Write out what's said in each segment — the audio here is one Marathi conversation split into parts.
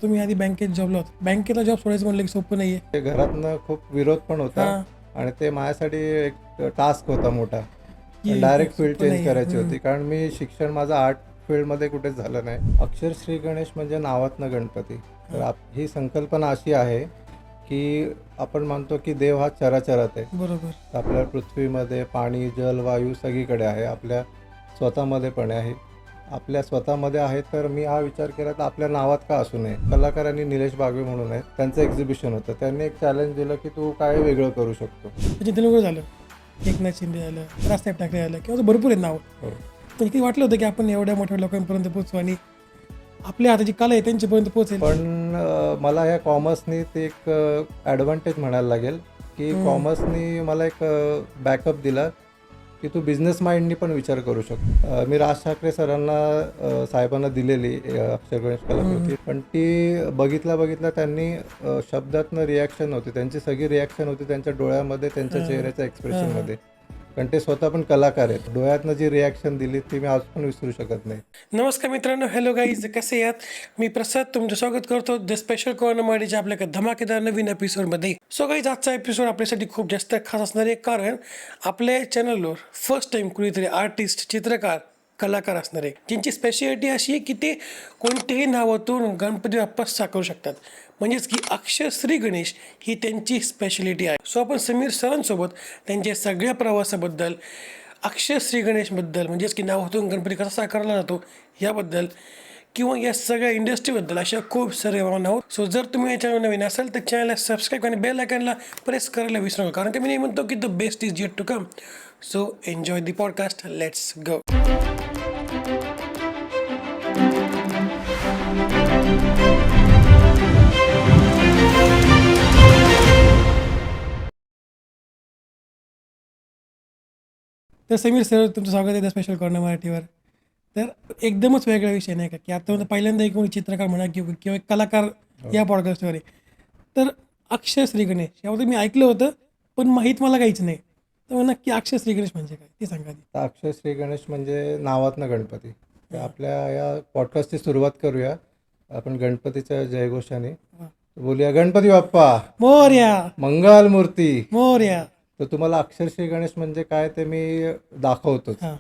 तुम्ही आधी बँकेत जॉबला होता. बँकेतला जॉब सोडायचं म्हणलं की सोपं नाहीये. ते घरातनं खूप विरोध पण होता हां. आणि ते माझ्यासाठी एक टास्क होता मोठा. की डायरेक्ट फील्ड सोपं चेंज नाहीये. करायची होती कारण मी शिक्षण माझं आर्ट फील्डमध्ये कुठेच झालं नाही. अक्षर श्री गणेश म्हणजे नावातनं गणपती. तर ही संकल्पना अशी आहे की आपण मानतो की देव हा चराचरात आहे. बरोबर. आपल्या पृथ्वीमध्ये पाणी, जल, वायू सगळीकडे आहे. आपल्या स्वतःमध्ये पण आहे. आपल्या स्वतःमध्ये आहे तर मी हा विचार केला तर आपल्या नावात का असू नये. कलाकारांनी निलेश बागवे म्हणून आहेत, त्यांचं एक्झिबिशन होतं. त्यांनी एक चॅलेंज दिलं की तू काय वेगळं करू शकतो. म्हणजे तेलुगू झालं, एकनाथ शिंदे झालं, राजसाहेब ठाकरे झालं किंवा भरपूर आहेत नावं. हो. पण किती वाटलं होतं की आपण एवढ्या मोठ्या लोकांपर्यंत पोहोचू आणि आपल्या हाताची कला आहे त्यांच्यापर्यंत पोहोचेल. पण मला ह्या कॉमर्सनी ते एक ॲडव्हान्टेज म्हणायला लागेल की कॉमर्सनी मला एक बॅकअप दिला की तू बिझनेस माइंडनी पण विचार करू शकतो. मी राज ठाकरे सरांना साहेबांना दिलेली अक्षर गणेश कलाकृती, पण ती बघितल्या त्यांनी शब्दातनं रिॲक्शन होती, त्यांची सगळी रिॲक्शन होती त्यांच्या डोळ्यामध्ये, त्यांच्या चेहऱ्याच्या एक्सप्रेशनमध्ये. कारण ते स्वतः पण कलाकार आहेत. डोळ्यातनं जी रिॲक्शन दिली ती मी आज पण विसरू शकत नाही. नमस्कार मित्रांनो, हॅलो गाईज, कसे आहात? मी प्रसाद तुमचं स्वागत करतो द स्पेशल कॉर्नर मराठीच्या आपल्या एका धमाकेदार नवीन एपिसोडमध्ये. सो गाईज, आजचा एपिसोड आपल्यासाठी खूप जास्त खास असणार आहे, कारण आपल्या चॅनलवर फर्स्ट टाइम कुणीतरी आर्टिस्ट, चित्रकार, कलाकार असणार आहे, ज्यांची स्पेशालिटी अशी आहे की ते कोणत्याही नावातून गणपती बाप्पा साकारू शकतात. म्हणजेच की अक्षर श्री गणेश ही त्यांची स्पेशालिटी आहे. सो आपण समीर सरांसोबत त्यांच्या सगळ्या प्रवासाबद्दल, अक्षर श्री गणेशबद्दल, म्हणजेच की नावातून गणपती कसा साकारला जातो याबद्दल, किंवा या सगळ्या इंडस्ट्रीबद्दल अशा खूप सारे भावना आहोत. सो जर तुम्ही या चॅनल नवीन असाल तर चॅनलला सबस्क्राईब आणि बेल आयकॉनला प्रेस करायला विसरू नका, कारण की मी नाही म्हणतो की the best is yet to come. So enjoy the podcast. Let's go. तर समीर सर, तुमचं स्वागत आहे द स्पेशल कॉर्नर मराठीवर. तर एकदमच वेगळा विषय नाही का, की आता पहिल्यांदा एक कोणी चित्रकार म्हणा किंवा एक कलाकार या पॉडकास्टवर आहे. तर अक्षर श्री गणेश याबद्दल मी ऐकलं होतं, पण माहीत मला काहीच नाही. तर मग नक्की अक्षर श्री गणेश म्हणजे काय ते सांगा आधी. तर अक्षर श्री गणेश म्हणजे नावातनं गणपती. तर आपल्या या पॉडकास्टची सुरुवात करूया आपण गणपतीच्या जयघोषाने. बोलूया गणपती बाप्पा मोरया, मंगल मूर्ती. मोरया. तर तुम्हाला अक्षर श्री गणेश म्हणजे काय ते मी दाखवतोच. हां,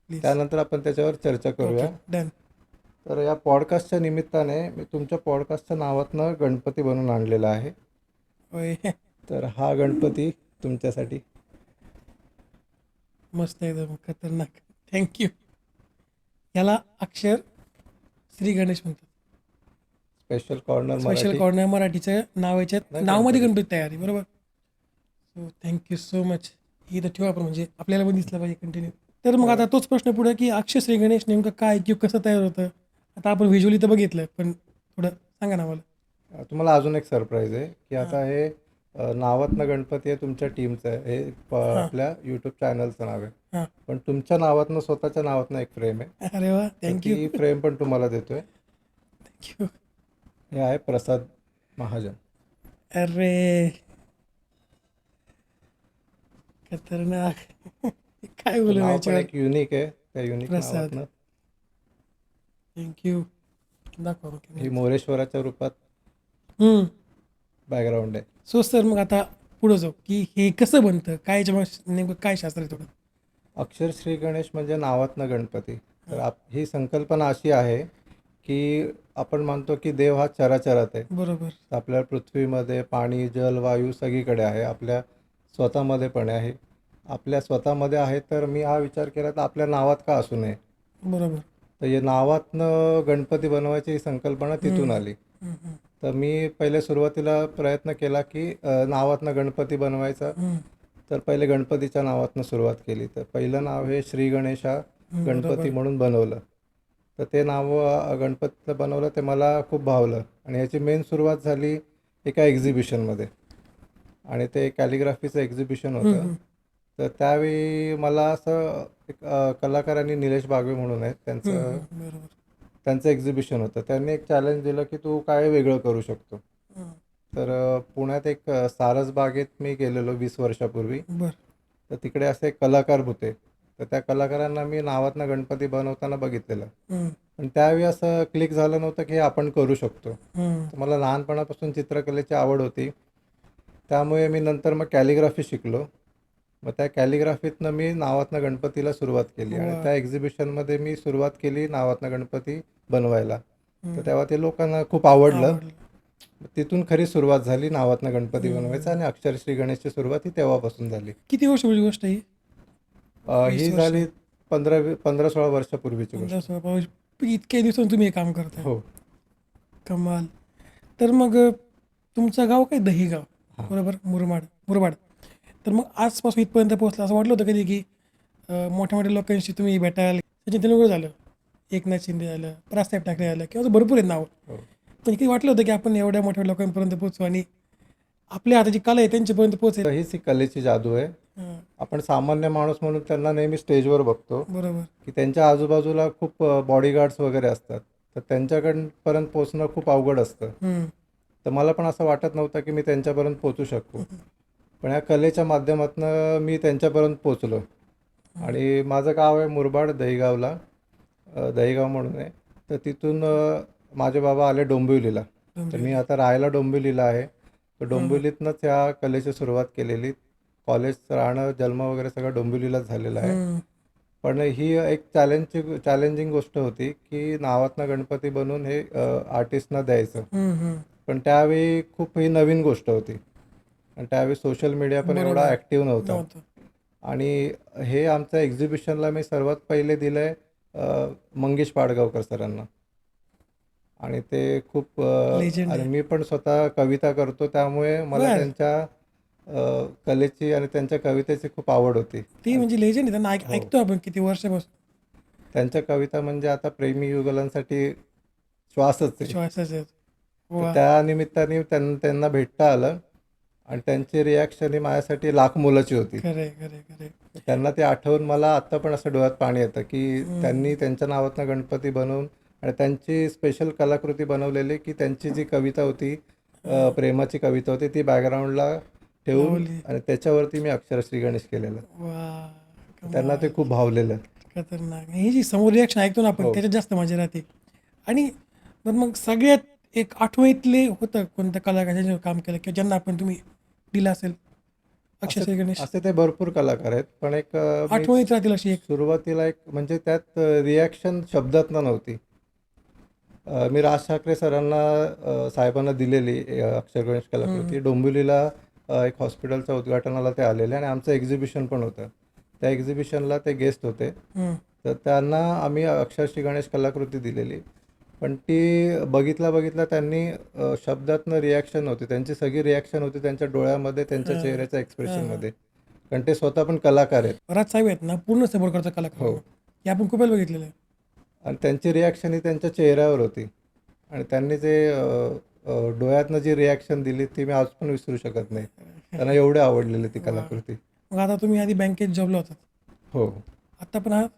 प्लीज. त्यानंतर आपण त्याच्यावर चर्चा करूया. डन. तर या पॉडकास्टच्या निमित्ताने मी तुमच्या पॉडकास्टच्या नावातनं गणपती बनवून आणलेला आहे. होय. तर हा गणपती तुमच्यासाठी. मस्त, एकदम खतरनाक. थँक्यू. याला अक्षर श्री गणेश म्हणतात. Special corner special Marathi. Corner मराठीचं नावाच्या नाही, नावामध्ये गणपती. गणपती तयार आहे, बरोबर. So thank you so much. ही तर ठेवा आपण, म्हणजे आपल्याला पण दिसलं पाहिजे कंटिन्यू. तर मग आता तोच प्रश्न पुढे, की अक्षर श्री गणेश नेमकं काय किंवा कसं तयार होतं? आता आपण व्हिज्युअली तर बघितलं, पण थोडं सांगा ना मला. तुम्हाला अजून एक सरप्राईज आहे की आता हे नावातनं गणपती आहे तुमच्या टीमचं आहे. हे आपल्या यूट्यूब चॅनलचं नाव आहे. हां. पण तुमच्या नावातनं, स्वतःच्या नावातनं एक फ्रेम आहे. अरे वा, तर थँक्यू. ती फ्रेम पण तुम्हाला देतोय. थँक्यू. हे आहे प्रसाद महाजन. अरे खतरनाक. काय तर बोलू नाव पण याच्यावर. एक युनिक आहे. त्या युनिक प्रसाद. नावातनं थँक्यू. दाखवा मग. ही मोरेश्वराच्या रूपात बॅकग्राऊंड आहे. सो सर, मग आता पुढं जाऊ, की हे कसं बनतं, काय याच्यामध्ये नेमकं काय शास्त्र आहे थोडं. अक्षर श्री गणेश म्हणजे नावातनं गणपती. तर ही संकल्पना अशी आहे की आपण मानतो की देव हा चराचरात आहे. बरोबर. आपल्या पृथ्वीमध्ये पाणी, जल, वायू सगळीकडे आहे. आपल्या स्वतःमध्ये पण आहे. आपल्या स्वतःमध्ये आहे तर मी हा विचार केला तर आपल्या नावात का असू नये. बरोबर. तर हे नावातनं गणपती बनवायची ही संकल्पना तिथून आली. तर मी पहिले सुरुवातीला प्रयत्न केला की नावातनं गणपती बनवायचा. तर पहिले गणपतीच्या नावातनं सुरुवात केली. तर पहिलं नाव हे श्री गणेशा गणपती म्हणून बनवलं. तर ते नाव गणपतीचं बनवलं, ते मला खूप भावलं आणि ह्याची मेन सुरुवात झाली एका एक्झिबिशनमध्ये. आणि ते कॅलिग्राफीचं एक्झिबिशन होतं. तर त्यावेळी मला असं एक कलाकारांनी निलेश बागवे म्हणून आहेत, बरोबर. त्यांचं एक्झिबिशन होतं. त्यांनी एक चॅलेंज दिलं की तू काय वेगळं करू शकतो. तर पुण्यात एक सारसबागेत मी गेलेलो 20 वर्षापूर्वी. बर. तर तिकडे असे एक कलाकार होते. तर त्या कलाकारांना मी नावातनं गणपती बनवताना बघितलेलं. हम्म, पण त्यावेळी असं क्लिक झालं नव्हतं की हे आपण करू शकतो. हम्म. तर मला लहानपणापासून चित्रकलेची आवड होती. त्यामुळे मी नंतर मग कॅलिग्राफी शिकलो. मग त्या कॅलिग्राफीतनं मी नावातनं गणपतीला सुरुवात केली आणि वा. त्या एक्झिबिशनमध्ये मी सुरुवात केली नावातनं गणपती बनवायला. तर तेव्हा ते लोकांना खूप आवडलं. आवडलं. तिथून खरी सुरुवात झाली नावातनं गणपती बनवायचं आणि अक्षर श्री गणेशची सुरुवात ही तेव्हापासून झाली. किती वर्षापूर्वी गोष्ट आहे ही? ही 20 वर्ष? झाली 15-16 वर्षापूर्वीची गोष्ट. 15-16 पाऊस. इतक्या दिवसांनी तुम्ही हे काम करताय. हो. कमाल. तर मग तुमचं गाव काय दहीगाव, हां. बरोबर? मुरबाड. तर मग आजपासून इथपर्यंत पोहोचला असं वाटलं होतं कधी की मोठ्या मोठ्या लोकांशी तुम्ही भेटायला, सचिन तेंडुलकर झालं, एकनाथ शिंदे झालं, राजसाहेब ठाकरे झालं, किंवा असं भरपूर आहेत नावं. हो. पण कधी वाटलं होतं की आपण एवढ्या मोठ्या लोकांपर्यंत पोहोचू आणि आपल्या हाताची कला आहे त्यांच्यापर्यंत पोहोचेल? हीच ही कलेची जादू आहे. हां, आपण सामान्य माणूस म्हणून त्यांना नेहमी स्टेजवर बघतो बरोबर. की त्यांच्या आजूबाजूला खूप बॉडीगार्ड्स वगैरे असतात. तर त्यांच्याकडपर्यंत पोहोचणं खूप अवघड असतं. हम्म, तर मला पण असं वाटत नव्हतं की मी त्यांच्यापर्यंत पोहोचू शकू. पण या कलेच्या माध्यमातून मी त्यांच्यापर्यंत पोहोचलो. आणि माझं गाव आहे मुरबाड दहीगावला, दहीगाव म्हणून आहे. तर तिथून माझे बाबा आले डोंबिवलीला. तर मी आता राहायला डोंबिवलीला आहे. तर डोंबिवलीतनंच ह्या कलेची सुरुवात केलेली. कॉलेज राहणं जन्म वगैरे सगळं डोंबिवलीलाच झालेलं आहे. हम्म, पण ही एक चॅलेंजिंग गोष्ट होती की नावातनं गणपती बनवून हे आर्टिस्टना द्यायचं. हम्म, हम्म. पण त्यावेळी खूप ही नवीन गोष्ट होती आणि त्यावेळी सोशल मीडिया पण एवढा बरोबर. ॲक्टिव्ह नव्हता. नव्हतं. आणि हे आमच्या एक्झिबिशनला मी सर्वात पहिले दिलं आहे मंगेश पाडगावकर सरांना. आणि ते खूप लेजंड आणि आहे. मी पण स्वतः कविता करतो त्यामुळे मला बरं. त्यांच्या कलेची आणि त्यांच्या कवितेची खूप आवड होती. ती म्हणजे लेजंड आहे, त्यांना हो. ऐकतो आपण किती वर्षापासून. त्यांच्या कविता म्हणजे आता प्रेमी युगलांसाठी श्वासच आहे. श्वासाच आहेत. तर वा. त्या निमित्ताने त्यांना भेटता आलं आणि त्यांची रिॲक्शन ही माझ्यासाठी लाख मोलाची होती. खरंय खरंय खरंय. त्यांना ते आठवून मला आत्ता पण असं डोळ्यात पाणी येतं की त्यांनी त्यांच्या नावातनं गणपती बनवून आणि त्यांची स्पेशल कलाकृती बनवलेली की त्यांची जी कविता होती, प्रेमाची कविता होती, ती बॅकग्राऊंडला ठेवून लावली. आणि त्याच्यावरती मी अक्षरश्री गणेश केलेलं. वा. त्यांना ते खूप भावलेलं. खतरनाक. ही जी समोर रिॲक्शन ऐकतो ना आपण, हो. त्याच्यात जास्त मजा राहते. आणि पण मग सगळ्यात एक आठवणीतले होतं कोणतं कलाकार ज्यांच्यावर काम केलं किंवा ज्यांना आपण तुम्ही दिलं असेल अक्षरशः गणेश? असे ते भरपूर कलाकार आहेत. पण एक मी आठवणीत राहतील अशी एक. सुरुवातीला एक म्हणजे त्यात रिॲक्शन शब्दातनं नव्हती. मी राज ठाकरे सरांना साहेबांना दिलेली अक्षर गणेश कलाकृती. डोंबिवलीला एक हॉस्पिटलच्या उद्घाटनाला ते आलेले आणि आमचं एक्झिबिशन पण होतं. त्या एक्झिबिशनला ते गेस्ट होते. हम्म. तर त्यांना आम्ही अक्षरश्री गणेश कलाकृती दिलेली. पण ती बघितल्या त्यांनी शब्दातनं रिॲक्शन नव्हती. त्यांची सगळी रिॲक्शन होती त्यांच्या डोळ्यामध्ये, त्यांच्या चेहऱ्याच्या एक्सप्रेशनमध्ये. कारण ते स्वतः पण कलाकार आहेत. राज साहेब आहेत ना, पूर्ण सपोर्ट करतात कलाकार. हो. हे आपण खूप वेळ बघितलेलं आहे. आणि त्यांची रिॲक्शन ही त्यांच्या चेहऱ्यावर होती. आणि त्यांनी जे डोळ्यातनं जी रिॲक्शन दिली ती मी आज पण विसरू शकत नाही. त्यांना एवढी आवडलेली ती कलाकृती. मग आता तुम्ही आधी बँकेत जॉबला होतात, हो. आता पण आहात?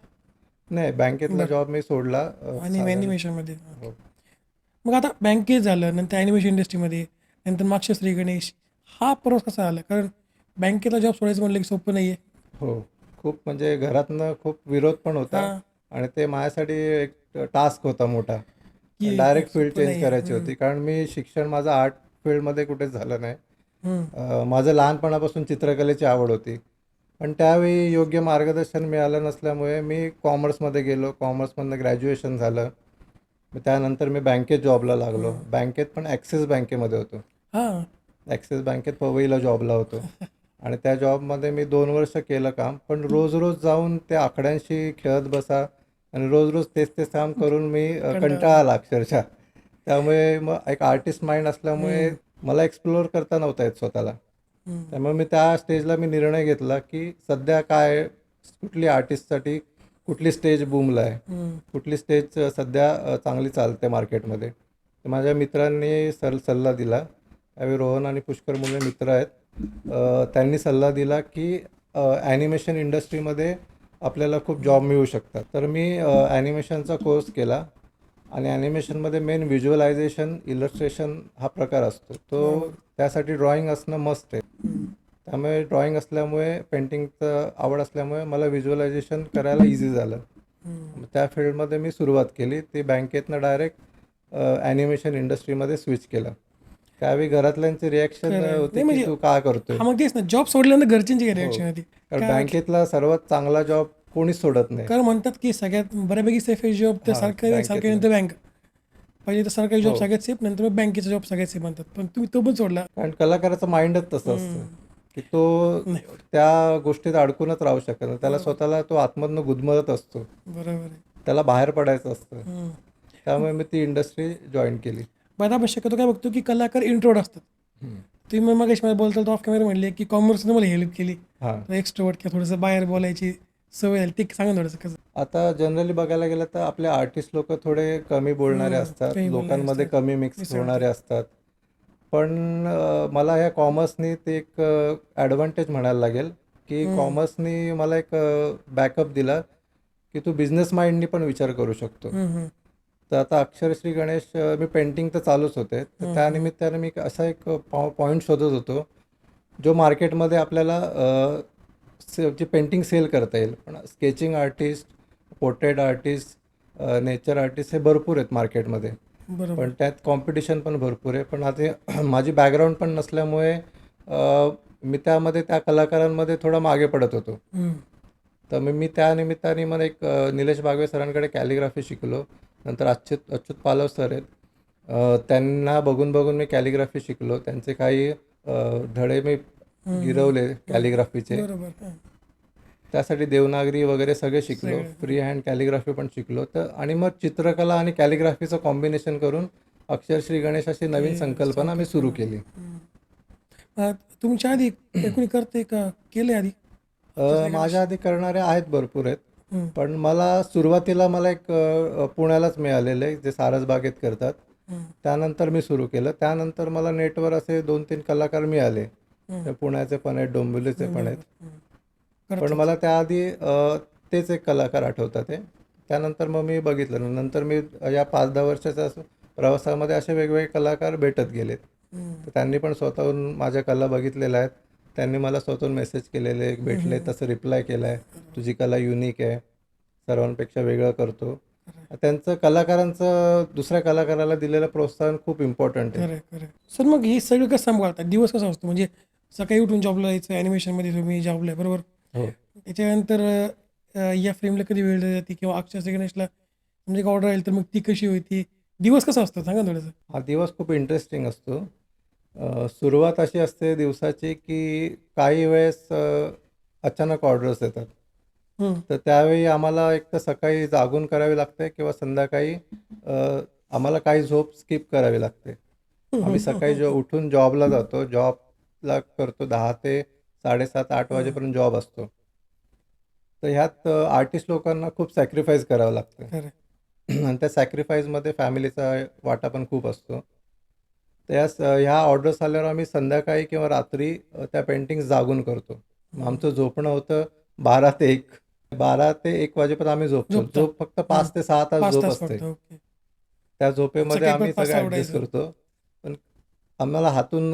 नाही, बँकेतला जॉब मी सोडला. आणि ॲनिमेशनमध्ये. हो. मग आता बँकेत झालं, नंतर ॲनिमेशन इंडस्ट्रीमध्ये, नंतर मागच्या श्री गणेश, हा प्रवास कसा आला? कारण बँकेतला जॉब सोडायचं म्हणलं की सोपं नाही आहे. हो. खूप म्हणजे घरातनं खूप विरोध पण होता. हां. आणि ते माझ्यासाठी एक टास्क होता मोठा. की डायरेक्ट फील्ड सोपं चेंज नाही. करायची होती. कारण मी शिक्षण माझं आर्ट फील्डमध्ये कुठेच झालं नाही. हम्म. माझं लहानपणापासून चित्रकलेची आवड होती. पण त्यावेळी योग्य मार्गदर्शन मिळालं नसल्यामुळे मी कॉमर्समध्ये गेलो. कॉमर्समधनं ग्रॅज्युएशन झालं. मग त्यानंतर मी बँकेत जॉबला लागलो. बँकेत पण ॲक्सिस बँकेमध्ये होतो. हां. ॲक्सिस बँकेत पवईला जॉबला होतो. आणि त्या जॉबमध्ये मी 2 वर्ष केलं काम. पण रोज जाऊन त्या आकड्यांशी खेळत बसा आणि रोज तेच काम करून मी कंटाळा आला अक्षरशः. त्यामुळे मग एक आर्टिस्ट माइंड असल्यामुळे मला एक्सप्लोअर करता नव्हता येत स्वतःला. त्यामुळे मी त्या स्टेजला निर्णय घेतला की सध्या काय, कुठली आर्टिस्टसाठी कुठली स्टेज बूमला आहे, कुठली स्टेज सध्या चांगली चालते मार्केटमध्ये. तर माझ्या मित्रांनी सल्ला दिला. त्यावेळी रोहन आणि पुष्कर मुले मित्र आहेत. त्यांनी सल्ला दिला की ॲनिमेशन इंडस्ट्रीमध्ये आपल्याला खूप जॉब मिळू शकतात. तर मी ॲनिमेशनचा कोर्स केला. आणि ॲनिमेशनमध्ये मेन व्हिज्युअलायझेशन, इलस्ट्रेशन हा प्रकार असतो. तो त्यासाठी ड्रॉइंग असणं मस्ट आहे. त्यामुळे ड्रॉइंग असल्यामुळे, पेंटिंगचं आवड असल्यामुळे मला व्हिज्युअलायझेशन करायला इझी झालं. मग त्या फील्डमध्ये मी सुरुवात केली. ती बँकेतनं डायरेक्ट ॲनिमेशन इंडस्ट्रीमध्ये स्विच केलं. त्यावेळी घरातल्यांची रिॲक्शन खरं आहे. होती, नाही की म्हणजे "तू का करतोय?" हा मग तेच ना, जॉब सोडल्यानंतर घरच्यांची काय हो. रिॲक्शन होती? कारण काय वाटलं? बँकेतला सर्वात चांगला जॉब कोणीच सोडत नाही. कारण म्हणतात की सगळ्यात बऱ्यापैकी सेफेस्ट जॉब तर हां, सरकारी बँकेतला. नंतर बँक. पहिले तर सरकारी जॉब हो. सगळ्यात सेफ, नंतर मग बँकेचा जॉब सगळ्यात सेफ म्हणतात. पण तुम्ही तो पण सोडला. कारण कलाकाराचं माइंडच तसं असतं, की तो नाही, त्या गोष्टीत अडकूनच राहू शकत नाही. त्याला बरोबर. स्वतःला तो आतमधनं गुदमरत असतो. बरोबर आहे. त्याला बाहेर पडायचं असतं. हं. त्यामुळे मी ती इंडस्ट्री जॉइन केली. बरं आपण शक्यतो काय बघतो की कलाकार इंट्रोड असतात. तुम्ही मग मला बोलता ऑफ कॅमेरा म्हणले की कॉमर्सने मला हेल्प केली. हां. एक्स्ट्रोवर्ट किंवा थोडंसं बाहेर बोलायची सवय झाली. ते सांगा थोडंसं कसं? आता जनरली बघायला गेलं तर आपले आर्टिस्ट लोकं थोडे कमी बोलणारे असतात, काही बोलणारे लोकांमध्ये असतात. कमी मिक्स मिसळतात. होणारे असतात. पण मला ह्या कॉमर्सनी ते एक ॲडव्हान्टेज म्हणायला लागेल, की कॉमर्सनी मला एक बॅकअप दिला, की तू बिझनेस माइंडनी पण विचार करू शकतो. तर आता अक्षरश्री गणेश मी पेंटिंग तर चालूच होते. तर त्यानिमित्ताने मी असा एक पॉइंट शोधत होतो, जो मार्केटमध्ये आपल्याला जी पेंटिंग सेल करता येईल. पण sketching artist, portrait artist, nature artist हे भरपूर आहेत मार्केटमध्ये. बरोबर. पण त्यात कॉम्पिटिशन पण भरपूर आहे. पण आता माझी बॅकग्राऊंड पण नसल्यामुळे मी त्यामध्ये त्या कलाकारांमध्ये थोडा मागे पडत होतो. तर मग मी त्या निमित्ताने मला एक निलेश बागवे सरांकडे कॅलिग्राफी शिकलो. नंतर अच्युत पालव सर आहेत. त्यांना बघून बघून मी कॅलिग्राफी शिकलो. त्यांचे काही धडे मी गिरवले कॅलिग्राफीचे. बरोबर. त्यासाठी देवनागरी वगैरे सगळे शिकलो. फ्री हँड कॅलिग्राफी पण शिकलो. तर आणि मग चित्रकला आणि कॅलिग्राफीचं कॉम्बिनेशन करून अक्षरश्री गणेश अशी नवीन संकल्पना मी सुरू केली. तुमच्या आधी कोणी करते का केले आधी? माझ्या आधी करणारे आहेत, भरपूर आहेत. हं. पण सुरुवातीला मला एक पुण्यालाच मिळालेलं आहे, जे सारसबागेत करतात. त्यानंतर मी सुरू केलं. त्यानंतर मला नेटवर असे 2-3 कलाकार मिळाले. ते पुण्याचे पण आहेत, डोंबिवलीचे पण आहेत. पण मला त्याआधी तेच एक कलाकार आठवतात आहे. त्यानंतर मग मी बघितलं. नंतर मी या 5-10 वर्षाच्या प्रवासामध्ये असे वेगवेगळे कलाकार भेटत गेलेत. तर त्यांनी पण स्वतःहून माझ्या कला बघितलेल्या आहेत. त्यांनी मला स्वतःहून मेसेज केलेले, भेटले, तसं रिप्लाय केला आहे. तुझी कला युनिक आहे, सर्वांपेक्षा वेगळं करतो. त्यांचं कलाकारांचं दुसऱ्या कलाकाराला दिलेलं प्रोत्साहन खूप इम्पॉर्टंट आहे. खरं खरं. सर मग हे सगळं कसं सांभाळतात? दिवस कसा असतो? म्हणजे सकाळी उठून जॉबला जायचं, ॲनिमेशनमध्ये तुम्ही जॉबला आहे बरोबर. हो. त्याच्यानंतर या फ्रेमला कधी वेळ दिली जाते किंवा अक्षरशः गणेशला म्हणजे एक ऑर्डर आली तर मग ती कशी होती? दिवस कसा असतो सांगा ना थोडंसं? हा दिवस खूप इंटरेस्टिंग असतो. सुरुवात अशी असते दिवसाची, की काही वेळेस अचानक ऑर्डर्स येतात. हं. तर त्यावेळी आम्हाला एक तर सकाळी जागून करावी लागते किंवा संध्याकाळी आम्हाला काही झोप स्किप करावी लागते. आम्ही सकाळी उठून जॉबला जातो. जॉबला करतो 10 ते 7:30-8 वाजेपर्यंत जॉब असतो. तर ह्यात आर्टिस्ट लोकांना खूप सॅक्रिफाईस करावं लागतं. खरं. आणि त्या सॅक्रिफाईसमध्ये फॅमिलीचा वाटा पण खूप असतो. तर ह्या ऑर्डर्स आल्यावर आम्ही संध्याकाळी किंवा रात्री त्या पेंटिंग्स जागून करतो. मग आमचं झोपणं होतं 12 ते 1. 12 ते 1 वाजेपर्यंत आम्ही झोपतो. झोपता. झोप फक्त 5 ते 6 तास 5 झोप तास असते. फक्त. ओके. त्या झोपेमध्ये सकाळी परत आम्ही 5 सगळं ॲडजस्ट उठायचं. करतो. पण आम्हाला हातून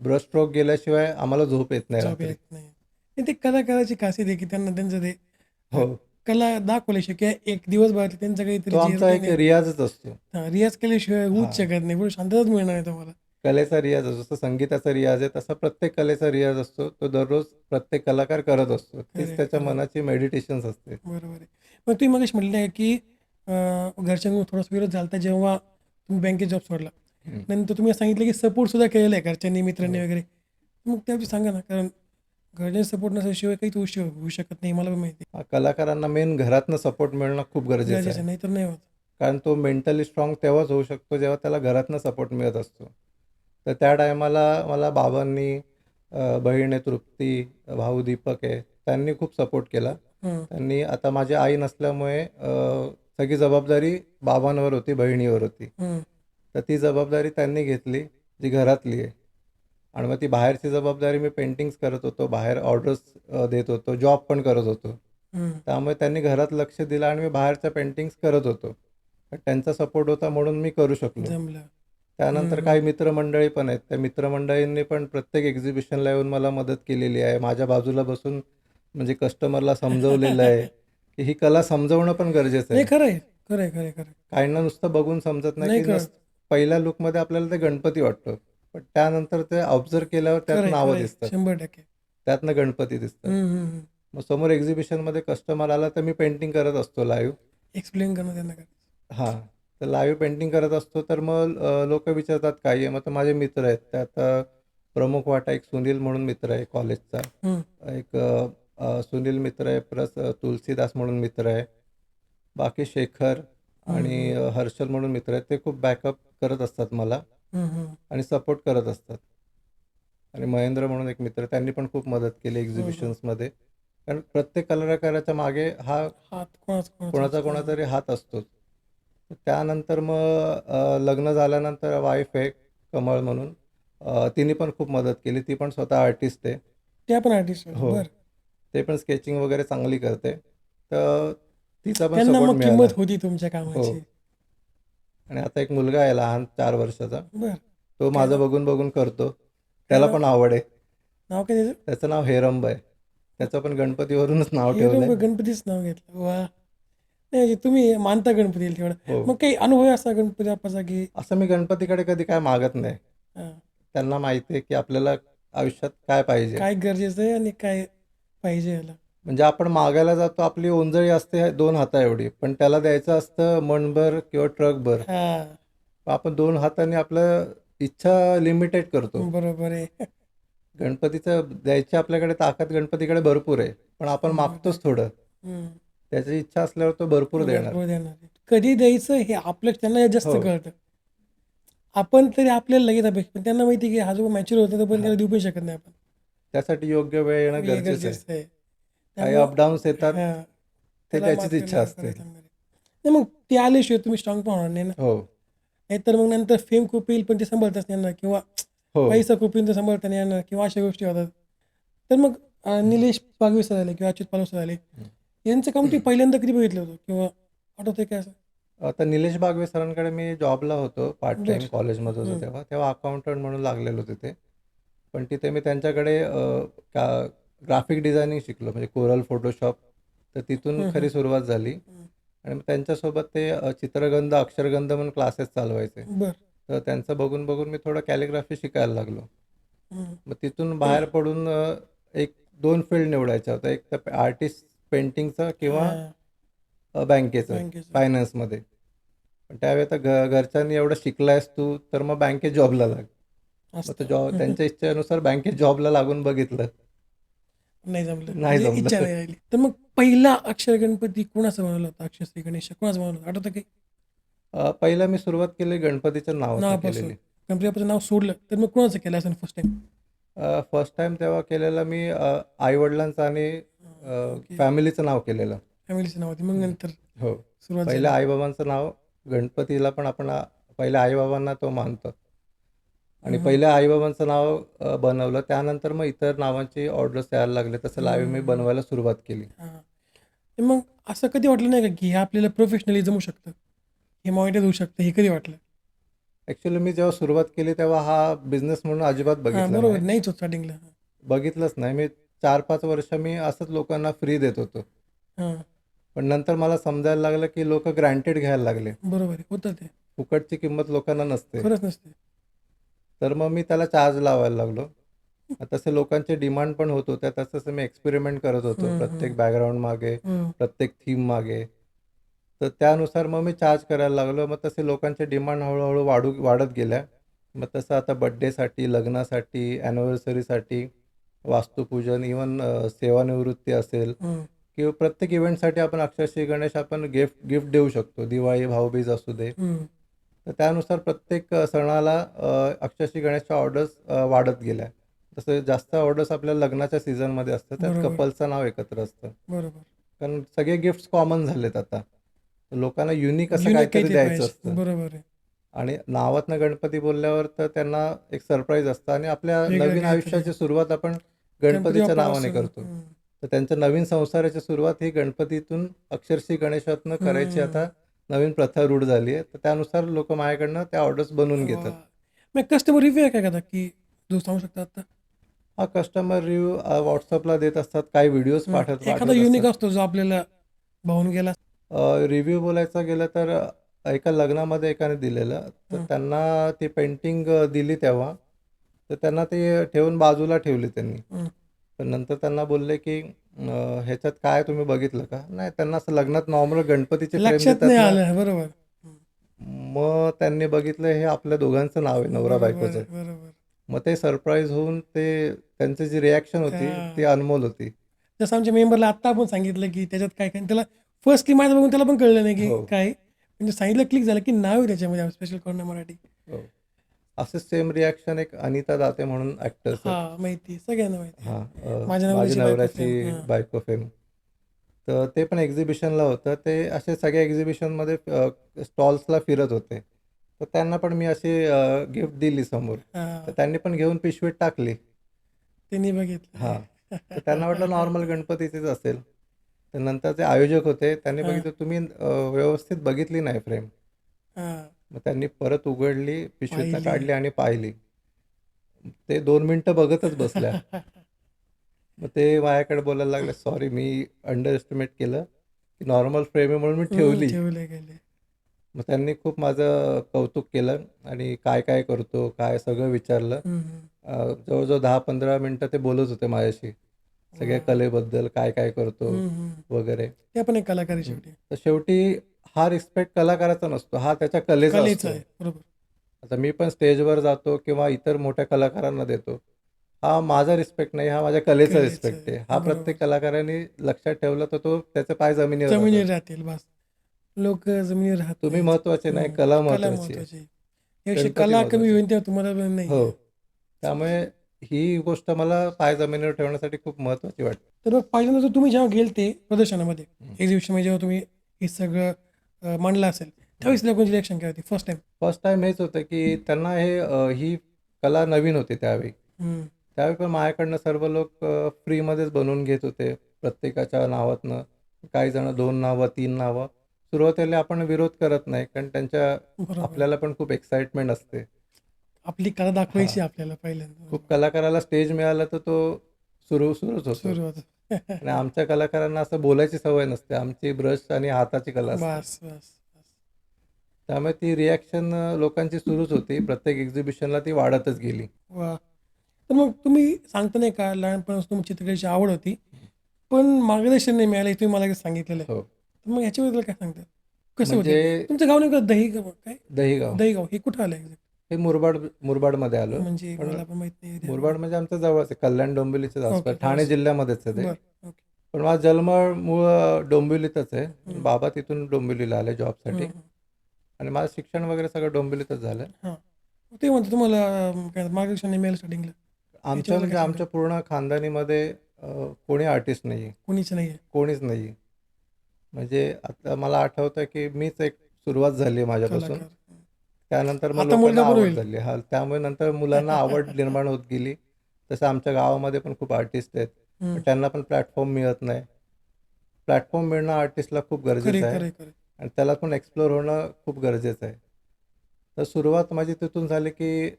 ब्रश स्ट्रोक गेल्याशिवाय आम्हाला झोप येत नाही झोप रात्री. येत नाही. आणि ते कलाकाराची खासियत आहे की त्यांना त्यांचं ते अ, हो. कला दाखवल्याशिवाय किंवा एक दिवसभरात त्यांचं काहीतरी तो जे आमचा रुटीन एक आहे रियाजच असतो. रियाज केल्याशिवाय होऊच हां. शकत नाही. पुढे शांतताच मिळणार नाही तुम्हाला. कलेचा रियाज असतो. जसं संगीताचा रियाज आहे, तसा प्रत्येक कलेचा रियाज असतो. तो दररोज प्रत्येक कलाकार करत असतो. तीच खरं त्याच्या खरं. मनाची मेडिटेशन्स असते. बरोबर आहे. मग तुम्ही मगाशी म्हटलं आहे की घरच्यांकडून थोडासा विरोध झाला होता जेव्हा तुम्ही बँकेत जॉब सोडला. हं. नंतर तुम्ही सांगितलं की सपोर्टसुद्धा केलेला आहे घरच्यांनी, मित्रांनी हो. वगैरे. मग त्याविषयी सांगा ना, कारण घरच्यांचा सपोर्ट नसल्याशिवाय काहीच होऊ शकत नाही. मला पण माहिती कलाकारांना मेन घरातनं सपोर्ट मिळणं खूप आहे. गरजेचं गरजेचं आहे. नाही तर नाही होत. कारण तो मेंटली स्ट्राँग तेव्हाच होऊ शकतो, जेव्हा त्याला घरातनं सपोर्ट मिळत असतो. तर त्या टायमाला मला बाबांनी, बहीण आहे तृप्ती, भाऊ दीपक आहे, त्यांनी खूप सपोर्ट केला. हं. त्यांनी आता माझी आई नसल्यामुळे सगळी जबाबदारी बाबांवर होती, बहिणीवर होती. हं. तर ती जबाबदारी त्यांनी घेतली, जी घरातली आहे. आणि मग ती बाहेरची जबाबदारी मी पेंटिंग्स करत होतो, बाहेर ऑर्डर्स देत होतो, जॉब पण करत होतो. हं. त्यामुळे त्यांनी घरात लक्ष दिलं आणि मी बाहेरच्या पेंटिंग्स करत होतो. तर त्यांचा सपोर्ट होता म्हणून मी करू शकलो. जमलं. त्यानंतर काही मित्रमंडळी पण आहेत. त्या मित्रमंडळींनी पण प्रत्येक एक्झिबिशनला येऊन मला मदत केलेली आहे. माझ्या बाजूला बसून म्हणजे कस्टमरला समजवलेलं आहे, की ही कला समजवणं पण गरजेचं नाही आहे. खरं आहे, खरं आहे, खरं आहे, खरं आहे. काहींना नुसतं बघून समजत नाही, नाही की कळत. पहिल्या लुकमध्ये आपल्याला ते गणपती वाटतो. पण त्यानंतर ते ऑब्झर्व्ह केल्यावर त्यात खरं आहे, खरं नावं आहे. दिसतात. 100%. त्यातनं गणपती दिसतात. मग समोर एक्झिबिशनमध्ये कस्टमर आला तर मी पेंटिंग करत असतो लाईव्ह. एक्सप्लेन करणं त्यांना काय. हां. तर लाईव्ह पेंटिंग करत असतो तर मग लोकं विचारतात काय आहे? मग तर माझे मित्र आहेत. त्यात प्रमुख वाटा एक सुनील म्हणून मित्र आहे कॉलेजचा. हं. एक सुनील मित्र आहे प्लस तुलसीदास म्हणून मित्र आहे. बाकी शेखर आणि हर्षल म्हणून मित्र आहेत. ते खूप बॅकअप करत असतात मला हं, हं. आणि सपोर्ट करत असतात. आणि महेंद्र म्हणून एक मित्र आहे. त्यांनी पण खूप मदत केली एक्झिबिशन्समध्ये. कारण प्रत्येक कलाकाराच्या मागे हा हात कोणाचा कोणाचा असतो. कोणातरी हात असतोच. त्यानंतर मग लग्न झाल्यानंतर वाईफ आहे कमळ म्हणून. तिने पण खूप मदत केली. ती पण स्वतः आर्टिस्ट आहे. त्या पण आर्टिस्ट आहेत. हो. बरं. ते पण स्केचिंग वगैरे चांगली करते. तर तिचा पण त्यांना सपोर्ट मग मिळाला. किंमत होती तुमच्या हो. कामाची. आणि आता एक मुलगा आहे लहान 4 वर्षाचा. बरं. तो काय माझं नाव? बघून बघून करतो. काय त्याला नाव? पण आवड आहे. नाव काय त्याचं? त्याचं नाव हेरंब आहे. त्याचं पण गणपतीवरूनच नाव हे ठेवलंय. गणपतीच नाव घेतलं. वा. नाही म्हणजे तुम्ही मानता गणपतीला तेवढं. हो. मग काही अनुभव आहे असा गणपती बाप्पाचा की असं मी गणपतीकडे कधी काय मागत नाही. हां, त्यांना माहिती आहे की आपल्याला आयुष्यात काय पाहिजे. काय गरजेचं आहे आणि काय पाहिजे याला. म्हणजे आपण मागायला जातो आपली ओंजळी असते 2 हाता एवढी. पण त्याला द्यायचं असतं मनभर किंवा ट्रकभर. हां, आपण 2 हातांनी आपलं इच्छा लिमिटेड करतो. बरोबर आहे. गणपतीचं द्यायची आपल्याकडे ताकद गणपतीकडे भरपूर आहे. पण आपण मागतोच थोडं. हं. त्याची इच्छा असल्यावर तो भरपूर देणार. भरपूर देणार आहे. कधी द्यायचं हे आपलं त्यांना जास्त हो. कळतं. आपण तरी आपल्याला लगेच अपेक्षा पण त्यांना माहिती आहे की हा जो मॅच्युअर होतो तोपर्यंत हां. त्याला देऊ पण शकत नाही आपण. त्यासाठी योग्य वेळ येणं हे गरजेचं आहे. गरजेचं आहे. काही त्यामुळं अपडाऊन्स येतात. हां, ते त्याला मात त्याचीच इच्छा करायला असते. लागणार आहे. नाही मग ते आल्याशिवाय तुम्ही स्ट्रॉंग पण होणार नाही ना. हो. नाहीतर मग नंतर फेम खूप येईल पण ते सांभाळताच नाही येणार किंवा हो. पैसा खूप येईल तर सांभाळता नाही येणार किंवा अशा गोष्टी होतात. तर मग निलेश बागवे सर झाले किंवा अच्युत पालव सर झाले. यांचं काम तुम्ही पहिल्यांदा कधी बघितलं होतं किंवा आठवतंय काय असं? आता निलेश बागवे सरांकडे मी जॉबला होतो पार्ट टाईम बरं. कॉलेजमध्ये होतो तेव्हा. तेव्हा अकाउंटंट म्हणून लागलेलो तिथे. पण तिथे मी त्यांच्याकडे ग्राफिक डिझायनिंग शिकलो म्हणजे कोरल फोटोशॉप. तर तिथून खरी सुरुवात झाली. आणि मग त्यांच्यासोबत ते चित्रगंध, अक्षरगंध म्हणून क्लासेस चालवायचे. बरं. तर त्यांचं बघून बघून मी थोडं कॅलिग्राफी शिकायला लागलो. हं. मग तिथून बाहेर पडून एक 2 फील्ड निवडायच्या होत्या. एक तर आर्टिस्ट पेंटिंगचं किंवा हां, बँकेचं, बँकेचं. फायनान्समध्ये. पण त्यावेळी आता घरच्यांनी एवढं शिकलायस तू, तर मग बँकेत जॉबला लाग. मग असतं. तर जॉब त्यांच्या इच्छेनुसार बँकेत जॉबला लागून बघितलं. नाही जमलं. नाही म्हणजे जमलं. इच्छा नाही राहिली. तर मग पहिला अक्षर गणपती कोणाचा बनवला होता? अक्षरश्री गणेश कोणाचा बनवला होता? आठवतं काही? पहिलं मी सुरुवात केली गणपतीच्या नावाचं नावापासून. केलेली. गणपती बाप्पाचं नाव सोडलं तर मग कोणाचं केलं असेल फर्स्ट टाइम? फर्स्ट टाईम तेव्हा केलेलं मी आई-वडिलांचं आणि ओके. फॅमिलीचं नाव केलेलं. फॅमिलीचं नाव होती. मग नंतर हो. सुरुवात झाली. पहिल्या आई-बाबांचं नाव गणपतीला पण आपण पहिल्या आई-बाबांना तो मानतो. आणि पहिल्या आई-बाबांचं नाव बनवलं. त्यानंतर मग इतर नावांची ऑर्डर्स यायला लागले. तसं लाईव्ह मी बनवायला सुरुवात केली. हां. तर मग असं कधी वाटलं नाही का की हे आपल्याला प्रोफेशनली जमू शकतं? हे मॉनिटर होऊ शकतं हे कधी वाटलं? ॲक्च्युअली मी जेव्हा सुरुवात केली तेव्हा हा बिझनेस म्हणून अजिबात हां, बघितला बरोबर. नाही. नाहीच होत स्टार्टिंगला. बघितलंच नाही. मी 4-5 वर्ष मी असंच लोकांना फ्री देत होतो. हां, पण नंतर मला समजायला लागलं की लोकं ग्रँटेड घ्यायला लागले. बरोबर आहे. होतं ते. फुकटची किंमत लोकांना नसते. खरंच नसते. तर मग मी त्याला चार्ज लावायला लागलो. तसे लोकांचे डिमांड पण होत होत्या. तसं मी एक्सपेरिमेंट करत होतो. प्रत्येक बॅकग्राऊंड मागे, प्रत्येक थीम मागे. तर त्यानुसार मग मी चार्ज करायला लागलो. मग तसे लोकांचे डिमांड हळू-हळू वाढत गेल्या. मग तसं आता बर्थडेसाठी, लग्नासाठी, ॲनिव्हर्सरीसाठी, वास्तुपूजन, इव्हन सेवानिवृत्ती असेल किंवा प्रत्येक इव्हेंटसाठी आपण अक्षरशः गणेश आपण गिफ्ट देऊ शकतो. दिवाळी, भाऊबीज असू दे. तर त्यानुसार प्रत्येक सणाला अक्षरशः गणेशच्या ऑर्डर्स वाढत गेल्या. तसं जास्त ऑर्डर्स आपल्या लग्नाच्या सीझनमध्ये असतात. त्यात बरोबर. कपल्सचं नाव एकत्र असतं. बरोबर. कारण सगळे गिफ्ट्स कॉमन झालेत आता. लोकांना युनिक असं युनिक काहीतरी काहीतरी द्यायचं पाहिजे. असतं. बरोबर आहे. आणि नावातनं गणपती बोलल्यावर तर त्यांना एक सरप्राईज असतं आणि आपल्या वेगळं नवीन काहीतरी. आयुष्याची सुरुवात आपण गणपती गणपतीच्या नावाने बाप्पापासून. करतो. तर त्यांच्या नवीन संसाराची सुरुवात ही गणपतीतून अक्षरशः गणेशातनं करायची आता नवीन प्रथा रूढ झाली आहे. तर त्यानुसार लोकं माझ्याकडनं त्या ऑर्डर्स बनवून घेतात. वाह! मग कस्टमर रिव्ह्यू आहे का की जो सांगू शकता आता? हा कस्टमर रिव्ह्यू व्हॉट्सअपला देत असतात, काही व्हिडिओज एखादा पाठवत युनिक असतात. असतो जो आपल्याला भावून गेला. रिव्ह्यू बोलायचं गेलं तर एका लग्नामध्ये एकाने दिलेलं, तर हं, त्यांना ती पेंटिंग दिली तेव्हा, तर त्यांना ते ठेवून बाजूला ठेवली त्यांनी. हं. पण नंतर त्यांना बोलले, की ह्याच्यात काय तुम्ही बघितलं का? नाही, त्यांना असं लग्नात नॉर्मल गणपतीची फ्रेम लक्षात देतात नाही ना, आलं. बरोबर. हं. मग त्यांनी बघितलं हे आपल्या दोघांचं नाव आहे, बरोबर, नवरा-बायकोचं. बरोबर. मग ते सरप्राईज होऊन ते त्यांची जी रिएक्शन होती ती हां. अनमोल होती. जसं आमच्या मेंबरला आत्ता आपण सांगितलं, की त्याच्यात काय-काय त्याला फर्स्टली माझं बघून त्याला पण कळलं नाही, की हो, काय आहे. म्हणजे सांगितलं क्लिक झालं, की नाव आहे त्याच्यामध्ये स्पेशल कॉर्नर मराठी. हो. असंच सेम रिएक्शन एक अनिता दाते म्हणून ॲक्टर्स आहेत. हां, माहिती आहे. सगळ्यांना माहिती आहे. हां, माझ्या माझी नवऱ्याची बायको नवऱ्याची फेम. हां. बायको फेम. तर ते पण एक्झिबिशनला होतं. ते असे सगळ्या एक्झिबिशनमध्ये स्टॉल्सला फिरत होते. तर त्यांना पण मी अशी गिफ्ट दिली समोर. तर हां. त्यांनी पण घेऊन पिशवीत टाकली. त्यांनी बघितलंय. हां. तर त्यांना वाटलं नॉर्मल गणपतीचीच असेल. तर नंतर ते आयोजक होते. त्यांनी हां, बघितलं तुम्ही व्यवस्थित बघितली नाही फ्रेम. हां. मग त्यांनी परत उघडली, पिशवीतनं पाहिली. काढली आणि पाहिली. ते 2 मिनिटं बघतच बसल्या. मग ते माझ्याकडे बोलायला लागले, "सॉरी, मी अंडर एस्टिमेट केलं, की नॉर्मल फ्रेम आहे म्हणून मी ठेवली." ठेवले गेले. मग त्यांनी खूप माझं कौतुक केलं आणि काय-काय करतो, काय सगळं विचारलं. हं, हं. जवळ-जवळ 10-15 मिनिटं ते बोलत होते माझ्याशी. सगळ्या वाह! कलेबद्दल, काय-काय करतो हं, हं. वगैरे. ते पण एक कलाकार आहे हं. शेवटी. तर शेवटी हा रिस्पेक्ट कलाकाराचा नसतो, हा त्याच्या कलेचा कलेचं असतो. आहे. बरोबर. आता मी पण स्टेजवर जातो किंवा इतर मोठ्या कलाकारांना देतो. हा माझा रिस्पेक्ट नाही, हा माझ्या कलेचा कलेचं रिस्पेक्ट आहे. आहे. हा बरोबर. प्रत्येक कलाकाराने लक्षात ठेवला तर तो त्याचे पाय जमिनीवर राहतात. जमिनीवर राहतील बस. लोकं जमिनीवर राहत तुम्ही नाहीत. महत्त्वाचे नाही, हं. कला कला महत्त्वाची आहे. महत्त्वाची आहे. त्यापेक्षा गणपती कला कमी महत्त्वाचे आहे. होईल तेव्हा तुम्हाला वेळ नाही हो. आहे. त्यामुळे ही गोष्ट मला पाय जमिनीवर ठेवण्यासाठी खूप महत्त्वाची वाटते. तर मग पहिल्यांदा जर तुम्ही जेव्हा गेलते प्रदर्शनामध्ये, हं. एक्झिबिशनमध्ये जेव्हा तुम्ही हे सगळं मांडलं असेल, हं. त्यावेळेस लोकांची रिएक्शन काय होती फर्स्ट टाईम? फर्स्ट टाईम हेच होतं, की त्यांना ही कला नवीन होती त्यावेळी. हं. त्यावेळी पण माझ्याकडनं सर्व लोक फ्रीमध्येच बनवून घेत होते प्रत्येकाच्या नावातनं. काही जण 2 नावं, 3 नावं. सुरुवातीला आपण विरोध करत नाही, कारण बरोबर. आपल्याला पण खूप एक्साइटमेंट असते. आपली कला हां. दाखवायची आपल्याला पहिल्यांदा. खूप बरोबर. कलाकाराला स्टेज मिळाला तर तो सुरूच होतो. सुरुवात. आणि आमच्या कलाकारांना असं बोलायची सवय नसते. आमची ब्रश आणि हाताची कला असते. बस, बस, बस. त्यामुळे ती रिएक्शन लोकांची सुरूच होती. प्रत्येक एक्झिबिशनला ती वाढतच गेली. वाह! तर मग तुम्ही सांगता नाही का लहानपणापासून तुमची चित्रकलेची आवड होती, पण मार्गदर्शन नाही मिळालं हे तुम्ही मला सांगितलेलं आहे. हो. तर मग ह्याच्याबद्दल काय सांगता? कसं होते? म्हणजे तुमचं गाव नेमकं दहीगाव काय? दहीगाव. दहीगाव हे कुठं आलं एक्झॅक्ट? हे मुरबाडमध्ये आलो. म्हणजे पण मला पण माहीत नाही एरिया. मुरबाड म्हणजे आमच्या जवळच आहे. कल्याण डोंबिवलीच्याच ओके. आसपास. ठाणे जवळच. जिल्ह्यामध्येच आहे ते. बरं. ओके. पण माझा जन्म मूळ डोंबिवलीतच आहे. हं. बाबा तिथून डोंबिवलीला आले हं, जॉबसाठी हं. आणि माझं शिक्षण वगैरे सगळं डोंबिवलीतच झालं. हां. ते म्हणतात तुम्हाला काय मार्गदर्शन नाही मिळालं स्टार्टिंगला. आमच्या याच्याबद्दल म्हणजे काय सांगाल? आमच्या पूर्ण खानदानीमध्ये कोणी आर्टिस्ट नाही आहे. कुणीच नाही आहे. कोणीच नाही आहे. म्हणजे आता मला आठवतं, की मीच एक सुरुवात झाली आहे माझ्यापासून. कलाकार. त्यानंतर मग आता मुलगा लोकांना पण आवड होईल. झाली. हां, त्यामुळे नंतर मुलांना आवड निर्माण होत गेली. तसं आमच्या गावामध्ये पण खूप आर्टिस्ट आहेत. पण हं. त्यांना पण प्लॅटफॉर्म मिळत नाही. प्लॅटफॉर्म मिळणं आर्टिस्टला खूप खरे, गरजेचं आहे खरे, खरे. आणि त्याला पण एक्सप्लोर होणं खूप गरजेचं आहे. तर सुरुवात माझी तिथून झाली, की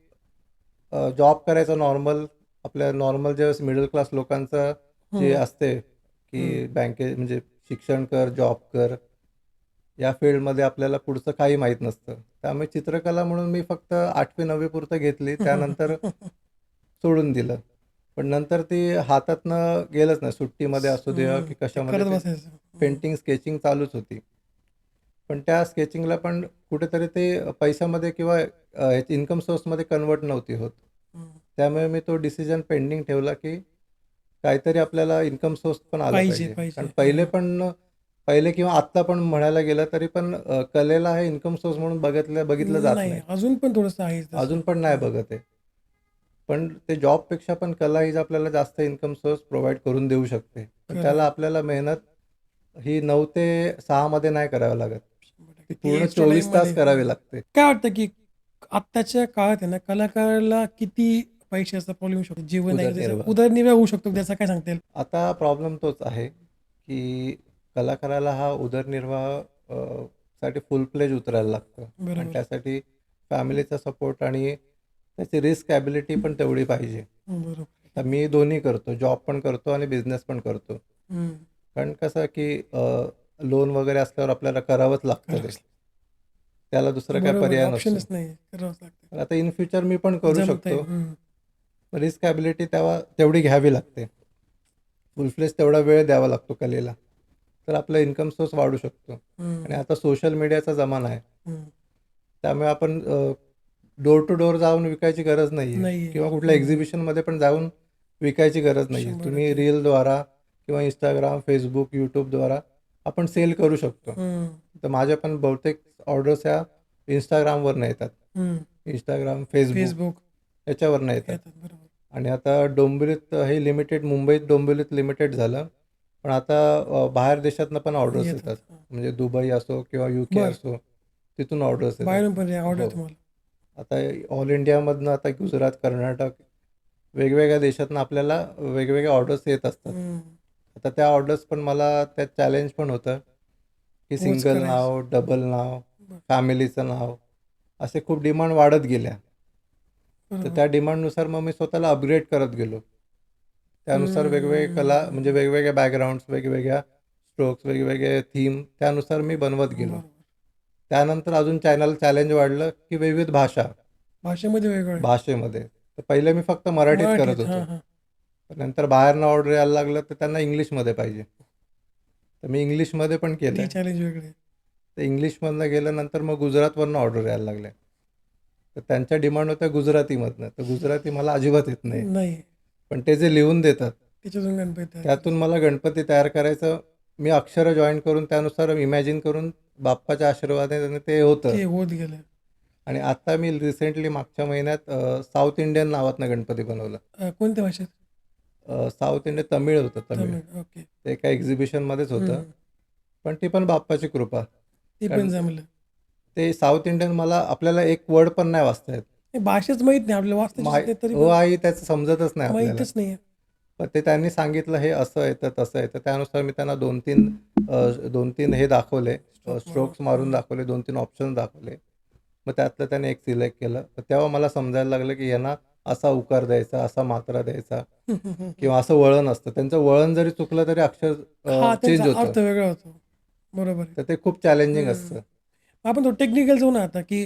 जॉब करायचा नॉर्मल आपल्या नॉर्मल ज्यावेळेस मिडल क्लास लोकांचं जे हं, असते, हं. की म्हणजे शिक्षण कर, जॉब कर. या फील्डमध्ये आपल्याला पुढचं काही माहीत नसतं. त्यामुळे चित्रकला म्हणून मी फक्त 8वी-9वी पुरतं घेतली. त्यानंतर सोडून दिलं. पण नंतर ती हातातनं गेलंच नाही. सुट्टीमध्ये असू द्या की ते कशामध्ये करत ते बसायचं. हं. पेंटिंग, स्केचिंग चालूच होती. पण त्या स्केचिंगला पण कुठेतरी ते पैशामध्ये किंवा इन्कम सोर्समध्ये कन्व्हर्ट नव्हती होत. हं. त्यामुळे मी तो डिसिजन पेंडिंग ठेवला, की काहीतरी आपल्याला इन्कम सोर्स पण आला पाहिजे, पाहिजे. कारण पाहिजे. हां. पहिले किंवा आत्ता पण म्हणायला गेलं तरी पण कलेला हे इन्कम सोर्स म्हणून बघितलं जात नाही, नाही. अजून पण थोडंसं आहे तसं. अजून पण नाही हं. बघत आहे. पण ते जॉबपेक्षा पण कला ही आपल्याला जास्त इन्कम सोर्स प्रोव्हाईड करून देऊ शकते. पण खरं त्याला आहे. आपल्याला मेहनत ही 9 ते 6 मध्ये नाही करावी लागत. ती 100% ते पूर्ण एक्स्ट्रा 24 टाईममध्ये तास करावी लागते. काय वाटतं, की आत्ताच्या काळात आहे ना, कलाकाराला किती पैशाचा प्रॉब्लेम येऊ शकतो? जीवन आहे त्याचा उदरनिर्वाह. उदरनिर्वाह होऊ शकतो त्याचा काय सांगता येईल? आता प्रॉब्लेम तोच आहे, की कलाकाराला हा उदरनिर्वाह साठी फुल प्लेज उतरायला लागतं आणि बरोबर. त्यासाठी फॅमिलीचा सपोर्ट आणि त्याची रिस्क ॲबिलिटी पण तेवढी पाहिजे. बरोबर. तर मी दोन्ही करतो, जॉब पण करतो आणि बिझनेस पण करतो. हं. कारण कसं की लोन वगैरे असल्यावर आपल्याला करावंच लागतं ते. करावंच त्याला दुसरा काही बरोबर आहे. पर्याय नसतो. ऑप्शनच नाही. करावंच लागतं. तर आता इन फ्युचर मी पण करू जमतंय. शकतो. रिस्क ॲबिलिटी तेवढी घ्यावी लागते. फुल फ्लेज तेवढा वेळ द्यावा लागतो कलेला. तर आपला इन्कम सोर्स वाढू शकतो. आणि आता सोशल मीडियाचा जमाना आहे. त्यामुळे आपण डोर टू डोर जाऊन विकायची गरज नाही आहे नाहीये. किंवा कुठल्या एक्झिबिशनमध्ये पण जाऊन विकायची गरज नाही आहे. 100% तुम्ही रीलद्वारा किंवा Instagram, Facebook, YouTubeद्वारा आपण सेल करू शकतो. तर माझ्या पण बहुतेक ऑर्डर्स ह्या Instagramवरनं येतात. Instagram, Facebook फेसबुक याच्यावरनं येतात. येतात. बरोबर. आणि आता डोंबिवलीत हे लिमिटेड, मुंबईत डोंबिवलीत लिमिटेड झालं. पण आता बाहेर देशातनं पण ऑर्डर्स येतात. येतात. म्हणजे दुबई असो किंवा UK बरं. असो, तिथून ऑर्डर्स येतात. बाहेरून पण ऑर्डर हो. तुम्हाला. आता ऑल इंडियामधनं आता गुजरात, कर्नाटक वेगवेगळ्या देशातनं आपल्याला वेगवेगळ्या ऑर्डर्स येत असतात. आता त्या ऑर्डर्स पण मला त्यात चॅलेंज पण होतं की होच सिंगल करायचं. नाव, डबल नाव, बरं. फॅमिलीचं नाव असे खूप डिमांड वाढत गेल्या. तर बरोबर. त्या डिमांडनुसार मग मी स्वतःला अपग्रेड करत गेलो. त्यानुसार वेगवेगळे कला म्हणजे वेगवेगळ्या बॅकग्राऊंड्स, वेगवेगळ्या स्ट्रोक्स, वेगवेगळे थीम त्यानुसार मी बनवत गेलो. बरोबर. त्यानंतर अजून चॅनल चॅलेंज वाढलं की विविध भाषेमध्ये वेगळं आहे. भाषेमध्ये. तर पहिले मी फक्त मराठीत करत मराठीत. होतो. पण नंतर बाहेरनं ऑर्डर यायला लागलं तर त्यांना इंग्लिशमध्ये पाहिजे. तर मी इंग्लिशमध्ये पण ती केलं. चॅलेंज वेगळे आहे. तर इंग्लिशमधनं गेल्यानंतर मग गुजरातवरनं ऑर्डर यायला लागल्या. तर त्यांच्या डिमांड होत्या गुजरातीमधनं. तर गुजराती मला अजिबात येत नाही. नाही. पण ते जे लिहून देतात त्याच्यातून गणपती तयार त्यातून मला गणपती तयार करायचं, मी अक्षरं जॉईन करून त्यानुसार इमॅजिन करून बाप्पाच्या आशीर्वादाने ते होतं. ते होत गेलं. आणि आता मी रिसेंटली मागच्या महिन्यात साऊथ इंडियन नावातनं गणपती बनवलं. कोणत्या भाषेत? साऊथ इंडियन तमिळ होतं, तमिळ. तमिळ. ओके. ते एका एक्झिबिशनमध्येच होतं. पण ती पण बाप्पाची कृपा. ते पण कारण जमलं. ते साऊथ इंडियन मला आपल्याला एक वर्ड पण नाही वाचता येत. हे भाषेच माहित नाही आपल्याला वाचता तरी पण आई त्याचं समजतच नाही आपल्याला. माहीतच नाही. पण ते त्यांनी सांगितलं हे असं येतं, तसं येतं. त्यानुसार मी त्यांना 2-3 हे दाखवले, स्ट्रोक्स मारून दाखवले, 2-3 ऑप्शन्स दाखवले. मग त्यातलं त्याने एक सिलेक्ट केलं. तर तेव्हा मला समजायला लागलं की यांना असा उकार द्यायचा, असा मात्रा द्यायचा किंवा असं वळण असतं. त्यांचं वळण जरी चुकलं तरी अक्षर हा चेंज त्यांचा अर्थ होतं. वेगळा होतो. बरोबर आहे. तर ते खूप चॅलेंजिंग असतं. आपण तो टेक्निकल जाऊ ना आता की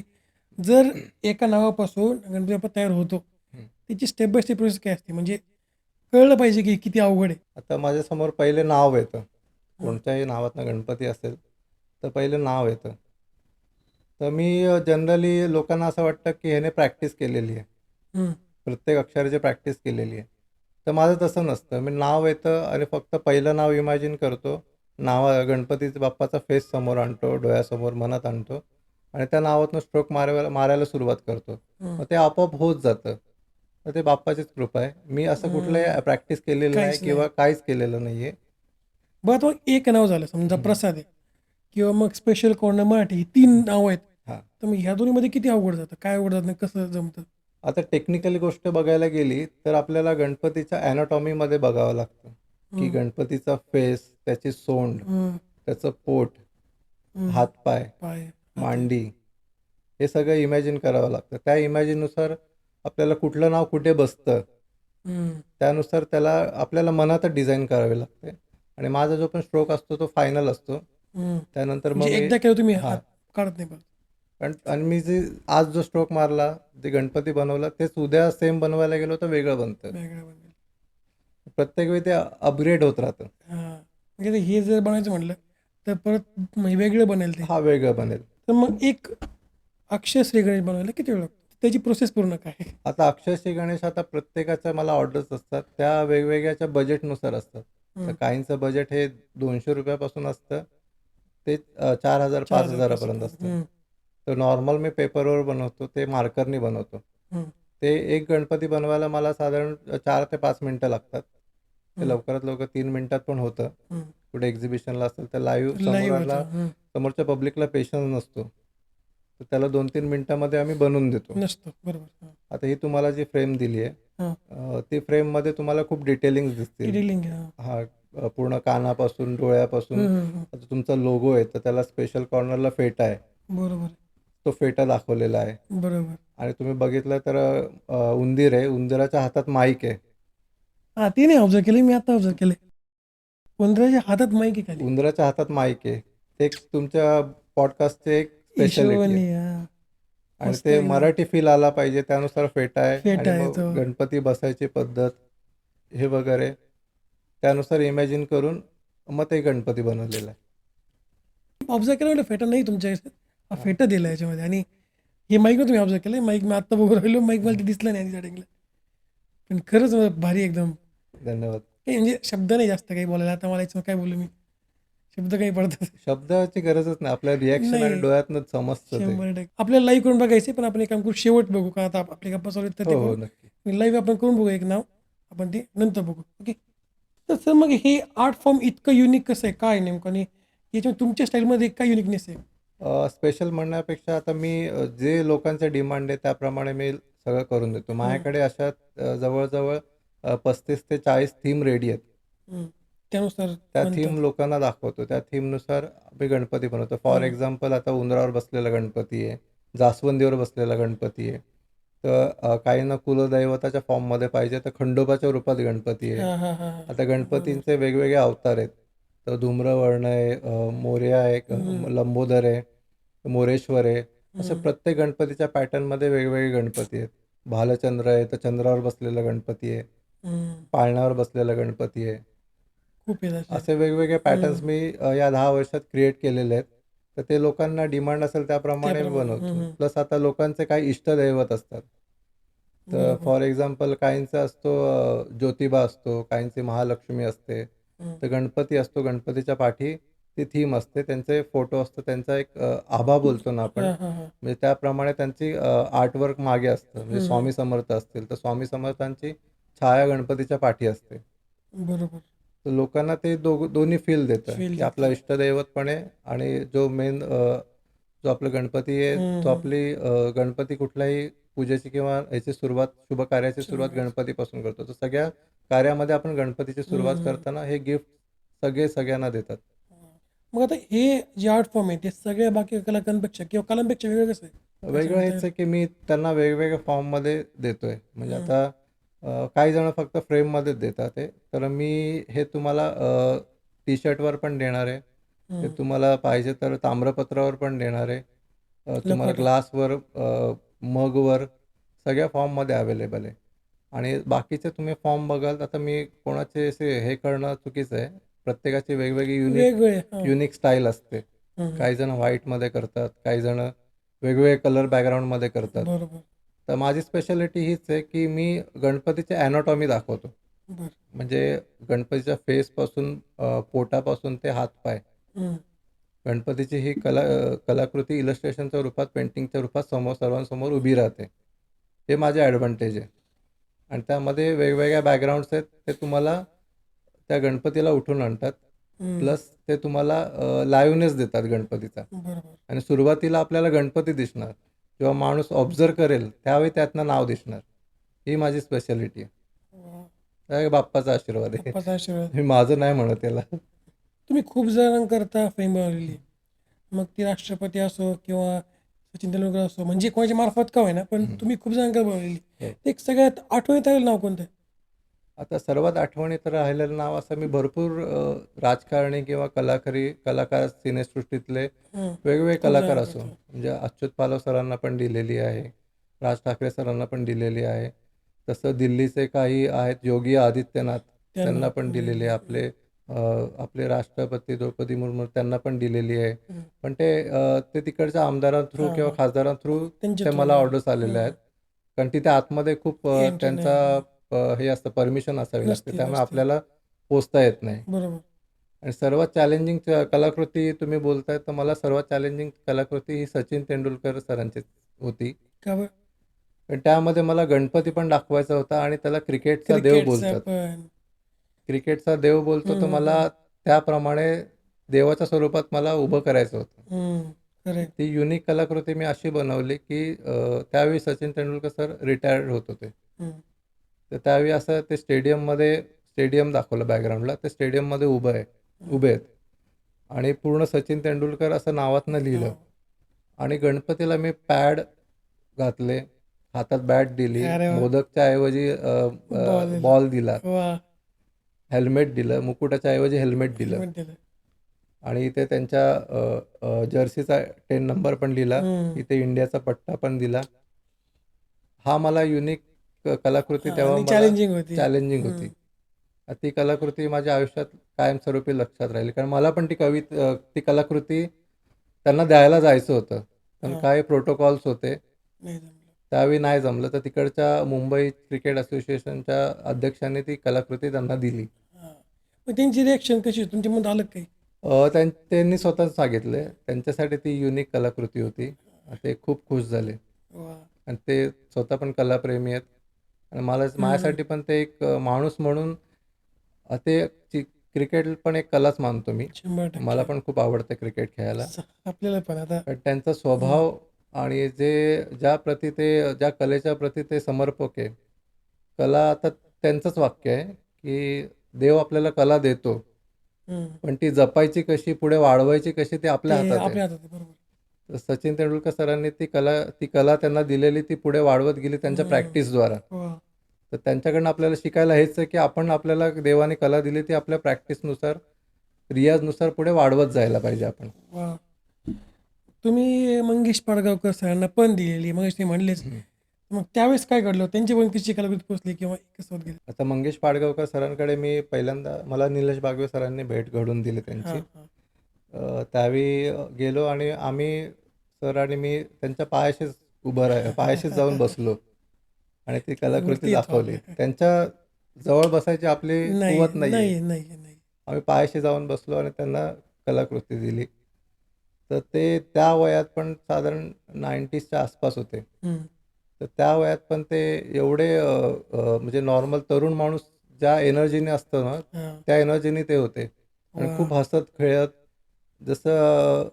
जर एका नावापासून गणपती बाप्पा तयार होतो त्याची स्टेप बाय स्टेप प्रोसेस काय असते म्हणजे कळलं पाहिजे की किती अवघड आहे. आता माझ्यासमोर पहिले नाव येतं. कोणत्याही नावातनं गणपती असेल तर पहिलं नाव येतं. तर मी जनरली लोकांना असं वाटतं की ह्याने प्रॅक्टिस केलेली आहे. प्रत्येक अक्षराची प्रॅक्टिस केलेली आहे. तर माझं तसं नसतं. मी नाव येतं आणि फक्त पहिलं नाव इमॅजिन करतो. गणपतीचा बाप्पाचा फेस समोर आणतो, डोळ्यासमोर मनात आणतो आणि त्या नावातनं स्ट्रोक मारायला सुरुवात करतो. मग ते आपोआप होत जातं. तर ते बाप्पाचीच कृपा आहे. मी असं कुठलंही प्रॅक्टिस केलेलं नाही काहीच नाही. किंवा काहीच केलेलं नाही आहे. बरं आता मग एक नाव झालं समजा प्रसाद आहे किंवा मग स्पेशल कॉर्नर मराठी ही 3 नावं आहेत. हां. तर मग ह्या दोन्हीमध्ये किती अवघड जातं? काय अवघड जातं? कसं जमतं? आता टेक्निकल गोष्ट बघायला गेली तर आपल्याला गणपतीच्या ॲनाटॉमीमध्ये बघावं लागतं की गणपतीचा फेस, त्याची सोंड, त्याचं पोट, हातपाय, पाय, मांडी हे सगळं इमॅजिन करावं लागतं. त्या इमॅजिननुसार आपल्याला कुठलं नाव कुठे बसतं त्यानुसार त्याला आपल्याला मनातच डिझाईन करावे लागते. आणि माझा जो पण स्ट्रोक असतो तो फायनल असतो. त्यानंतर मग म्हणजे मी एकदा केलं तुम्ही हां. हात काढत नाही परत. आणि मी आज जो स्ट्रोक मारला, जे गणपती बनवला तेच उद्या सेम बनवायला गेलो तर वेगळं बनतं. वेगळं बनवेल. प्रत्येक वेळी ते अपग्रेड होत राहतं. म्हणजे ते हे जर बनायचं म्हटलं तर परत म्हणजे वेगळं बनेल ते. हा वेगळं बनेल. तर मग एक अक्षय श्री गणेश बनवायला किती वेळ लागतो? त्याची प्रोसेस पूर्ण काय आहे? आता अक्षरशः गणेश आता प्रत्येकाच्या मला ऑर्डर्स असतात. त्या वेगवेगळ्याच्या बजेटनुसार असतात. तर काहींचं बजेट हे ₹200 असतं. ते 4,000 5,000 पर्यंत असतं. तर नॉर्मल मी पेपरवर बनवतो, ते मार्करनी बनवतो. ते एक गणपती बनवायला मला साधारण 4 ते 5 मिनिटं लागतात. ते लवकरात लवकर 3 मिनिटात पण होतं. कुठे एक्झिबिशनला असेल तर समोरच्या पब्लिकला पेशन्स नसतो. तर त्याला 2-3 मिनिटामध्ये आम्ही बनवून देतो. नसतो. बरोबर. आता ही तुम्हाला जी फ्रेम दिली आहे, ती फ्रेममध्ये तुम्हाला खूप डिटेलिंग दिसतील. डिटेलिंग. पूर्ण कानापासून, डोळ्यापासून. आता तुमचा लोगो आहे तर त्याला स्पेशल कॉर्नरला फेटा आहे. बरोबर. तो फेटा दाखवलेला आहे. बरोबर. आणि तुम्ही बघितलं तर उंदीर आहे. उंदराच्या हातात माईक आहे. हां, ते नाही ऑब्झर्व्ह केलं मी आता ऑब्झर्व्ह केलंय. उंदराच्या हातात माईक आहे खाली. उंदराच्या हातात माईक आहे. ते एक तुमच्या पॉडकास्टचे एक स्पेशालिटी आहे. हिशोबाने हां. आणि मस्त ते एकदम. मराठी फील आला पाहिजे त्यानुसार फेटा आहे. फेट आणि आहे मग तो. गणपती बसायची पद्धत हे वगैरे त्यानुसार इमॅजिन करून मग ते गणपती बनवलेलं आहे. ऑब्झर्व्ह केलं म्हटलं फेटा नाही तुमच्या ह्याच्यात. हा हां. फेटा दिला याच्यामध्ये आणि हे माईक तुम्ही ऑब्झर्व्ह केलं. माईक मी आत्ता बघून राहिलो. माईक मला ते दिसलं नाही आधी स्टार्टिंगला. पण खरंच भारी एकदम. धन्यवाद. काही म्हणजे शब्द नाही जास्त काही बोलायला. आता मला याच्यावर काय बोलू मी? शब्द काही पडतात. शब्दाची गरजच नाही. आपल्या रिॲक्शन आणि नाही. डोळ्यातनं समजतं ते. 100% आपल्याला लाईव्ह करून बघायचे पण आपण एक काम करू शेवट बघू का आता आपली गप्पा चालू आहेत तर हो, ते हो. करू. नक्की. लाईव्ह आपण करून बघू एक नाव. आपण ते नंतर बघू. ओके. तर सर मग हे आर्ट फॉर्म इतकं युनिक कसं आहे? काय आहे नेमकं? आणि याच्यामध्ये तुमच्या स्टाईलमध्ये काय युनिकनेस आहे? स्पेशल म्हणण्यापेक्षा आता मी जे लोकांचे डिमांड आहे त्याप्रमाणे मी सगळं करून देतो. माझ्याकडे अशा जवळ-जवळ 35 ते 40 थीम रेडी आहेत. हं. त्यानुसार त्या म्हणतात. थीम लोकांना दाखवतो. त्या थीमनुसार मी गणपती बनवतो. फॉर एक्झाम्पल आता उंदरावर बसलेला गणपती आहे, जास्वंदीवर बसलेला गणपती आहे. तर काहींना कुलदैवताच्या फॉर्ममध्ये पाहिजे तर खंडोबाच्या रूपात गणपती आहे. हां, हां, हां, हां. आता गणपतींचे वेगवेगळे अवतार आहेत. तर धूम्रवर्ण आहे, मोरया आहे, लंबोदर आहे, मोरेश्वर आहे. असं प्रत्येक गणपतीच्या पॅटर्नमध्ये वेगवेगळे गणपती आहेत. भालचंद्र आहे, तर चंद्रावर बसलेला गणपती आहे. पाळण्यावर बसलेला गणपती आहे. खूप आहे असे. असे वेगवेगळे पॅटर्न्स मी या 10 वर्षात क्रिएट केलेले आहेत. तर ते लोकांना डिमांड असेल त्याप्रमाणे बनवतो. प्लस आता लोकांचे काही इष्टदैवत असतात. तर फॉर एक्झाम्पल काहींचा असतो ज्योतिबा असतो, काहींची महालक्ष्मी असते. तर गणपती असतो, गणपतीच्या पाठी ती थीम असते. त्यांचे फोटो असतो, त्यांचा एक आभा बोलतो ना आपण. म्हणजे त्याप्रमाणे त्यांची आर्टवर्क मागे असतं. म्हणजे स्वामी समर्थ असतील, तर स्वामी समर्थांची छाया गणपतीच्या पाठी असते. बरोबर. तर लोकांना ते दोन्ही फील देतं, Feel की आपला इष्टदैवत पण आहे आणि जो मेन जो आपला गणपती आहे, तो आपली गणपती कुठल्याही पूजेची किंवा याची सुरुवात, शुभ कार्याची सुरुवात गणपतीपासून करतो. तर सगळ्या कार्यामध्ये आपण गणपतीची सुरुवात करताना हे गिफ्ट सगळे सगळ्यांना देतात. मग आता हे जे आर्ट फॉर्म आहे ते सगळ्या बाकी कलाकारांपेक्षा किंवा कलांपेक्षा वेगळं कसं आहे? वेगळं हेच आहे, की मी त्यांना वेगवेगळ्या फॉर्ममध्ये देतोय. म्हणजे आता काही जण फक्त फ्रेममध्येच देतात ते. तर मी हे तुम्हाला टी शर्टवर पण देणार आहे. ते तुम्हाला पाहिजे तर ताम्रपत्रावर पण देणार आहे. तुम्हाला लखोटा. ग्लासवर, मगवर सगळ्या फॉर्ममध्ये अवेलेबल आहे. आणि बाकीचे तुम्ही फॉर्म बघाल आता मी कोणाचे असे हे करणं चुकीचं आहे. प्रत्येकाची वेगवेगळी वेगवेगळे. हां. युनिक स्टाईल असते. काही जण व्हाईटमध्ये करतात, काही जण वेगवेगळे कलर बॅकग्राऊंडमध्ये करतात. बरोबर. तर माझी स्पेशालिटी हीच आहे, की मी गणपतीची ॲनाटॉमी दाखवतो. बरं. म्हणजे गणपतीच्या फेसपासून पोटापासून ते हातपाय. गणपतीची ही कलाकृती इलस्ट्रेशनच्या रूपात, पेंटिंगच्या रूपात सर्वांसमोर उभी राहते. हे माझे ॲडव्हांटेज आहे. आणि त्यामध्ये वेगवेगळ्या बॅकग्राऊंड्स आहेत. ते तुम्हाला त्या गणपतीला उठून आणतात. प्लस ते तुम्हाला लाईव्हनेस देतात गणपतीचा. बरोबर. आणि सुरुवातीला आपल्याला गणपती दिसणार. जेव्हा माणूस ऑब्झर्व्ह करेल, त्यावेळी त्यातनं नाव दिसणार. ही माझी स्पेशालिटी आहे. त्या बाप्पाचा आशीर्वाद आहे. बाप्पाचा आशीर्वाद. मी माझं नाही म्हणत याला. तुम्ही खूप जणांकरता फ्रेम बनवलेली आहे. मग ती राष्ट्रपती असो किंवा सचिन तेंडुलकर असो म्हणजे कोणाच्या मार्फत का होईना पण तुम्ही खूप जणांकडे बनवलेली. हो. एक सगळ्यात आठवणीत आलेलं नाव कोणतं? आता सर्वात आठवणीत राहिलेलं नाव असं मी भरपूर राजकारणी किंवा कलाकार सिनेसृष्टीतले वेगवेगळे कलाकार असो. म्हणजे अच्युत पालव सरांना पण दिलेली आहे. राज ठाकरे सरांना पण दिलेली आहे. तसं दिल्लीचे काही आहेत योगी आदित्यनाथ त्यांना पण दिलेली आहे. आपले राष्ट्रपती द्रौपदी मुर्मू त्यांना पण दिलेली आहे. पण ते तिकडच्या आमदारां थ्रू किंवा खासदारां थ्रू ते मला ऑर्डर्स आलेले आहेत. कारण तिथे आतमध्ये खूप त्यांचा हे असतं, परमिशन असावी लागते. त्यामुळे आपल्याला पोचता येत नाही. बरोबर. आणि सर्वात चॅलेंजिंग कलाकृती तुम्ही बोलताय तर मला सर्वात चॅलेंजिंग कलाकृती ही सचिन तेंडुलकर सरांची होती. का बरं? पण त्यामध्ये मला गणपती पण दाखवायचा होता आणि त्याला क्रिकेटचा देव बोलतात. पण क्रिकेटचा देव बोलतो तर मला त्याप्रमाणे देवाच्या स्वरूपात मला उभं करायचं होतं. करेक्ट. ती युनिक कलाकृती मी अशी बनवली की त्यावेळी सचिन तेंडुलकर सर रिटायर्ड होत होते. तर त्यावेळी असं ते स्टेडियम दाखवलं बॅकग्राऊंडला. ते स्टेडियममध्ये उभे आहेत आणि पूर्ण सचिन तेंडुलकर असं नावातनं लिहिलं. आणि गणपतीला मी पॅड घातले, हातात बॅट दिली, अरे वा. मोदकच्या ऐवजी बॉल बॉल दिला, वा. हेल्मेट दिलं, मुकुटाच्या ऐवजी हेल्मेट दिलं हेल्मेट दिलं. आणि इथे त्यांच्या जर्सीचा 10 नंबर पण लिहिला, इथे इंडियाचा पट्टा पण दिला. हा मला युनिक कलाकृती तेव्हा आणि मला चॅलेंजिंग होती. चॅलेंजिंग होती. ती कलाकृती माझ्या आयुष्यात कायमस्वरूपी लक्षात राहिली. कारण मला पण ती कलाकृती त्यांना द्यायला जायचं होतं. पण काही प्रोटोकॉल्स होते. नाही जमलं. त्यावेळी नाही जमलं, तर तिकडच्या मुंबई क्रिकेट असोसिएशनच्या अध्यक्षांनी ती कलाकृती त्यांना दिली. मग त्यांची रिॲक्शन कशी होती? तुमच्या मनात आलं का काही? त्यांनी स्वतःच सांगितले. त्यांच्यासाठी ती युनिक कलाकृती होती. ते खूप खुश झाले वा. आणि ते स्वतः पण कलाप्रेमी आहेत आणि माझ्यासाठी पण ते एक माणूस म्हणून क्रिकेट पण एक कलाच मानतो मी. 100% मला पण खूप आवडतं क्रिकेट खेळायला. आपल्याला पण आता पण त्यांचा स्वभाव आणि ज्या कलेच्या प्रती ते समर्पक आहे. कला आता त्यांचंच वाक्य आहे, की देव आपल्याला कला देतो, पण ती जपायची कशी, पुढे वाढवायची कशी ते आपल्या ते हातात आहे. आपल्या हातात आहे. बरोबर. तर सचिन तेंडुलकर सरांनी ती कला त्यांना दिलेली, ती पुढे वाढवत गेली त्यांच्या प्रॅक्टिसद्वारा. वा. तर त्यांच्याकडनं आपल्याला शिकायला हेच आहे, की आपण आपल्याला देवाने कला दिली ती आपल्या प्रॅक्टिसनुसार, रियाजनुसार पुढे वाढवत जायला पाहिजे आपण. वा. तुम्ही मंगेश पाडगावकर सरांना पण दिलेली, मग ते म्हणलेच. मग त्यावेळेस काय घडलं? त्यांची पण कशी कलाकृती पोहोचली किंवा कसं होत गेलं? आता मंगेश पाडगावकर सरांकडे मी पहिल्यांदा मला निलेश बागवे सरांनी भेट घडवून दिली त्यांची. त्यावेळी गेलो आणि सर आणि मी त्यांच्या पायाशीच जाऊन बसलो आणि ती कलाकृती मूर्ती आहे तो दाखवली. आपल्या. त्यांच्या जवळ बसायची आपली नाही कुवत नाहीये. नाही नाही नाही. आम्ही पायाशी जाऊन बसलो आणि त्यांना कलाकृती दिली. तर ते त्या वयात पण साधारण 90sच्या आसपास होते. तर त्या वयात पण ते एवढे म्हणजे नॉर्मल तरुण माणूस ज्या एनर्जीने असतो ना, त्या एनर्जीने ते होते आणि खूप हसत-खेळत जसं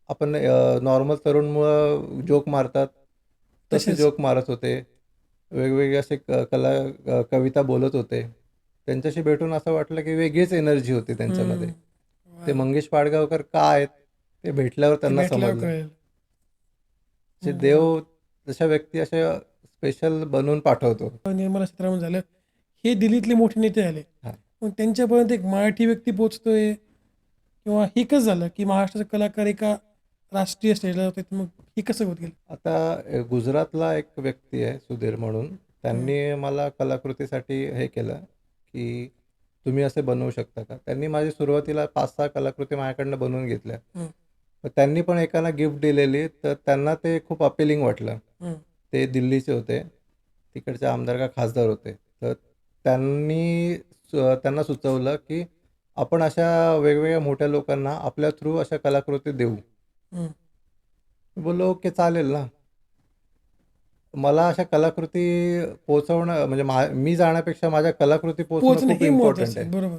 आपण नॉर्मल तरुण मुलं जोक मारतात, तसे तसेच. जोक मारत होते. वेगवेगळे असे कविता बोलत होते. त्यांच्याशी भेटून असं वाटलं, की वेगळीच एनर्जी होती त्यांच्यामध्ये. ते मंगेश पाडगावकर का आहेत, ते भेटल्यावर त्यांना भेटल्यावर समजलं. कळेल. देव जशा व्यक्ती अशा स्पेशल बनवून पाठवतो. निर्मला सीतारामन झालं, हे दिल्लीतले मोठे नेते झाले. हां. मग त्यांच्यापर्यंत एक मराठी व्यक्ती पोहोचतोय किंवा हे कसं झालं, की महाराष्ट्राचा कलाकार एका राष्ट्रीय स्टेजला जातोय, मग हे कसं होत गेलं? आता गुजरातला एक व्यक्ती आहे सुधीर म्हणून. त्यांनी मला कलाकृतीसाठी हे केलं, की तुम्ही असे बनवू शकता का? त्यांनी माझी सुरुवातीला 5-6 कलाकृती माझ्याकडनं बनवून घेतल्या. तर त्यांनी पण एकाला गिफ्ट दिलेली, तर त्यांना ते खूप अपीलिंग वाटलं. ते दिल्लीचे होते. तिकडचे आमदार का खासदार होते. तर त्यांना सुचवलं, की आपण अशा वेगवेगळ्या मोठ्या लोकांना आपल्या थ्रू अशा कलाकृती देऊ. मी बोललो, "ओके, चालेल ना." मला अशा कलाकृती पोहोचवणं म्हणजे मी जाण्यापेक्षा माझ्या कलाकृती पोहोचणं पोहोचणं खूप हे इम्पॉर्टंट महत्वाचं आहे. आहे. बरोबर.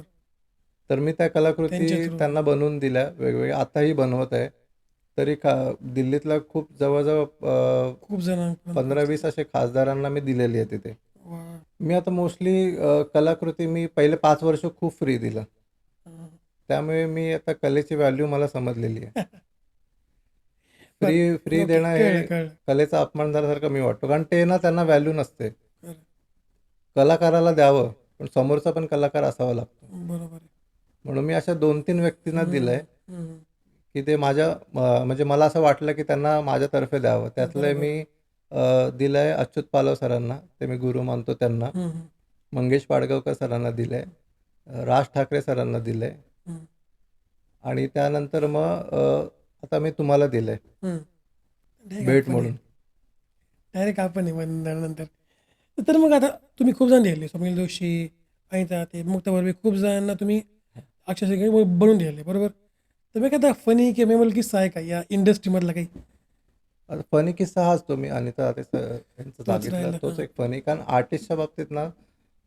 तर मी त्या कलाकृती त्यांच्या थ्रू. त्यांना बनवून दिल्या वेगवेगळ्या. आताही बनवत आहे. तरी दिल्लीतल्या खूप जवळ-जवळ खूप जणांपर्यंत 15-20 असे खासदारांना मी दिलेली आहे तिथे. वा. मी आता मोस्टली कलाकृती मी पहिले 5 वर्ष खूप फ्री दिलं. त्यामुळे मी आता कलेची व्हॅल्यू मला समजलेली आहे. फ्री ओके, देणं हे कळलं. कलेचा अपमान झाल्यासारखं मी वाटतो. कारण ते ना त्यांना व्हॅल्यू नसते. खरं. कलाकाराला द्यावं, पण समोरचा पण कलाकार असावा लागतो. बरोबर आहे. म्हणून मी अशा 2-3 व्यक्तींना दिलंय, हम्म. की ते म्हणजे मला असं वाटलं, की त्यांना माझ्यातर्फे द्यावं. त्यातले बरोबर. मी दिलंय अच्युत पालव सरांना, ते मी गुरु मानतो त्यांना. मंगेश पाडगावकर सरांना दिलंय. राज ठाकरे सरांना दिलंय आणि त्यानंतर मग आता मी तुम्हाला दिलंय भेट म्हणून. डायरेक्ट आपण आहे नंतर. तर मग आता तुम्ही खूप जण दिले, स्वप्नील जोशी, अनिता ते मुक्ताबर्वे, खूप जणांना तुम्ही अक्षरशः बनवून दिले, बरोबर? तर मग एखादा फनी किंवा मेमोरेबल किस्सा आहे का या इंडस्ट्रीमधला काही? आता फनी किस्सा हाच तो मी अनिता यांचा सांगितला, राहिला. तोच एक फनी. कारण आर्टिस्टच्या बाबतीत ना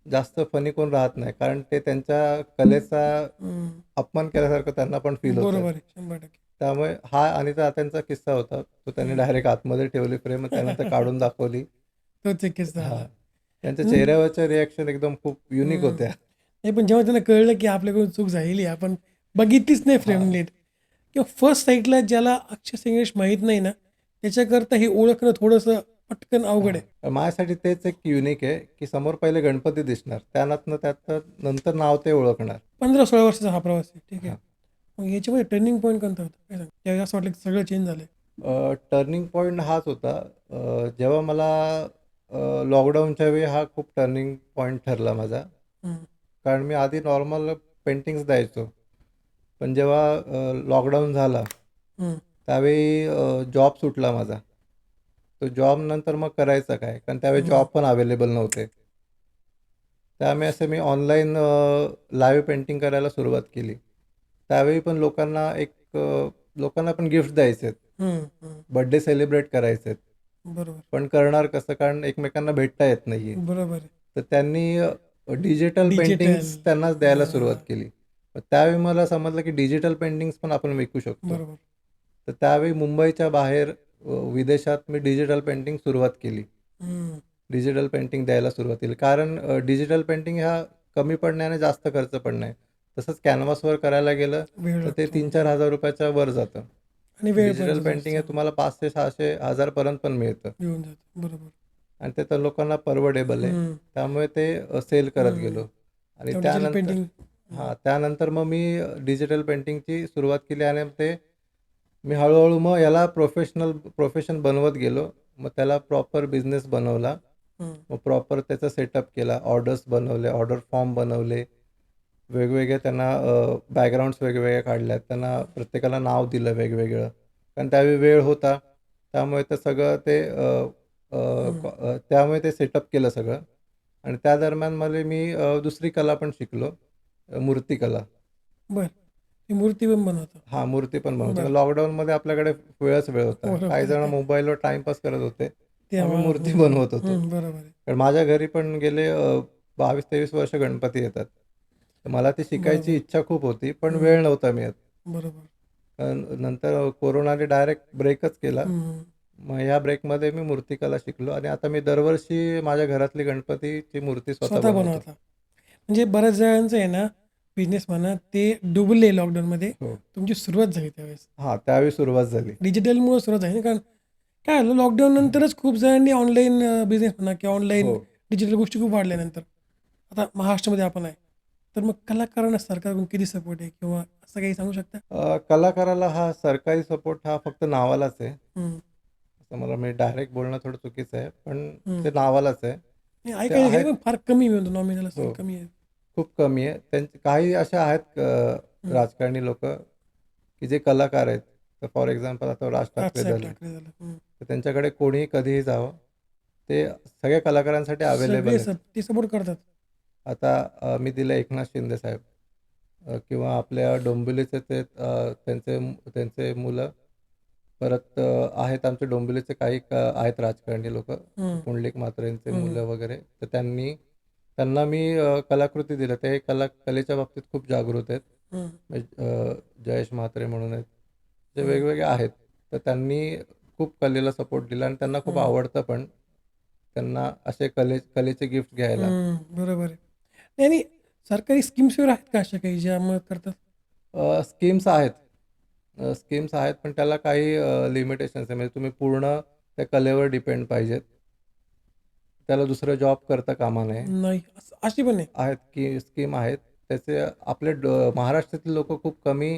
जास्त फनी कोण राहत नाही, कारण ते त्यांच्या कलेचा अपमान केल्यासारखं त्यांना पण फील होतं. बरोबर आहे, 100%. त्यामुळे हा अनिता त्यांचा किस्सा होता, तो त्यांनी डायरेक्ट आतमध्ये ठेवली फ्रेम, त्यानंतर काढून दाखवली. तोच एक किस्सा हां, झाला. त्यांच्या चेहऱ्यावरच्या रिॲक्शन एकदम खूप युनिक होत्या. नाही, पण जेव्हा त्यांना कळलं की आपल्याकडून चूक झालेली आहे, आपण बघितलीच नाही फ्रेम नीट, किंवा फर्स्ट साईटला ज्याला अक्षरशः इंग्लिश माहीत नाही ना, त्याच्याकरता हे ओळखणं थोडंसं पटकन अवघड आहे. तर माझ्यासाठी तेच एक युनिक आहे की समोर पहिले गणपती दिसणार, त्यात नंतर नाव ते ओळखणार. 15-16 वर्षाचा हा प्रवास आहे. ठीक आहे. हां. मग याच्यामध्ये टर्निंग पॉईंट कोणता होता? काय सांग? त्यावेळी असं वाटलं की सगळं चेंज झालंय. टर्निंग पॉईंट हाच होता. जेव्हा मला लॉकडाऊनच्या वेळी हा खूप टर्निंग पॉईंट ठरला माझा. हं, कारण मी आधी नॉर्मल पेंटिंग्स द्यायचो. पण जेव्हा लॉकडाऊन झाला, हं, त्यावेळी जॉब सुटला माझा. तो जॉब नंतर मग करायचं काय? कारण त्यावेळी हं, जॉब पण अवेलेबल नव्हते. त्यामुळे असं मी ऑनलाईन लाईव्ह पेंटिंग करायला सुरुवात केली. त्यावेळी पण लोकांना पण गिफ्ट द्यायचे आहेत. हं, हं. बर्थडे सेलिब्रेट करायचे आहेत. बरोबर. पण करणार कसं? कारण एकमेकांना भेटता येत नाहीये. बरोबर आहे. तर त्यांनी डिजिटल डिजिटल. पेंटिंग्स त्यांनाच द्यायला सुरुवात केली. मग त्यावेळी मला समजलं की डिजिटल पेंटिंग्स पण आपण विकू शकतो. बरोबर. तर त्यावेळी मुंबईच्या बाहेर विदेशात मी डिजिटल पेंटिंग सुरुवात केली. हं. डिजिटल पेंटिंग द्यायला सुरुवात केली. कारण डिजिटल पेंटिंग ह्या कमी पडण्याने जास्त खर्च पण नाही. तसंच कॅनव्हासवर करायला गेलं वेळ तर ते लागतो. 3-4 हजार रुपयाच्या वर जातं. आणि वेळ पण डिजिटल जातो पेंटिंग हे जास्त. तुम्हाला 500-600 हजारपर्यंत पण मिळतं. येऊन जातं. बरोबर. आणि ते तर लोकांना परवडेबल आहे. हं, त्यामुळे ते सेल करत हं. गेलो. आणि तेव्हा डिजिटल त्यानंतर पेंटिंग. त्यानंतर मग मी डिजिटल पेंटिंगची सुरुवात केली आणि ते मी हळू-हळू मग याला प्रोफेशन बनवत गेलो. मग त्याला प्रॉपर बिझनेस बनवला. हं, मग प्रॉपर त्याचा सेटअप केला. ऑर्डर्स बनवले, ऑर्डर फॉर्म बनवले. वेगवेगळे त्यांना बॅकग्राऊंड्स वेगवेगळ्या काढल्यात. त्यांना प्रत्येकाला नाव दिलं वेगवेगळं. कारण त्यावेळी वेळ होता. त्यामुळे ते सगळं ते हं. त्यामुळे ते सेटअप केलं सगळं. आणि त्या दरम्यान मध्ये मी दुसरी कला पण शिकलो. मूर्तिकला. बरं. ती मूर्ती पण बनवतो. हां, मूर्ती पण बनवतो. बरं. लॉकडाऊनमध्ये आपल्याकडे वेळ होता. काही बरोबर जण आहे. मोबाईलवर टाईमपास करत होते. आम्ही तेव्हा मूर्ती हं, बनवत होतो. हं. बरोबर आहे. कारण माझ्या घरी पण गेले 22-23 वर्ष गणपती येतात. तर मला ती शिकायची बरोबर. इच्छा खूप होती, पण हं. वेळ नव्हता मिळत. बरोबर. नंतर कोरोनाने डायरेक्ट ब्रेकच केला. हं. मग ह्या ब्रेकमध्ये मी मूर्तिकला शिकलो आणि आता मी दरवर्षी माझ्या घरातली गणपतीची मूर्ती स्वतः स्वतः बनवतो. बनवता. म्हणजे बऱ्याच जणांचं आहे ना, बिझनेस म्हणा ते डुबले लॉकडाऊनमध्ये. हो. तुमची सुरुवात झाली त्यावेळेस. हां, त्यावेळी सुरुवात झाली. डिजिटलमुळं सुरुवात झाली ना, कारण काय झालं लॉकडाऊन नंतरच खूप जणांनी ऑनलाईन बिझनेस म्हणा किंवा ऑनलाईन हो. डिजिटल गोष्टी खूप वाढल्यानंतर. आता महाराष्ट्रामध्ये आपण आहे. तर मग कलाकारांना सरकारकडून किती सपोर्ट आहे किंवा असं काही सांगू शकता? कलाकाराला हा सरकारी सपोर्ट हा फक्त नावालाच आहे. हं, असं मला मी डायरेक्ट बोलणं थोडं चुकीचं आहे, पण हं. ते नावालाच आहे. नाही ते ऐकायला आहेत गेलं पण फार कमी म्हणतो नॉमिनल असेल हो, कमी आहे. खूप कमी आहे. त्यांचे काही अशा आहेत हं. राजकारणी लोकं, की जे कलाकार आहेत. तर फॉर एक्झाम्पल आता राज ठाकरे राजसाहेब झाले. ठाकरे झालं. हं. तर त्यांच्याकडे कोणीही कधीही जावं. ते सगळ्या कलाकारांसाठी सगळे अवेलेबल आहेत. ते सपोर्ट करतात. आता मी दिलं एकनाथ शिंदे साहेब किंवा आपल्या डोंबिवलीचे त्यांचे मुलं परत आहेत आमच्या डोंबिवलीचे काही आहेत राजकारणी लोकं, हं, पुंडलिक म्हात्रेंचे हं, मुलं वगैरे. तर त्यांना मी कलाकृती दिल्या. ते कलेच्या बाबतीत खूप जागृत आहेत. हं, जयेश म्हात्रे म्हणून आहेत. ते हं, वेगवेगळे आहेत. तर त्यांनी खूप कलेला सपोर्ट दिला आणि त्यांना खूप हं, आवडतं पण. त्यांना असे कलेचे गिफ्ट घ्यायला. हं. बरोबर आहे. नाही, नाही. सरकारी स्कीम्स वगैरे आहेत का अशा काही ज्या मदत करतात? स्कीम्स आहेत. स्कीम्स आहेत, पण त्याला काही लिमिटेशन्स आहे. म्हणजे तुम्ही पूर्ण त्या कलेवर डिपेंड पाहिजेत. त्याला दुसरं जॉब करता कामा नये. नाही अशी पण आहे. आहेत की स्कीम आहेत. त्याचे आपले महाराष्ट्रातील लोकं खूप कमी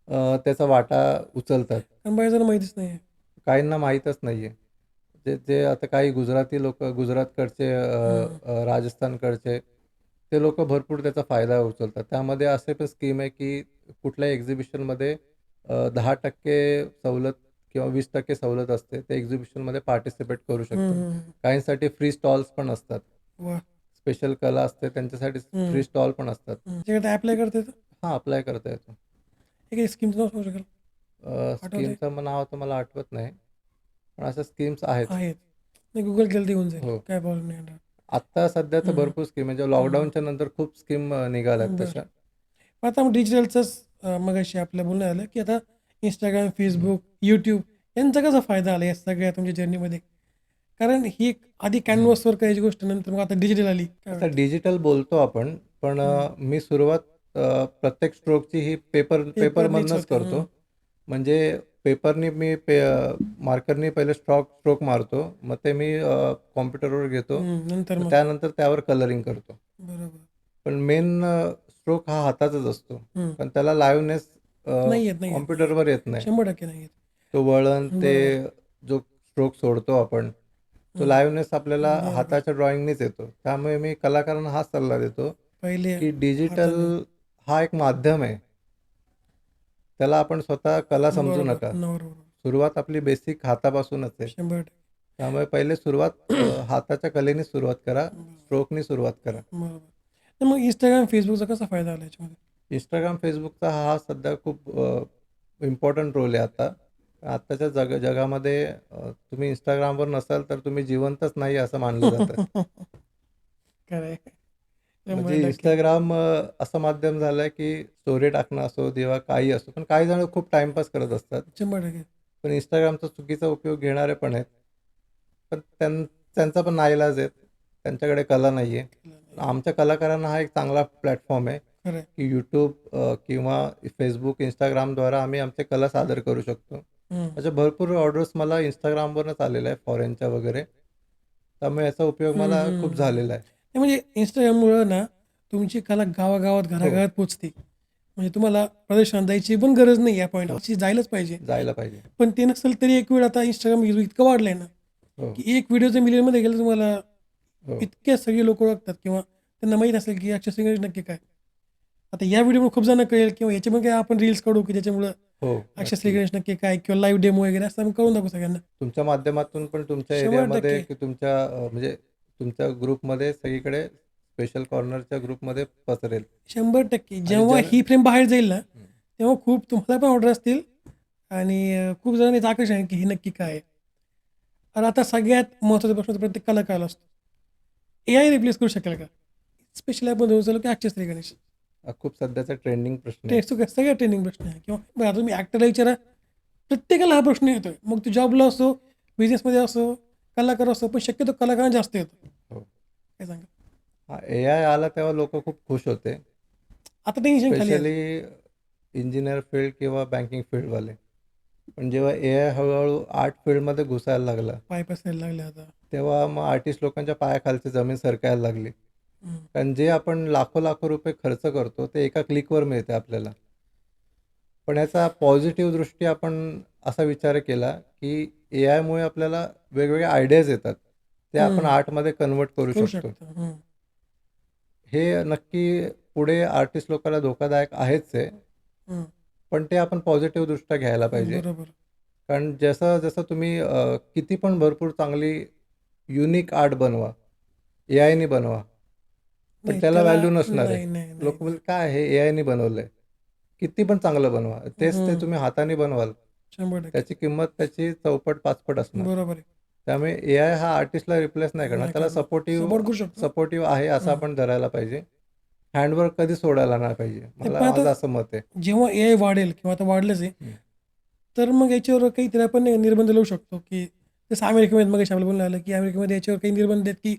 त्याचा वाटा उचलतात. कारण बऱ्याच जणांना माहितीच नाही आहे. काहींना माहीतच नाहीये. जे जे आता काही गुजराती लोकं, गुजरातकडचे, हं, राजस्थानकडचे, ते लोकं भरपूर त्याचा फायदा उचलतात. त्यामध्ये असे पण स्कीम आहे, की कुठल्याही एक्झिबिशनमध्ये 10% सवलत किंवा 20% सवलत असते. त्या एक्झिबिशनमध्ये पार्टिसिपेट करू हं, शकतात. हं. काहींसाठी फ्री स्टॉल्स पण असतात. वाह! स्पेशल कला असते त्यांच्यासाठी हं, फ्री स्टॉल पण असतात. हं. त्याच्याकडे अप्लाय करता येतं? हां, अप्लाय करता येतो. हे काही स्कीमचं नाव सांगू शकाल? आठवतंय? स्कीमचं नाव तर मला आठवत नाही. पण अशा स्कीम्स आहेत. आहेत. नाही Google केलं तर येऊन जाईल. हो. काय प्रॉब्लेम नाही येणार. आत्ता सध्या तर हं, भरपूर स्कीम म्हणजे हं. लॉकडाऊनच्या नंतर खूप स्कीम निघाल्यात बरं. तशा. आता मग डिजिटलचंच मगाशी आपलं बोलणं झालं, की आता Instagram, हं. Facebook, YouTube यांचा कसा फायदा आला या सगळ्या तुमच्या जर्नीमध्ये? कारण ही एक आधी हं. कॅनव्हासवर करायची गोष्ट नंतर मग आता डिजिटल आली. काय आता वाटतं? डिजिटल बोलतो आपण, पण हं. मी सुरुवात प्रत्येक स्ट्रोकची ही पेपरनीच पेपरमधनंच होते. करतो. हं. म्हणजे पेपरनी मी मार्करनी पहिले स्ट्रोक मारतो, मग ते मी कॉम्प्युटरवर घेतो, नंतर मग मग त्यानंतर त्यावर कलरिंग करतो. बरोबर. पण मेन स्ट्रोक हा हाताचाच असतो, हं. पण त्याला लाईव्हनेस नाही येत, नाही येत, नाही येत. कॉम्प्युटरवर येत नाही. 100% नाही येत. तो वळण, ते बरोबर. जो स्ट्रोक सोडतो आपण, तो हं. लाईव्हनेस आपल्याला बरोबर. हाताच्या ड्रॉइंगनीच येतो. त्यामुळे मी कलाकारांना हाच सल्ला देतो, पहिले की डिजिटल हाताने. हा एक माध्यम आहे. त्याला आपण स्वतः कला समजू बरोबर. नका. बरोबर. सुरुवात आपली बेसिक हातापासूनच आहे. 100%. त्यामुळे पहिले सुरुवात हाताच्या कलेने सुरुवात करा, स्ट्रोकनी सुरुवात करा. बरोबर. तर मग Instagram, Facebookचा कसा फायदा आला याच्यामध्ये? इंस्टाग्राम, फेसबुकचा हा सध्या खूप इम्पॉर्टंट रोल आहे आता. आत्ताच्या जगामध्ये तुम्ही इंस्टाग्रामवर नसाल तर तुम्ही जिवंतच नाही असं मानलं जातं. खरं आहे. म्हणजे 100%. इंस्टाग्राम असं माध्यम झालं आहे की स्टोरी टाकणं असो किंवा काही असो. पण काही जण खूप टाईमपास करत असतात. 100%. पण इंस्टाग्रामचा चुकीचा उपयोग घेणारे पण आहेत. पण त्यांचा पण नाईलाज आहे. त्यांच्याकडे कला नाही आहे. आमच्या कलाकारांना हा एक चांगला प्लॅटफॉर्म आहे, खरं आहे. की यूट्यूब किंवा फेसबुक, इंस्टाग्रामद्वारा आम्ही आमचे कला सादर करू शकतो. हं. अशा भरपूर ऑर्डर्स मला इंस्टाग्रामवरूनच आलेल्या आहे फॉरेनच्या वगैरे. त्यामुळे याचा उपयोग हं, मला हं, खूप हं. झालेला आहे. नाही म्हणजे Instagramमुळं ना तुमची कला गावागावात, हो, घराघरात पोहोचते. म्हणजे तुम्हाला प्रदर्शनात जायची पण गरज नाही या हो. पॉईंटची जायलाच पाहिजे. जायला पाहिजे. पण ते नसेल तरी एक वेळ आता Instagram इतकं वाढलंय ना, हो, की एक व्हिडिओ जर मिलियनमध्ये गेला तुम्हाला हो, इतके सगळे लोक ओळखतात किंवा त्यांना माहीत असेल की अक्षय सिंग नक्की काय. आता या व्हिडिओमुळे खूप जण कळेल किंवा याच्यामुळे काय आपण रील्स काढू की ज्याच्यामुळं हो. अक्षय श्री नक्की. गणेश नक्की काय किंवा लाईव्ह डेमो वगैरे असं आपण कळून दाखवू सगळ्यांना. तुमच्या माध्यमातून पण तुमच्या एरियामध्ये 100%. की तुमच्या म्हणजे तुमच्या ग्रुपमध्ये सगळीकडे स्पेशल कॉर्नरच्या ग्रुपमध्ये पसरेल. 100% आणि जेव्हा ही फ्रेम बाहेर जाईल ना, तेव्हा खूप तुम्हाला पण ऑर्डर असतील आणि खूप जणांनी आकर्षण आहे की हे नक्की काय आहे. आणि आता सगळ्यात महत्त्वाचा प्रश्न तर प्रत्येक कलाकाराला असतो. एआय रिप्लेस करू शकेल का? स्पेशली आपण धरून चालू की अक्षय श्री गणेश. हा खूप सध्याचा ट्रेंडिंग प्रश्न आहे. ते सगळ्या ट्रेनिंग प्रश्न आहे किंवा बघा तुम्ही ॲक्टरला विचारा, प्रत्येकाला हा प्रश्न येतोय. मग तो जॉबला असो, बिझनेसमध्ये असो, कलाकार असो, पण शक्यतो कलाकारांना जास्त येतो. हो. काय सांगा? हा एआय आला तेव्हा लोकं खूप खुश होते. आता टेन्शन खाली आहे. स्पेशली इंजिनिअर फील्ड किंवा बँकिंग फील्डवाले. पण जेव्हा एआय हळू-हळू आर्ट फील्डमध्ये घुसायला लागला, पाय पसरायला लागले आता. तेव्हा मग आर्टिस्ट लोकांच्या पायाखालची जमीन सरकायला लागली. हं. कारण जे आपण लाखो-लाखो रुपये खर्च करतो, ते एका क्लिकवर मिळते आपल्याला. पण याचा पॉझिटिव्ह दृष्टी आपण असा विचार केला, की एआयमुळे आपल्याला वेगवेगळ्या आयडियाज येतात. ते आपण हं. आर्टमध्ये कन्व्हर्ट करू करू शकतो. शकता. हं. हे नक्की पुढे आर्टिस्ट लोकांना धोकादायक आहेच आहे. हं. पण ते आपण पॉझिटिव्ह दृष्ट्या घ्यायला पाहिजे. बरोबर. कारण जसं तुम्ही किती पण भरपूर चांगली युनिक आर्ट बनवा, एआयनी बनवा, पण नाही त्याला त्याला व्हॅल्यू नसणार आहे. नाही, नाही, नाही, लोकं नाही. बोलतील, "काय आहे? एआयनी बनवलंय." किती पण चांगलं बनवा. तेच ते हं. तुम्ही हाताने बनवाल, 100% त्याची किंमत त्याची चौपट, पाचपट असणार. बरोबर आहे. त्यामुळे एआय हा आर्टिस्टला रिप्लेस नाही करणार. नाही त्याला करणार. सपोर्ट करू शकतो. सपोर्टिव्ह आहे असं हं. आपण धरायला पाहिजे. हँडवर्क कधी सोडायला नाही पाहिजे. ते पण आता माझं असं मत आहे. जेव्हा एआय वाढेल किंवा आता वाढलंच आहे, हं. तर मग याच्यावर काहीतरी आपण निर्बंध लावू शकतो, की जसं अमेरिकेमध्ये मगाशी आपल्याला बोलणं आलं, की अमेरिकेमध्ये याच्यावर काही निर्बंध आहेत, की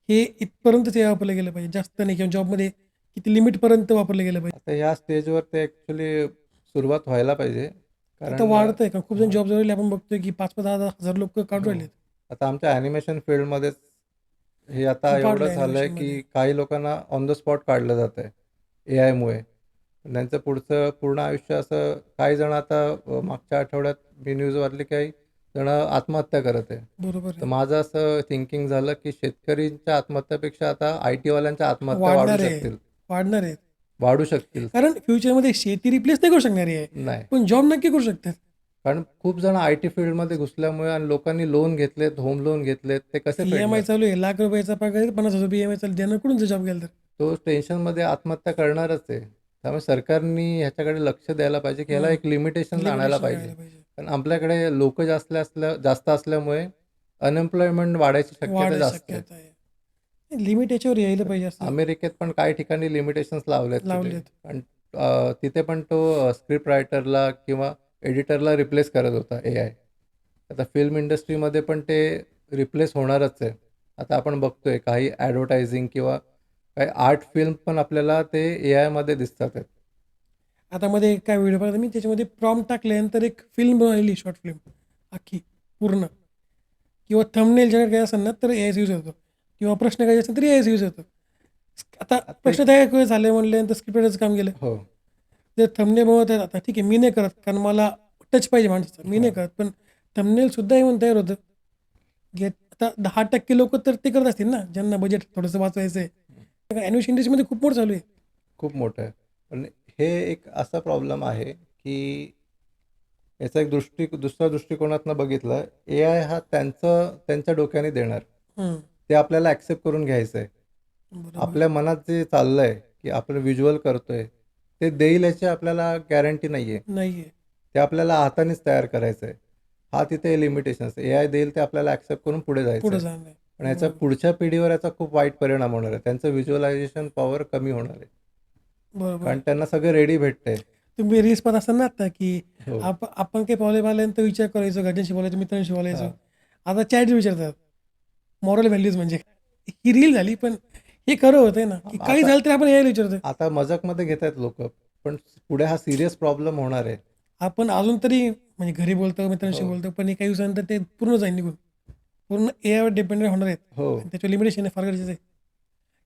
हे इथपर्यंतच हे वापरलं गेलं पाहिजे. जास्त नाही किंवा जॉबमध्ये किती लिमिटपर्यंत वापरलं गेलं पाहिजे. आता ह्या स्टेजवर ते ॲक्चुअली सुरुवात व्हायला पाहिजे. आता कारण वाढतंय का खूप जण हां, जॉब राहिले आपण बघतोय, की 5-5, 10,000 लोकं काढून हो. राहिलेत. आता आमच्या ॲनिमेशन फील्डमध्येच हे आता खूप एवढं वाढलंय झालंय, ॲनिमेशनमध्ये. की काही लोकांना ऑन द स्पॉट काढलं जातंय एआयमुळे. त्यांचं पुढचं पूर्ण आयुष्य असं काही जण आता मागच्या आठवड्यात मी न्यूज वाचली, काही जण आत्महत्या करत आहे. बरोबर तर आहे. माझं असं थिंकिंग झालं, की शेतकरींच्या आत्महत्यापेक्षा आता आय-टीवाल्यांच्या आत्महत्या वाढू वाढणार आहे, शकतील. वाढणार आहे. वाढू शकतील. कारण फ्युचरमध्ये शेती रिप्लेस नाही करू शकणार आहे, नाही. पण जॉब नक्की करू शकतात. कारण खूप जण आय-टी फील्डमध्ये घुसल्यामुळे आणि लोकांनी लोन घेतलेत, होम लोन घेतलेत, ते कसे ई-एम-आय फेडणार? चालू आहे. लाख रुपयाचा पगार आहे, 50,000 ई-एम-आय चालू देणार कुठून जॉब गेला तर? तो टेन्शनमध्ये आत्महत्या करणारच आहे. त्यामुळे सरकारनी ह्याच्याकडे लक्ष द्यायला पाहिजे, की ह्याला हं. एक लिमिटेशन्स आणायला लिमिटेशन पाहिजे. करायला पाहिजे. कारण आपल्याकडे लोकं जास्त असल्यामुळे अनएम्प्लॉयमेंट वाढायची शक्यता वाढायची जास्त आहे. शक्यता आहे. लिमिट याच्यावर यायला पाहिजे असं अमेरिकेत पण काही ठिकाणी लिमिटेशन्स लावलेत तिथे. लावलेत. आणि तिथे पण तो स्क्रिप्ट रायटरला किंवा एडिटरला रिप्लेस करत होता एआय. आता फिल्म इंडस्ट्रीमध्ये पण ते रिप्लेस होणारच आहे. आता आपण बघतोय काही ॲडव्हर्टायझिंग किंवा काही आर्ट फिल्म पण आपल्याला ते एआयमध्ये दिसतात आहेत. आता मध्ये काय व्हिडिओ पाहिला मी, त्याच्यामध्ये प्रॉम्प्ट टाकल्यानंतर एक फिल्म बनवली, शॉर्ट फिल्म अख्खी पूर्ण, किंवा थंबनेल जनरेट करायचं असेल ना तर एआयचा यूज होतो, किंवा प्रश्न करायचे असेल तर एआयचा यूज होतो. आता आता प्रश्न एक तयार झाले म्हणल्यानंतर स्क्रिप्ट काम गेलं. हो, जर थंबनेल बनवत आहेत, आता ठीक आहे मी नाही करत कारण मला टच पाहिजे माणसाचा, मी नाही हां. करत, पण थंबनेल सुद्धा येऊन तयार होतं. आता 10% लोक तर ते करत असतील ना, ज्यांना बजेट थोडंसं वाचवायचं आहे. ॲनिमेशन इंडस्ट्रीमध्ये खूप मोठं चालू आहे. खूप मोठं आहे. पण हे एक असा प्रॉब्लेम आहे, की याचा एक दुसऱ्या दृष्टिकोनातनं बघितलं, एआय हा त्यांच्या डोक्याने देणार. हं, ते आपल्याला ॲक्सेप्ट करून घ्यायचं आहे. बरोबर आपल्या मनात जे चाललंय, की आपण व्हिज्युअल करतोय, ते देईल याची आपल्याला गॅरंटी नाही आहे. नाही आहे. ते आपल्याला हातानेच तयार करायचं आहे. हा तिथे लिमिटेशन्स आहे. एआय देईल ते आपल्याला ॲक्सेप्ट करून पुढे जायचं पुढं आहे. जाणं आहे. पण याचा बरोबर पुढच्या पिढीवर याचा खूप वाईट परिणाम होणार आहे. त्यांचं व्हिज्युअलायझेशन पॉवर कमी होणार आहे. बरोबर. कारण त्यांना सगळं रेडी भेटतंय. तुम्ही रील्स पाहत असाल ना आता, की हो. आपण काही पावले पाहिल्यानंतर विचार करायचो, घरच्यांशी बोलायचो, मित्रांशी बोलायचो. हां. आता चॅट विचारतात मॉरल व्हॅल्यूज म्हणजे काय? ही रील झाली, पण हे खरं होतंय ना, की काही आता झालं तरी आपण यायला विचारतोय. आता मजाकमध्ये घेतायत लोकं. पण पुढे हा सीरियस प्रॉब्लेम होणार आहे. आपण अजून तरी म्हणजे घरी बोलतो, मित्रांशी हो, बोलतो, पण हे काही दिवसानंतर ते पूर्ण जाईल निघून. पूर्ण एआयवर डिपेंडेंट होणार आहेत. हो. आणि त्याच्यावर लिमिटेशन आहे, फार गरजेचं आहे.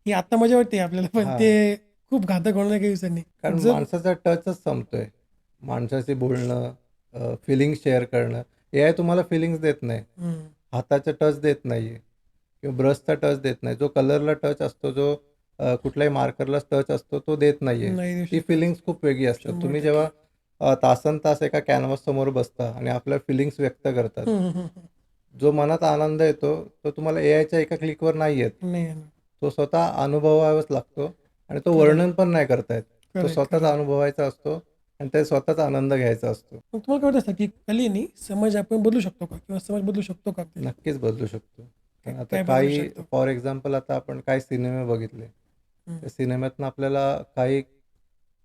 ही आत्ता मजा वाटते आपल्याला, पण ते हां. खूप घातक होणार आहे काही दिवसांनी. कारण जर माणसाचा टचच संपतोय. माणसाशी बोलणं, फीलिंग्ज शेअर करणं. एआय तुम्हाला फीलिंग्ज देत नाही. हं, हाताचा टच देत नाही आहे किंवा ब्रशचा टच देत नाही. जो कलरला टच असतो, जो कुठल्याही मार्करला टच असतो, तो देत नाही आहे. नाही देऊ ती शकत. फीलिंग्ज खूप वेगळी असतात. तुम्ही 100%. जेव्हा तासनतास एका कॅनव्हाससमोर बसता आणि आपल्या फीलिंग्ज व्यक्त करतात. हं, हं, हं, हं. जो मनात आनंद येतो, तो तुम्हाला एआयच्या एका क्लिकवर नाही येत. नाही आहे ना. तो स्वतः अनुभवावाच लागतो आणि तो खरं आहे. वर्णन पण नाही करता येत. तो करेक्ट, स्वतःच करेक्ट. अनुभवायचा असतो आणि ते स्वतःचा आनंद घ्यायचा असतो. मग तुम्हाला काय वाटतं असतं, की कलेने समाज आपण बदलू शकतो का? किंवा समाज बदलू शकतो का आपल्याला? नक्कीच बदलू शकतो. काय कारण आता काय बदलू काही शकतो? फॉर एक्झाम्पल आता आपण काही सिनेमे बघितले. हं, त्या सिनेमातनं आपल्याला काही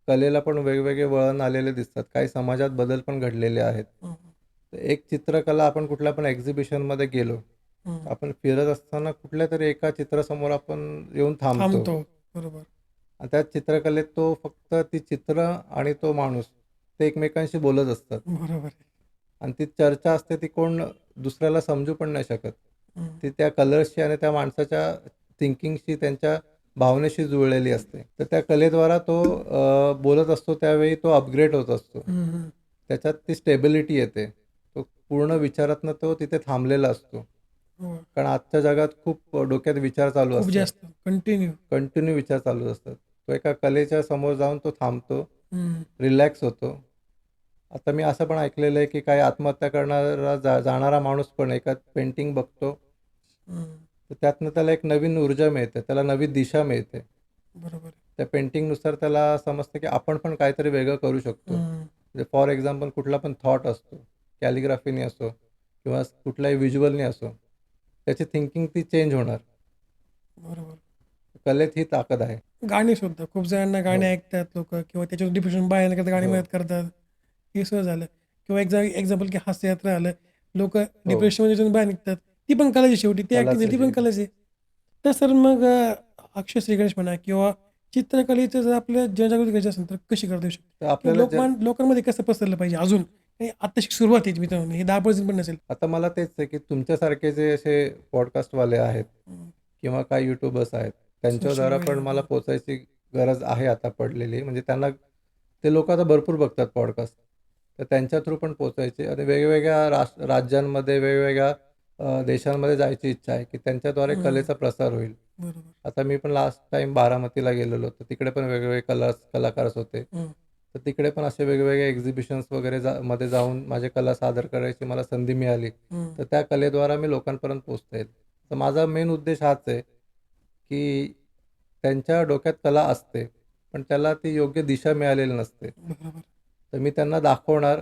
कलेला पण वेगवेगळे वळण आलेले दिसतात. काही समाजात बदल पण घडलेले आहेत. हं, तर एक चित्रकला आपण कुठल्या पण एक्झिबिशनमध्ये गेलो, हं. आपण फिरत असताना कुठल्यातरी एका चित्रासमोर आपण येऊन थांबतो. थांबतो. बरोबर. आणि त्या चित्रकलेत तो फक्त ती चित्र आणि तो माणूस ते एकमेकांशी बोलत असतात. बरोबर आहे. आणि ती चर्चा असते ती कोण दुसऱ्याला समजू पण नाही शकत. हं, ती त्या कलर्सशी आणि त्या माणसाच्या थिंकिंगशी, त्यांच्या भावनेशी जुळलेली असते. तर त्या कलेद्वारा तो बोलत असतो त्यावेळी तो अपग्रेड होत असतो. हं, हं. त्याच्यात ती स्टेबिलिटी येते. तो पूर्ण विचारातनं तो तिथे थांबलेला असतो. हो. कारण आजच्या जगात खूप डोक्यात विचार चालू खूप असतात. जास्त कंटिन्यू. कंटिन्यू विचार चालू असतात. तो एका कलेच्या समोर जाऊन तो थांबतो, हं, रिलॅक्स होतो. आता मी असं पण ऐकलेलं आहे, की काही आत्महत्या करणारा जाणारा माणूस पण एका पेंटिंग बघतो, हं. तर त्यातनं त्याला एक नवीन ऊर्जा मिळते, त्याला नवी दिशा मिळते. बरोबर आहे. त्या पेंटिंगनुसार त्याला समजतं, की आपण पण काहीतरी वेगळं करू शकतो. हं. म्हणजे फॉर एक्झाम्पल कुठला पण थॉट असतो, कॅलिग्राफीने असो किंवा कुठल्याही व्हिज्युअलने असो, त्याची थिंकिंग ती चेंज होणार. बरोबर. कलेत ही ताकद आहे. गाणी सुद्धा खूप जणांना गाणी हो, ऐकतात लोकं, किंवा त्याच्यातून डिप्रेशन बाहेर येण्याकरता गाणी हो, मदत करतात. हे सुद्धा झालं. किंवा एक्झाम्पल की हास्ययात्रा आलं. लोकं हो. डिप्रेशनमधून बाहेर निघतात. ती पण कलाच आहे शेवटी. ती ॲक्टिंग कलाच ती आहे पण शेवटी. कलाच आहे. तर सर मग अक्षय श्रीगणेश म्हणा, किंवा चित्रकलेचं जर आपल्या जनजागृती करायची असेल तर कशी करता येऊ शकते? तर किंवा आपल्याला लोकांमध्ये कसं पसरलं पाहिजे अजून? हे आत्ताशी सुरुवात आहे मित्रांनो. हे 10% पण नसेल. आता मला तेच आहे, की तुमच्यासारखे जे असे पॉडकास्टवाले आहेत किंवा काही यूट्यूबर्स आहेत, सोशल त्यांच्याद्वारा पण मीडिया. मला पोहोचायची गरज आहे आता पडलेली. म्हणजे त्यांना ते लोकं आता भरपूर बघतात पॉडकास्ट. तर त्यांच्या थ्रू पण पोहोचायचे आणि वेगवेगळ्या राज्यांमध्ये, वेगवेगळ्या देशांमध्ये जायची इच्छा आहे, की त्यांच्याद्वारे कलेचा प्रसार होईल. बरोबर. आता मी पण लास्ट टाईम बारामतीला गेलेलो, तर तिकडे पण वेगवेगळे कलाकारच होते. हं, तर तिकडे पण असे वेगवेगळे एक्झिबिशन्स वगैरे मध्ये जाऊन माझी कला सादर करायची मला संधी मिळाली. हं. तर त्या कलेद्वारा मी लोकांपर्यंत पोहोचता येईल. तर माझा मेन उद्देश हाच आहे, की त्यांच्या डोक्यात कला असते, पण त्याला ती योग्य दिशा मिळालेली नसते. बरोबर. तर मी त्यांना दाखवणार,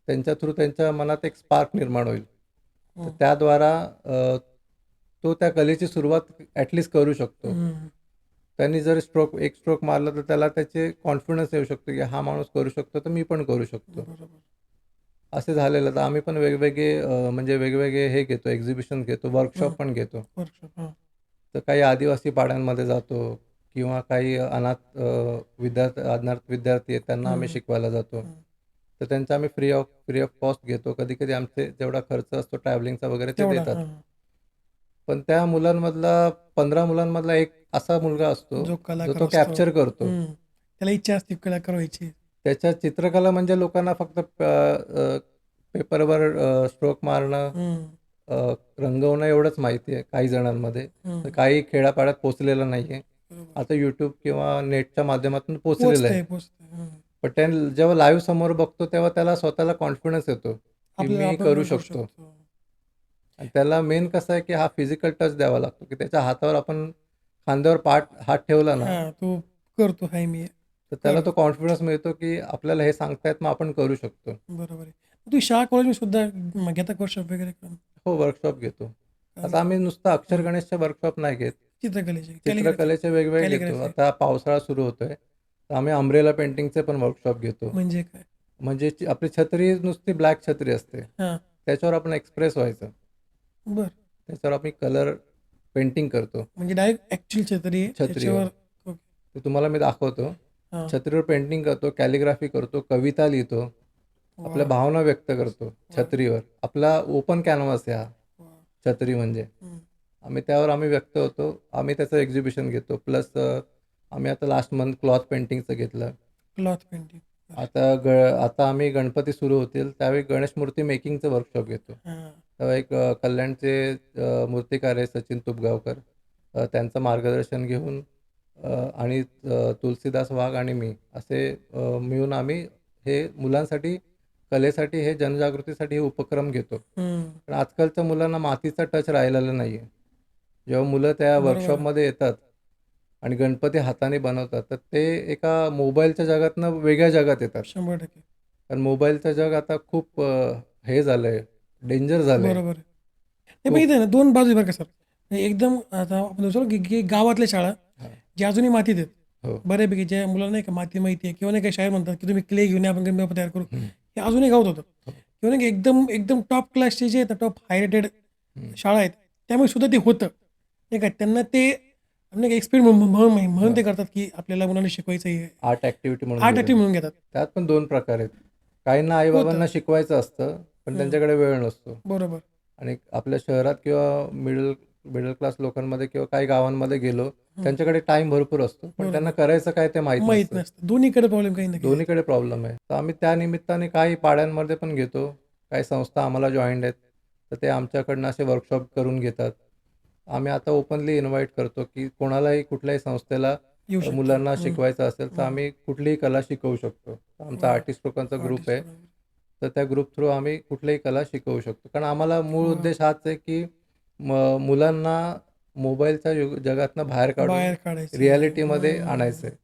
त्यांच्या थ्रू त्यांच्या मनात एक स्पार्क निर्माण होईल. तर हं, त्याद्वारा तो त्या कलेची सुरुवात ॲटलीस्ट करू शकतो. हं. त्यांनी जर एक स्ट्रोक मारला तर त्याला त्याचे कॉन्फिडन्स येऊ शकतो, की हा माणूस करू शकतो, तर मी पण करू शकतो. बरोबर. असे झालेलं तर आम्ही पण वेगवेगळे म्हणजे वेगवेगळे हे घेतो, एक्झिबिशन घेतो, हं. वर्कशॉप पण घेतो. वर्कशॉप. हां. तर काही आदिवासी पाड्यांमध्ये जातो किंवा काही अनाथ विद्यार्थी आहेत त्यांना आम्ही शिकवायला जातो. तर त्यांचा आम्ही फ्री ऑफ कॉस्ट घेतो. कधी-कधी आमचे जेवढा खर्च असतो ट्रॅव्हलिंगचा वगैरे ते तेवढा देतात. पण त्या मुलांमधला 15 मुलांमधला एक असा मुलगा असतो, जो जो कलाकार तो असतो. कॅप्चर करतो. त्याला इच्छा असते कलाकार व्हायची. त्याच्या चित्रकला म्हणजे लोकांना फक्त पेपरवर स्ट्रोक मारणं, अ, रंगवणं एवढंच माहिती आहे काही जणांमध्ये. तर काही खेड्यापाड्यात पोहोचलेलं नाहीये. बरोबर. आता YouTube किंवा नेटच्या माध्यमातून पोहोचलेलं आहे. पोचतंय पोचतंय. पण त्या जेव्हा लाईव्ह समोर बघतो तेव्हा त्याला स्वतःला कॉन्फिडन्स येतो, की आपल्याला मी आपण करू पण करू शकतो. शकतो. आणि त्याला मेन कसं आहे, की हा फिजिकल टच द्यावा लागतो, की त्याच्या हातावर आपण खांद्यावर हात ठेवला ना, तो करतो हाय मी तर त्याला कर तो कॉन्फिडन्स मिळतो, की आपल्याला हे सांगतायत मग आपण करू शकतो. बरोबर आहे. तुम्ही शाळा कॉलेजमध्ये सुद्धा घेता वर्कशॉप वगैरे का? हो, वर्कशॉप घेतो. काम आता आम्ही नुसतं अक्षर हं. गणेशचे वर्कशॉप नाही घेत. चित्रकलेचे, चित्रकलेचे वेगवेगळे घेतो. कॅलिग्राफी आता पावसाळा सुरू होतोय, तर आम्ही अंब्रेला पेंटिंगचे पण वर्कशॉप घेतो. म्हणजे काय? म्हणजे आपली छत्री नुसती ब्लॅक छत्री असते. हां. त्याच्यावर आपण एक्सप्रेस व्हायचं. बरं. त्याच्यावर आम्ही कलर पेंटिंग करतो म्हणजे डायरेक्ट ॲक्चुअल छत्री आहे छत्रीवर. त्याच्यावर ओके. ते तुम्हाला मी दाखवतो. हां. छत्रीवर पेंटिंग करतो, कॅलिग्राफी करतो, कविता लिहितो, आपल्या वाह! भावना व्यक्त करतो छत्रीवर. आपला ओपन कॅनव्हास आहे हा वाह! छत्री म्हणजे. हं. आम्ही व्यक्त होतो. आम्ही त्याचं एक्झिबिशन घेतो. प्लस आम्ही आता लास्ट मंथ क्लॉथ पेंटिंगचं घेतलं. Cloth painting. आता आम्ही गणपती सुरू होतील त्यावेळी गणेश मूर्ती मेकिंगचं वर्कशॉप घेतो. हां. तेव्हा एक कल्याणचे मूर्तिकार आहे सचिन तुपगावकर. त्यांचं मार्गदर्शन घेऊन आणि तुलसीदास वाघ आणि मी असे मिळून आम्ही हे मुलांसाठी कलेसाठी हे जनजागृतीसाठी हे उपक्रम घेतो. पण आजकालच्या मुलांना मातीचा टच राहिलेला नाही आहे. जेव्हा मुलं त्या बरोबर आहे. वर्कशॉपमध्ये येतात आणि गणपती हाताने बनवतात, तर ते एका मोबाईलच्या जगातनं वेगळ्या जगात येतात. 100% कारण मोबाईलचं जग आता खूप हे झालंय, डेंजर झालंय. बरोबर आहे. हे पण इथे ना 2 बाजू आहे बरं का सर. एकदम आता आपण म्हणतो की गावातल्या शाळा हां. ज्या अजूनही मातीत आहेत. हो. बऱ्यापैकी ज्या मुलांना नाही का माती माहिती आहे किंवा नाही काही शाळेत म्हणतात की तुम्ही क्ले घेऊन या आपण गणपती तयार करू. हं. हे अजूनही गावात होतं. हो. किंवा नाही का एकदम एकदम टॉप क्लासचे जे आहेत टॉप हाय रेटेड हं. शाळा आहेत त्यामुळे सुद्धा ते होतं. नाही का त्यांना ते नाही का एक्सपेरिमेंट म्हणून ते करतात की आपल्याला मुलांना शिकवायचं आहे. आर्ट ॲक्टिव्हिटी म्हणून आर्ट घेतात. ॲक्टिव्हिटी म्हणून घेतात. त्यात पण 2 प्रकार आहेत. काहींना होतं. आई-बाबांना शिकवायचं असतं, पण त्यांच्याकडे वेळ नसतो. बरोबर. आणि आपल्या शहरात किंवा मिडल मिडल क्लास लोकांमध्ये किंवा काही गावांमध्ये गेलो, त्यांच्याकडे टाईम भरपूर असतो. पण त्यांना करायचं काय ते माहीत माहीत नसतं. नसतं. दोन्हीकडे प्रॉब्लेम काही ना काही. दोन्हीकडे प्रॉब्लेम आहे. तर आम्ही त्या निमित्ताने काही पाड्यांमध्ये पण घेतो. काही संस्था आम्हाला जॉइंट आहेत. तर ते आमच्याकडनं असे वर्कशॉप करून घेतात. आम्ही आता ओपनली इन्व्हाईट करतो, की कोणालाही कुठल्याही संस्थेला येऊ शकतं. मुलांना शिकवायचं असेल, तर आम्ही कुठलीही कला शिकवू शकतो. आमचा आर्टिस्ट लोकांचा ग्रुप आहे. तर त्या ग्रुप थ्रू आम्ही कुठलीही कला शिकवू शकतो. कारण आम्हाला मूळ उद्देश हाच आहे, की मुलांना मोबाईलच्या जगातनं बाहेर बाहेर काढून काढायचं. रिॲलिटीमध्ये आणायचं आहे.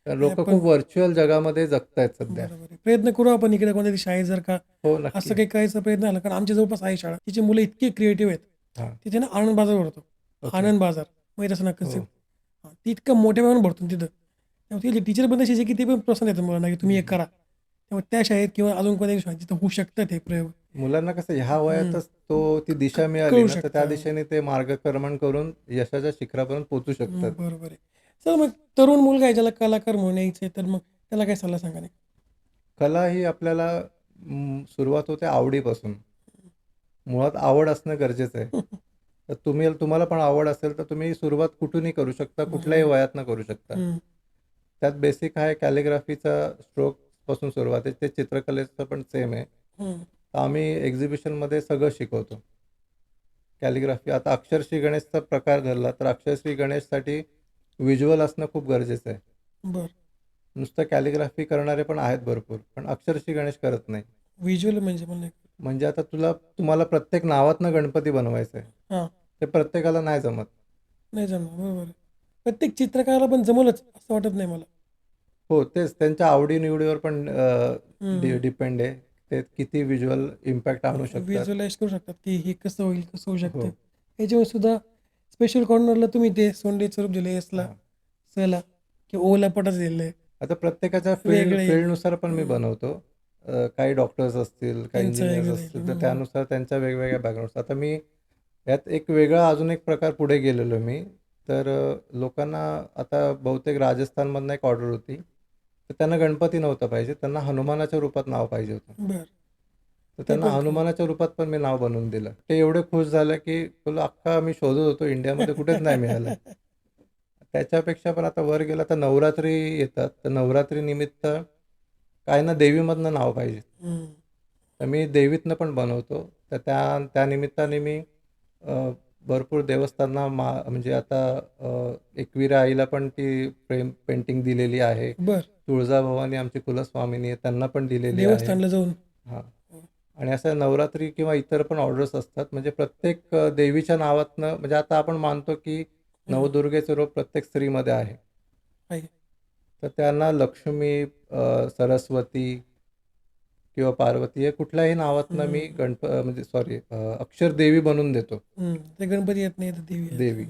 तर लोकं पण खूप व्हर्चुअल जगामध्ये जगतायत सध्या. बरोबर आहे. प्रयत्न करू आपण इकडे कोणत्या शाळेत जर का हो, असं नक्की. काही करायचा प्रयत्न झाला कारण आमच्या जवळपास आहे शाळा. तिची मुलं इतकी क्रिएटिव्ह आहेत. हां. तिथे ना आनंद बाजार भरतो. ओके. आनंद बाजार माहीत असं ना हो. कन्सेप्ट. ती इतकं मोठ्या प्रमाणात भरतो तिथं. त्यामुळे तिथे टीचर पण तशीच आहे की ते पण प्रोत्साहन देतात मुलांना की तुम्ही हे करा. त्यामुळे त्या शाळेत किंवा अजून कोणत्याही शाळेत तिथं होऊ शकतात हे प्रयोग. मुलांना कसं ह्या वयातच ती दिशा मिळाली कळू ना, तर त्या शकतं. दिशेने ते मार्गक्रमण करून यशाच्या शिखरापर्यंत पोहोचू शकतात. बरोबर आहे. सर मग तरुण मुलगा आहे ज्याला कलाकार म्हणून यायचं आहे तर मग त्याला काय सल्ला सांगा नाही? कला ही आपल्याला सुरुवात होते आवडीपासून. मुळात आवड असणं गरजेचं आहे. तर तुम्हाला पण आवड असेल तर तुम्ही सुरुवात कुठूनही करू शकता, कुठल्याही वयातनं करू शकता. हं. त्यात बेसिक आहे कॅलिग्राफीचा स्ट्रोकपासून सुरुवात आहे. ते चित्रकलेचं पण सेम आहे. हं. तर आम्ही एक्झिबिशनमध्ये सगळं शिकवतो. कॅलिग्राफी आता अक्षरश्री गणेशचा प्रकार धरला तर अक्षरश्री गणेशसाठी व्हिज्युअल असणं खूप गरजेचं आहे. बरं. नुसतं कॅलिग्राफी करणारे पण आहेत भरपूर, पण अक्षरश्री गणेश करत नाही. व्हिज्युअल म्हणजे मला नाही. म्हणजे आता तुम्हाला प्रत्येक नावातनं गणपती बनवायचा आहे. हां. ते प्रत्येकाला नाही जमत. नाही जमणार. बरोबर आहे. प्रत्येक चित्रकाराला पण जमलच असं वाटत नाही मला. हो, तेच त्यांच्या आवडी-निवडीवर पण हं. डिपेंड आहे. ते किती व्हिज्युअल इम्पॅक्ट आणू शकतात. व्हिज्युअलाइज करू शकतात की हे कसं होईल, कसं होऊ शकतं. हो. याच्यावर सुद्धा स्पेशल कॉर्नरला तुम्ही ते सोंडेचं रूप दिलं एसला, हां. सला किंवा ओला पटाचं दिलं आहे. आता प्रत्येकाच्या वेगळे फील्डनुसार पण मी बनवतो. काही डॉक्टर्स असतील, काही त्यांचं इंजिनिअर्स वेगळं असतील, आहे. तर त्यानुसार त्यांच्या वेगवेगळ्या बॅकग्राऊंड्स. आता मी यात एक वेगळा अजून एक प्रकार पुढे गेलेलो मी. तर लोकांना आता बहुतेक राजस्थानमधनं एक ऑर्डर होती. तर त्यांना गणपती नव्हता पाहिजे. त्यांना हनुमानाच्या रूपात नाव पाहिजे होतं. बरं. तर ते त्यांना पण केलं. हनुमानाच्या रूपात पण मी नाव बनवून दिलं. ते एवढे खुश झाले, की बोललो अख्खा मी शोधत होतो इंडियामध्ये कुठेच नाही मिळालं. त्याच्यापेक्षा पण आता वर गेला तर नवरात्री येतात. तर नवरात्रीनिमित्त काय ना देवीमधनं नाव पाहिजे. हं. तर मी देवीतनं पण बनवतो. तर त्या निमित्ताने मी अ, भरपूर देवस्थानांना म्हणजे आता एकविरा आईला पण ती पेंटिंग दिलेली आहे. बरं. तुळजाभवानी आमची कुलस्वामिनी आहे, त्यांना पण दिलेली आहे. देवस्थानला जाऊन. हां. आणि असं नवरात्री किंवा इतर पण ऑर्डर्स असतात. म्हणजे प्रत्येक देवीच्या नावातनं म्हणजे आता आपण मानतो, की हं. नवदुर्गेचं रूप प्रत्येक स्त्रीमध्ये आहे. आहे. तर त्यांना लक्ष्मी, सरस्वती किंवा पार्वती या कुठल्याही नावातनं मी हं. म्हणजे सॉरी अक्षर देवी बनवून देतो, ते गणपती येत नाही तर देवी आहेत. देवी.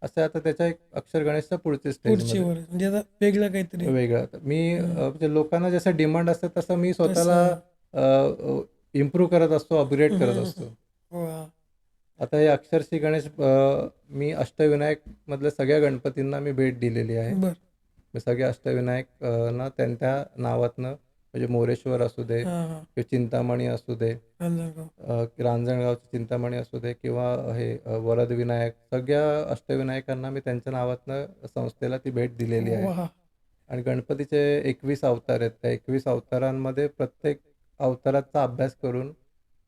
असं आता त्याच्या एक अक्षर गणेशच्या पुढच्या पुढची स्टेजमध्ये वर म्हणजे आता वेगळं काहीतरी. वेगळं. तर मी हं. म्हणजे लोकांना जसं डिमांड असतं तसं मी स्वतःला तसं. इम्प्रूव्ह करत असतो, अपग्रेड हं, करत हं, हं. असतो. वाह! आता हे अक्षरशी गणेश मी अष्टविनायकमधल्या सगळ्या गणपतींना मी भेट दिलेली आहे. बरं. मी सगळे अष्टविनायक ना त्यांच्या नावातनं म्हणजे मोरेश्वर असू दे हां, हां. किंवा चिंतामणी असू दे, रांजणगाव. रांजणगावची चिंतामणी असू दे किंवा हे वरदविनायक सगळ्या अष्टविनायकांना मी त्यांच्या नावातनं संस्थेला ती भेट दिलेली आहे. वाह! आणि गणपतीचे 21 अवतार आहेत. त्या 21 अवतारांमध्ये प्रत्येक अवताराचा अभ्यास करून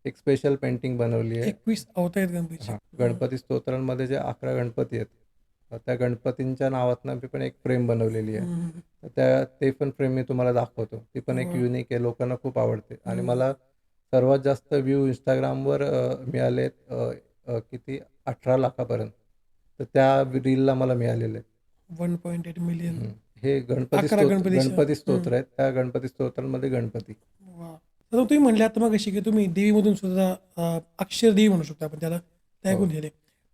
एक स्पेशल पेंटिंग बनवली आहे. 21 अवतार आहेत गणपतीचे. हां, हं. गणपती स्तोत्रांमध्ये जे 11 गणपती आहेत, त्या गणपतींच्या नावातनं मी पण एक फ्रेम बनवलेली आहे. हं. तर ते पण फ्रेम मी तुम्हाला दाखवतो. ती पण एक वाह! युनिक आहे, लोकांना खूप आवडते आणि हं. मला सर्वात जास्त व्ह्यू Instagramवर मिळालेत किती 18 लाखापर्यंत. तर त्या रीलला मला मिळालेले आहेत. 1.8 मिलियन. हं. हे 11 गणपतीच्या. गणपती हं. स्तोत्र आहेत. त्या गणपती स्तोत्रांमध्ये गणपती. वाह! तर तुम्ही म्हणले आता मगाशी की तुम्ही देवीमधून सुद्धा अक्षर देवी म्हणू शकतो आपण त्याला. ते हो. ऐकून गेले.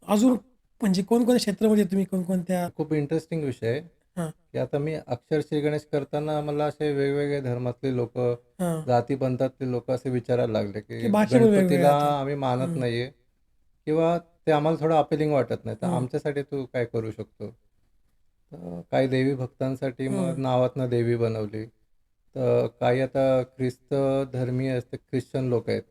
अजून म्हणजे कोणकोणत्या क्षेत्रामध्ये तुम्ही कोणकोणत्या. खूप इंटरेस्टिंग विषय आहे, हां, की आता मी अक्षर श्रीगणेश करताना मला असे वेगवेगळे धर्मातले लोकं, हां. जाती-पंथातले लोकं असे विचारायला लागले, की की भाषा पण वेगवेगळ्या गणपतीला आहेत. आम्ही मानत हं, नाहीये किंवा ते आम्हाला थोडं अपीलिंग वाटत नाही. तर हं, आमच्यासाठी तू काय करू शकतो? तर काही देवी भक्तांसाठी मग हं. नावातनं देवी बनवली. तर काही आता ख्रिस्त धर्मीय असते, ख्रिश्चन लोकं आहेत.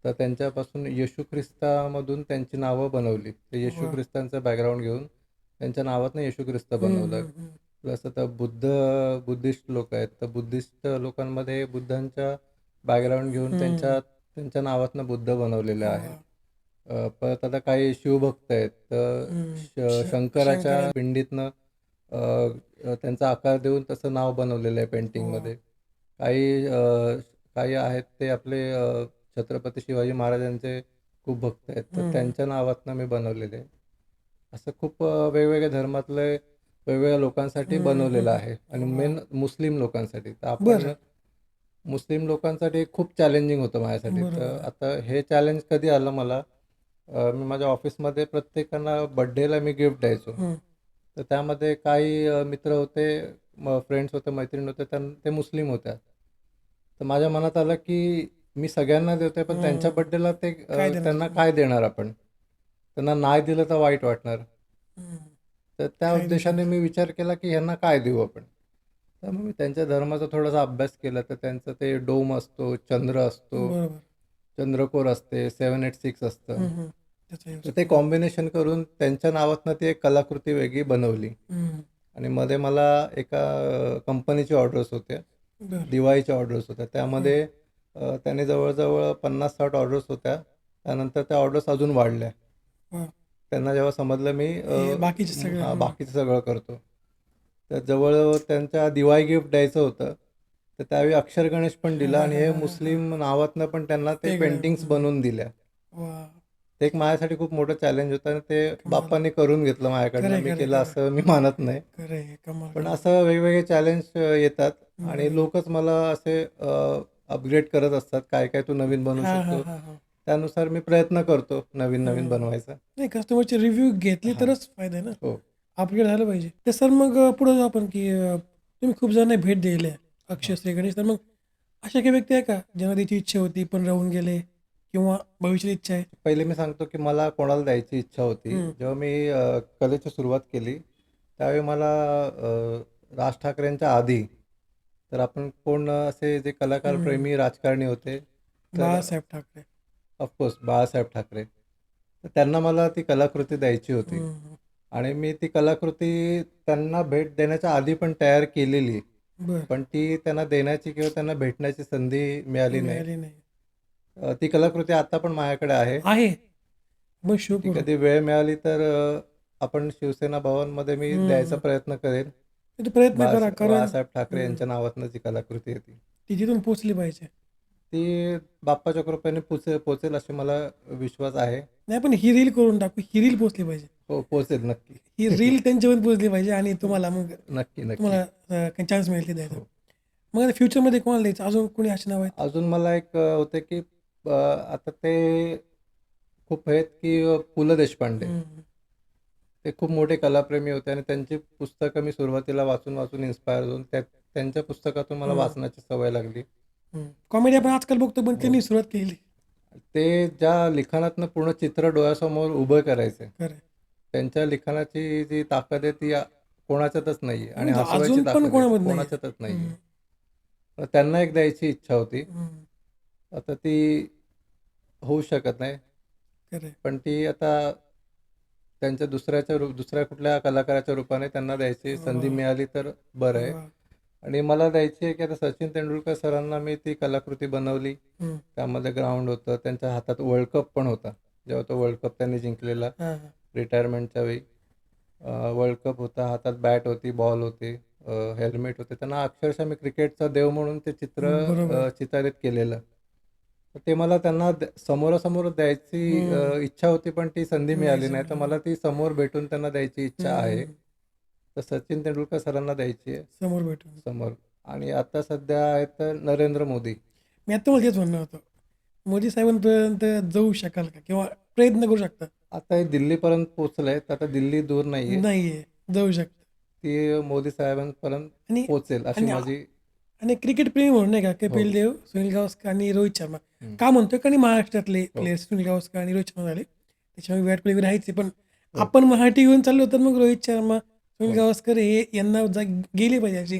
तर त्यांच्यापासून येशू ख्रिस्तामधून त्यांची नावं बनवली. तर येशू वाह! ख्रिस्तांचं बॅकग्राऊंड घेऊन त्यांच्या नावातनं येशू ख्रिस्त हं, बनवलं. हं, हं. प्लस आता बुद्धिस्ट लोकं आहेत. तर बुद्धिस्ट लोकांमध्ये बुद्धांच्या बॅकग्राऊंड घेऊन हं. त्यांच्या नावातनं बुद्ध बनवलेलं आहे. वाह! परत आता काही शिवभक्त आहेत. तर हं. शंकराच्या शंकराचं. पिंडीतनं अ, त्यांचा आकार देऊन तसं नाव बनवलेलं आहे वाह! पेंटिंगमध्ये. काही काही आहेत ते आपले छत्रपती शिवाजी महाराजांचे खूप भक्त आहेत. तर हं. त्यांच्या नावातनं मी बनवलेले आहे. असं खूप वेगवेगळ्या धर्मातले वेगवेगळ्या लोकांसाठी हं, बनवलेलं हं. आहे आणि वाह! मेन मुस्लिम लोकांसाठी. तर बरं. आपण मुस्लिम लोकांसाठी खूप चॅलेंजिंग होतं माझ्यासाठी. बरोबर तर आहे. आता हे चॅलेंज कधी आलं मला, मी माझ्या ऑफिसमध्ये प्रत्येकाला बर्थडेला मी गिफ्ट द्यायचो. हं, तर त्यामध्ये काही मित्र होते, फ्रेंड्स होते, मैत्रिणी होते, ते मुस्लिम होत्या. तर माझ्या मनात आलं, की मी सगळ्यांना देतोय, पण त्यांच्या हं. बर्थडेला काय देणार त्यांना तुम्ही? काय देणार आपण? त्यांना नाही दिलं तर वाईट वाटणार. हं. तर त्या काय देऊ उद्देशाने शकता? मी विचार केला, की ह्यांना काय देऊ आपण? तर मग मी त्यांच्या धर्माचा थोडासा अभ्यास केला. तर त्यांचं ते डोम असतो, चंद्र असतो, बरोबर. चंद्रकोर असते, 786 असतं. हं, हं. त्याचा यूज तर ते केला. कॉम्बिनेशन करून त्यांच्या नावातनं ती एक कलाकृती वेगळी बनवली. हं. आणि मध्ये मला एका कंपनीची ऑर्डर्स होत्या. बरं. दिवाळीच्या ऑर्डर्स होत्या. हं. त्यामध्ये त्याने जवळ-जवळ 50-60 ऑर्डर्स होत्या. त्यानंतर त्या ऑर्डर्स अजून वाढल्या. वाह! त्यांना जेव्हा समजलं मी हे बाकीचे सगळं. हां, हं. बाकीचं सगळं करतो. तर जवळ त्यांच्या दिवाळी गिफ्ट द्यायचं होतं. तर त्यावेळी अक्षर गणेश पण हां, दिला हां, आणि हां, हे हां, हां, हां. मुस्लिम नावातनं पण त्यांना ते वेगळं. पेंटिंग्स हं. बनवून दिल्या. वाह! ते एक माझ्यासाठी खूप मोठं चॅलेंज होतं आणि ते कमाल. बाप्पांनी करून घेतलं खरं माझ्याकडनं. आहे, मी खरं आहे, केलं खरं आहे. असं मी मानत नाही. खरं आहे. कमाल, पण कमाल. असं वेगवेगळे चॅलेंज येतात आणि बरोबर आहे. लोकच मला असे अपग्रेड करत असतात. काय-काय तू नवीन बनवू हां, हां, शकतो. हां, हां. त्यानुसार मी प्रयत्न करतो नवीन-नवीन हं. बनवायचा. नाही कस्टमरचे रिव्ह्यू घेतले हां. तरच फायदा आहे ना. हो. अपग्रेड झालं पाहिजे. तर सर मग पुढे जाऊ आपण की तुम्ही खूप जणांना भेट दिली आहे हां. अक्षय श्री गणेश. तर मग अशा काही व्यक्ती आहे का ज्यांना त्याची इच्छा होती पण राहून गेले? किंवा भविष्यात इच्छा आहे? पहिले मी सांगतो की मला कोणाला द्यायची इच्छा होती. जेव्हा मी कलेची सुरुवात केली, त्यावेळी मला राज ठाकरेंच्या आधी तर आपण कोण असे जे कलाकार प्रेमी राजकारणी होते, तर बाळासाहेब ठाकरे. ऑफकोर्स बाळासाहेब ठाकरे. तर त्यांना मला ती कलाकृती द्यायची होती आणि मी ती कलाकृती त्यांना भेट देण्याच्या आधी पण तयार केलेली. बर. पण ती त्यांना देण्याची किंवा त्यांना भेटण्याची संधी मिळाली नाही. मिळाली नाही ती कलाकृती आता पण माझ्याकडे आहे. आहे. मग ती शिवपूर्ण कधी वेळ मिळाली तर आपण शिवसेना भवनमध्ये मी द्यायचा प्रयत्न करेन. ते प्रयत्न करा, कारण बाळासाहेब ठाकरे यांच्या नावातनं जी कलाकृती आहे ती. ती तिथून पोचली पाहिजे. ती बाप्पाच्या कृपेने पोचेल अशी मला विश्वास आहे. नाही, पण ही रील करून टाकू, ही रील पोचली पाहिजे. हो, पोचेल नक्की. ही रील त्यांच्यावर पोचली पाहिजे आणि तुम्हाला मग नक्की, नक्की. तुम्हाला काही चान्स मिळेल ते द्यायचा. हो. मग आता फ्युचरमध्ये कोणाला द्यायचं? अजून कोणी असे नाव आहेत? अजून मला एक होते की आता ते खूप आहेत की पु. ल. देशपांडे. ते खूप मोठे कलाप्रेमी होते आणि त्यांची पुस्तकं मी सुरुवातीला वाचून इन्स्पायर होऊन त्यांच्या पुस्तकातून मला वाचण्याची सवय लागली. कॉमेडी आपण आजकाल बघतो, पण त्यांनी सुरुवात केली. ते ज्या लिखाणातनं पूर्ण चित्र डोळ्यासमोर उभं करायचं, खरं. त्यांच्या लिखाणाची जी ताकद आहे ती कोणाच्यातच नाहीये आणि अजून हसवायची पण ताकद आहे, कोणामध्ये नाहीये. कोणाच्यातच नाहीये. तर त्यांना एक द्यायची इच्छा होती. आता ती होऊ शकत नाही, खरं. पण ती आता त्यांच्या दुसऱ्या कुठल्या कलाकाराच्या रूपाने त्यांना द्यायची संधी मिळाली तर बरं आहे. आणि मला द्यायची आहे की आता सचिन तेंडुलकर सरांना मी ती कलाकृती बनवली. त्यामध्ये ग्राउंड होतं, त्यांच्या हातात वर्ल्ड कप पण होता, जेव्हा तो वर्ल्ड कप त्यांनी जिंकलेला रिटायरमेंटच्या वेळी. वर्ल्ड कप होता, हातात बॅट होती, बॉल होते, हेल्मेट होते. त्यांना अक्षरशः मी क्रिकेटचा देव म्हणून ते चित्र चित्रित केलेलं. तर ते मला त्यांना समोरासमोर द्यायची इच्छा होती, पण ती संधी मिळाली नाही. तर मला ती समोर भेटून त्यांना द्यायची इच्छा आहे. तर सचिन तेंडुलकर सरांना द्यायची आहे समोर भेटून. समोर. आणि आता सध्या आहेत तर नरेंद्र मोदी. मी आता मला तेच म्हणणं होतं, मोदी साहेबांपर्यंत जाऊ शकाल का किंवा प्रयत्न करू शकता? आता हे दिल्लीपर्यंत पोहोचलंय, तर आता दिल्ली दूर नाहीये, नाहीये, जाऊ शकता. ती मोदी साहेबांपर्यंत आणि पोहोचेल अशी माझी. आणि क्रिकेट प्रेमी म्हणून नाही का, कपिल देव, सुनील गावस्कर आणि रोहित शर्मा का म्हणतोय? कारण महाराष्ट्रातले प्लेयर्स सुनील गावस्कर आणि रोहित शर्मा झाले, त्याच्यामुळे विराट कोहली राहायचे. पण आपण मराठी घेऊन चाललो तर मग रोहित शर्मा, सुनील गावस्कर हे यांना गेले पाहिजे अशी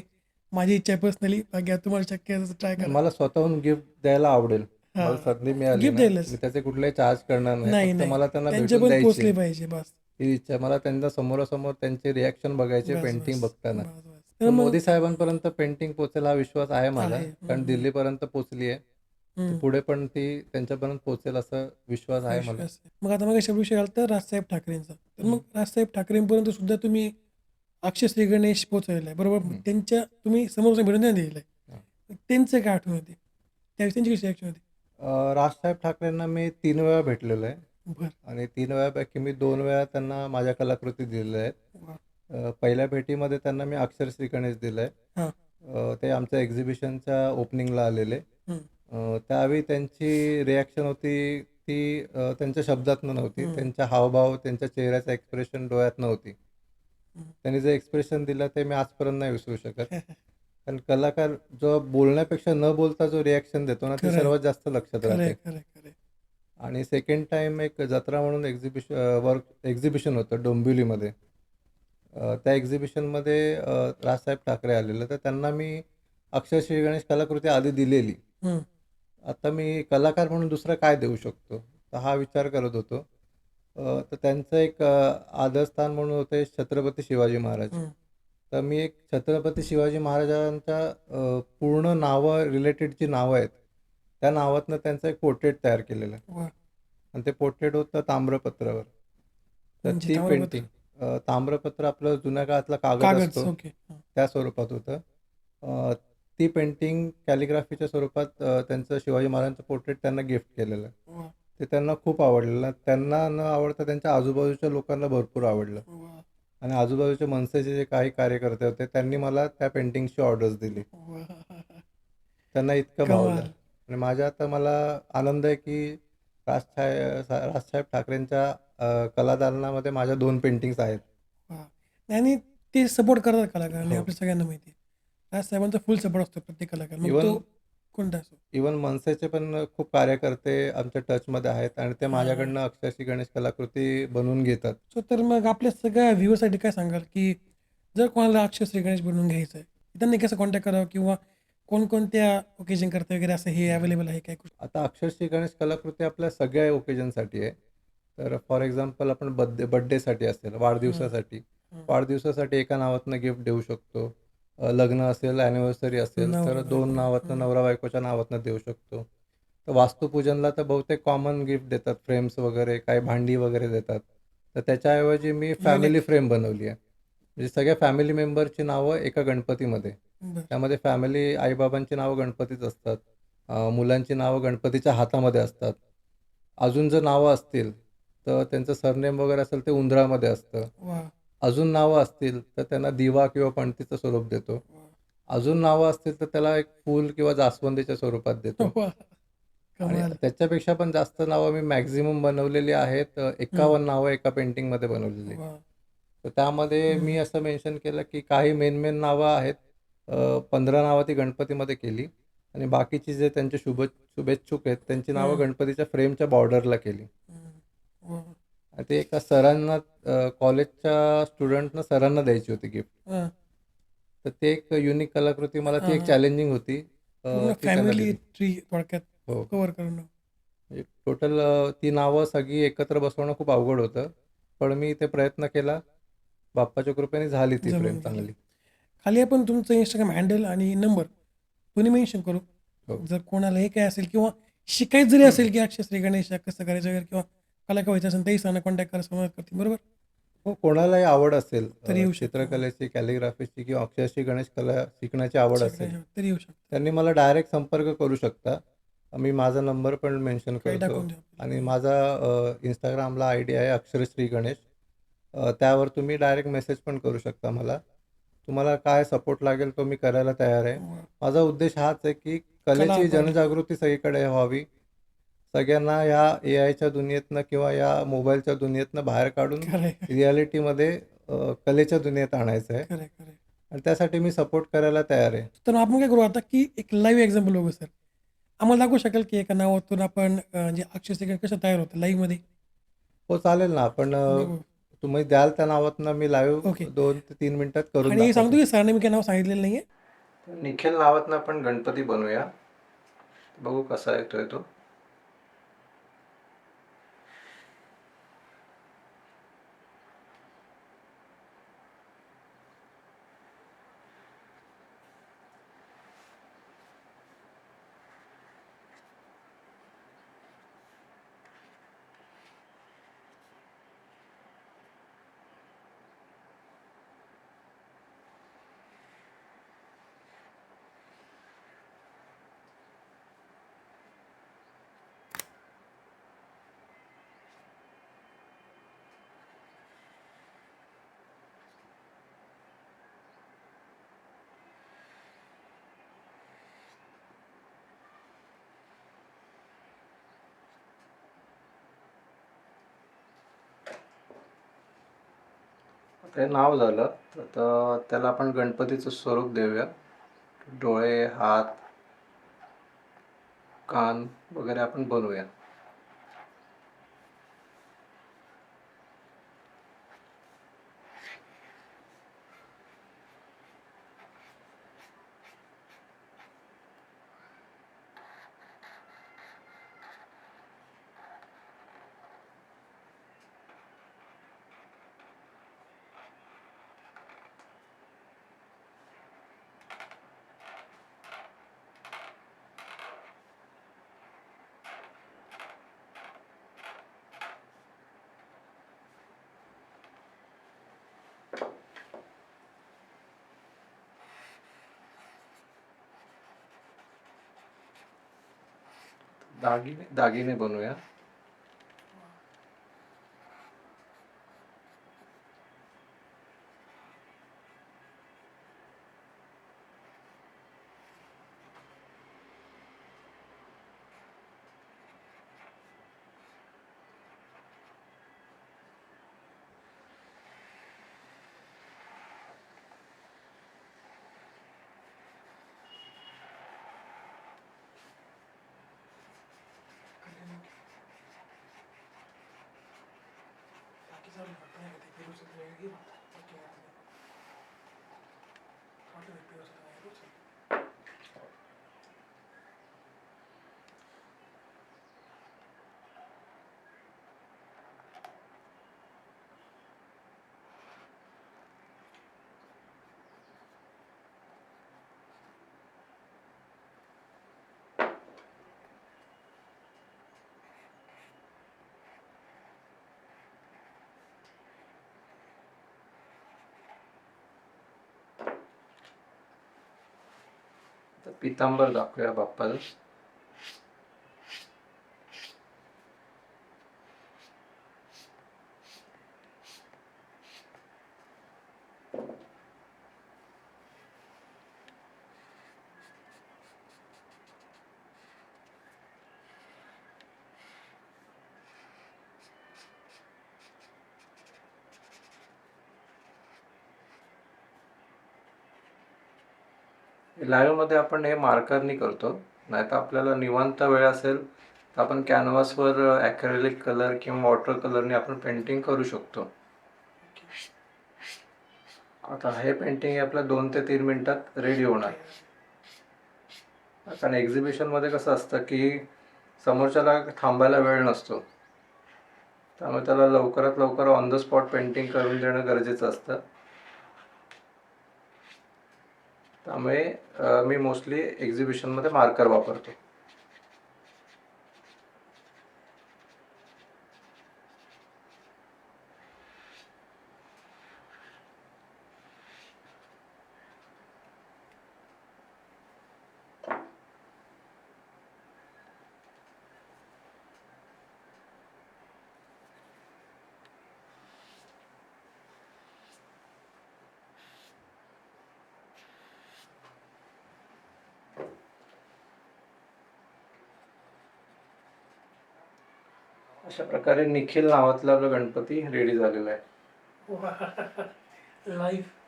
माझी इच्छा आहे पर्सनली. बाकी आता तुम्हाला शक्य आहे ट्राय करा. मला स्वतःहून गिफ्ट द्यायला आवडेल. मला संधी मिळाली गिफ्ट ना, द्यायलाच मी त्याचे कुठलेही चार्ज करणार नाही. नाही फक्त नाही, मला त्यांना त्यांच्या भेटून पण पोचले द्यायची पाहिजे बस. ही इच्छा. मला त्यांना समोरासमोर त्यांचे रिॲक्शन बघायचे बस, पेंटिंग बस, बघताना. बस, बस. तर तर मग मोदी साहेबांपर्यंत पेंटिंग पोहोचेल हा विश्वास आहे माझा, आहे. कारण दिल्लीपर्यंत पोहोचली आहे. तर पुढे पण ती त्यांच्यापर्यंत पोहोचेल असा विश्वास आहे मला. विश्वास आहे. मग आता मग अशा विषय आला तर राजसाहेब ठाकरेंचा, तर मग राजसाहेब ठाकरेंपर्यंत सुद्धा तुम्ही अक्षय श्री गणेश पोहोचलेला आहे, बरोबर? त्यांच्या तुम्ही समोर भेटून नाही दिलेलं आहे. त्यांचं काय आठवण होती त्यावेळी, त्यांची कशी ॲक्शन होती? राजसाहेब ठाकरेंना मी 3 वेळा भेटलेलो आहे बरं. आणि 3 वेळापैकी मी 2 वेळा त्यांना माझ्या कलाकृती दिलेल्या आहेत. वा. पहिल्या भेटीमध्ये त्यांना मी अक्षरश्री गणेश दिलं हां. आहे. ते आमच्या एक्झिबिशनच्या ओपनिंगला आलेले. हं. त्यावेळी त्यांची रिॲक्शन होती ती त्यांच्या शब्दातनं नव्हती, त्यांच्या हावभाव, त्यांच्या चेहऱ्याचं एक्सप्रेशन डोळ्यात नव्हती. त्यांनी जे एक्सप्रेशन दिलं ते मी आजपर्यंत नाही विसरू शकत. कारण कलाकार जो बोलण्यापेक्षा न बोलता जो रिॲक्शन देतो ना, ते सर्वात जास्त लक्षात राहते. खरं. आणि सेकंड टाइम एक जत्रा म्हणून एक्झिबिशन होतं डोंबिवलीमध्ये. त्या एक्झिबिशनमध्ये राजसाहेब ठाकरे आलेले, तर त्यांना मी अक्षरश्री गणेश कलाकृती आधी दिलेली. आता मी कलाकार म्हणून दुसरं काय देऊ शकतो, तर हा विचार करत होतो. तर त्यांचं एक आदरस्थान म्हणून होते छत्रपती शिवाजी महाराज. तर मी एक छत्रपती शिवाजी महाराजांच्या पूर्ण नावं, रिलेटेड जी नावं आहेत, त्या नावातनं त्यांचं एक पोर्ट्रेट तयार केलेलं आहे. आणि ते पोर्ट्रेट होतं ताम्रपत्रावर. तर ती पेंटिंग ताम्रपत्र आपलं जुन्या काळातला कागद असतो, त्या स्वरूपात होतं. ती पेंटिंग कॅलिग्राफीच्या स्वरूपात त्यांचं शिवाजी महाराजांचं पोर्ट्रेट त्यांना गिफ्ट केलेलं आहे. ते त्यांना खूप आवडलेलं. त्यांना न आवडता त्यांच्या आजूबाजूच्या लोकांना भरपूर आवडलं. आणि आजूबाजूच्या मनसेचे जे काही कार्यकर्ते होते त्यांनी मला त्या पेंटिंगची ऑर्डर्स दिली. त्यांना इतकं भावलं. आणि माझ्या आता मला आनंद आहे की राजसाहेब ठाकरेंच्या कलादालनामध्ये माझ्या 2 पेंटिंग्स आहेत. आणि ते सपोर्ट करतात कलाकारांनी, आपल्या सगळ्यांना माहिती आहे. राजसाहेबांचा फुल सपोर्ट असतो प्रत्येक कलाकार. मग तो कोणता असो. इवन मनसेचे पण खूप कार्यकर्ते आमच्या टचमध्ये आहेत आणि ते माझ्याकडनं अक्षरशः गणेश कलाकृती बनवून घेतात. सो तर मग आपल्या सगळ्या व्ह्यूअरसाठी काय सांगाल, की जर कोणाला अक्षरश्री गणेश बनवून घ्यायचं आहे, त्यांनी कसं कॉन्टॅक्ट करावं किंवा कोणकोणत्या ओकेजन करता वगैरे असं हे अवेलेबल आहे काय गोष्टी? आता अक्षरश्री गणेश कलाकृती आपल्या सगळ्या ओकेजनसाठी आहे. तर फॉर एक्झाम्पल आपण बर्थडेसाठी असेल, वाढदिवसासाठी. हं. वाढदिवसासाठी एका नावातनं गिफ्ट देऊ शकतो. लग्न असेल, ॲनिव्हर्सरी असेल तर 2 नवरा-बायको. नावातनं नवरा-बायकोच्या नावातनं देऊ शकतो. तर वास्तुपूजनला तर बहुतेक कॉमन गिफ्ट देतात, फ्रेम्स वगैरे, काही भांडी वगैरे देतात. तर त्याच्याऐवजी मी फॅमिली युनिक. फ्रेम बनवली आहे. म्हणजे सगळ्या फॅमिली मेंबरची नावं एका गणपतीमध्ये. बरं. त्यामध्ये फॅमिली आई-बाबांची नावं गणपतीत असतात. मुलांची नावं गणपतीच्या हातामध्ये असतात. अजून जर नावं असतील, तर त्यांचं सरनेम वगैरे असेल ते उंदरामध्ये असतं. वाह! अजून नावं असतील, तर त्यांना दिवा किंवा पणतीचं स्वरूप देतो. वाह! अजून नावं असतील, तर त्याला एक फूल किंवा जास्वंदीच्या स्वरूपात देतो. वाह! आणि कमाल. त्याच्यापेक्षा पण जास्त नावं मी मॅक्सिमम बनवलेली आहेत. हं. 51 नावं एका पेंटिंगमध्ये बनवलेली. वाह! तर त्यामध्ये मी असं मेन्शन केलं, की काही मेन नावं आहेत. 15 नावं ती गणपतीमध्ये केली आणि बाकीची जे त्यांचे शुभेच्छुक आहेत, त्यांची नावं गणपतीच्या फ्रेमच्या बॉर्डरला केली. हं. वाह! आणि ते एका सरांना कॉलेजच्या स्टुडंटना सरांना द्यायची होती गिफ्ट. हां. तर ते एक युनिक कलाकृती मला ती हां, एक हां. चॅलेंजिंग होती. पूर्ण ती त्यांना फॅमिली दिली. ट्री थोडक्यात हो. कव्हर करणं. म्हणजे टोटल ती नावं सगळी एकत्र बसवणं खूप अवघड होतं. पण मी ते प्रयत्न केला. बाप्पाच्या कृपेने झाली ती फ्रेम जमून गेलं. चांगली. खाली आपण तुमचं Instagram हँडल आणि नंबर दोन्ही मेन्शन करू. हो. जर कोणाला हे काय असेल किंवा शिकायचं जरी असेल, की अक्षरश्री गणेश कसं करायचं वगैरे किंवा कला व्हायचं असेल तरी सरांना कॉन्टॅक्ट करायला सुरुवात करतील. बरोबर? हो, कोणालाही आवड असेल तर येऊ शकतो. चित्रकलेची, कॅलिग्राफीची किंवा अक्षरशः गणेश कला शिकण्याची आवड असेल, शिकायचं तरी येऊ शकतो. त्यांनी मला डायरेक्ट संपर्क करू शकता. मी माझा नंबर पण मेन्शन काही करतो टाकून द्या. आणि माझा Instagramला आयडी आहे अक्षरश्री गणेश. त्यावर तुम्ही डायरेक्ट मेसेज पण करू शकता मला. तुम्हाला काय सपोर्ट लागेल तो मी करायला तयार आहे. वाह! माझा उद्देश हाच आहे, की कला कलेची बरं. जनजागृती सगळीकडे व्हावी. सगळ्यांना या एआयच्या दुनियेतनं किंवा या मोबाईलच्या दुनियेतनं बाहेर काढून खरं आहे. रिॲलिटीमध्ये कलेच्या दुनियेत आणायचं आहे खरं आहे, खरं आहे. आणि त्यासाठी मी सपोर्ट करायला तयार आहे. तर आपण काय करू आता, की एक लाईव्ह एक्झाम्पल बघू सर. आम्हाला दाखवू शकाल, की एका नावातून आपण म्हणजे अक्षरशः गणेश कसं तयार होतं लाईव्हमध्ये? हो, चालेल ना. आपण बघू. तुम्ही द्याल त्या नावातनं मी लाईव्ह ओके. 2 ते 3 मिनिटात करून आणि सांगतो, दाखवतो. की सरांनी मी काही नाव सांगितलेलं नाहीये. निखिल नावातनं आपण गणपती बनवूया. बघू कसा येतोय तो. ते नाव झालं. तर त्याला आपण गणपतीचं स्वरूप देऊया. डोळे, हात, कान वगैरे आपण बनवूया. दागिने बनवूया. तर पितांबर दाखवूया बाप्पाला. लाईव्ह मध्ये आपण हे मार्करनी करतो, नाहीतर आपल्याला निवांत वेळ असेल तर आपण कॅनव्हासवर ॲक्रेलिक कलर किंवा वॉटर कलरने आपण पेंटिंग करू शकतो. आता हे पेंटिंग आपल्या 2 ते 3 मिनिटात रेडी होणार. कारण एक्झिबिशनमध्ये कसं असतं की समोरच्याला थांबायला वेळ नसतो, त्यामुळे त्याला लवकरात लवकर ऑन द स्पॉट पेंटिंग करून देणं गरजेचं असतं. त्यामुळे मी मोस्टली एक्झिबिशनमध्ये मार्कर वापरतो. अशा प्रकारे निखिल नावातला आपला गणपती रेडी झालेला आहे.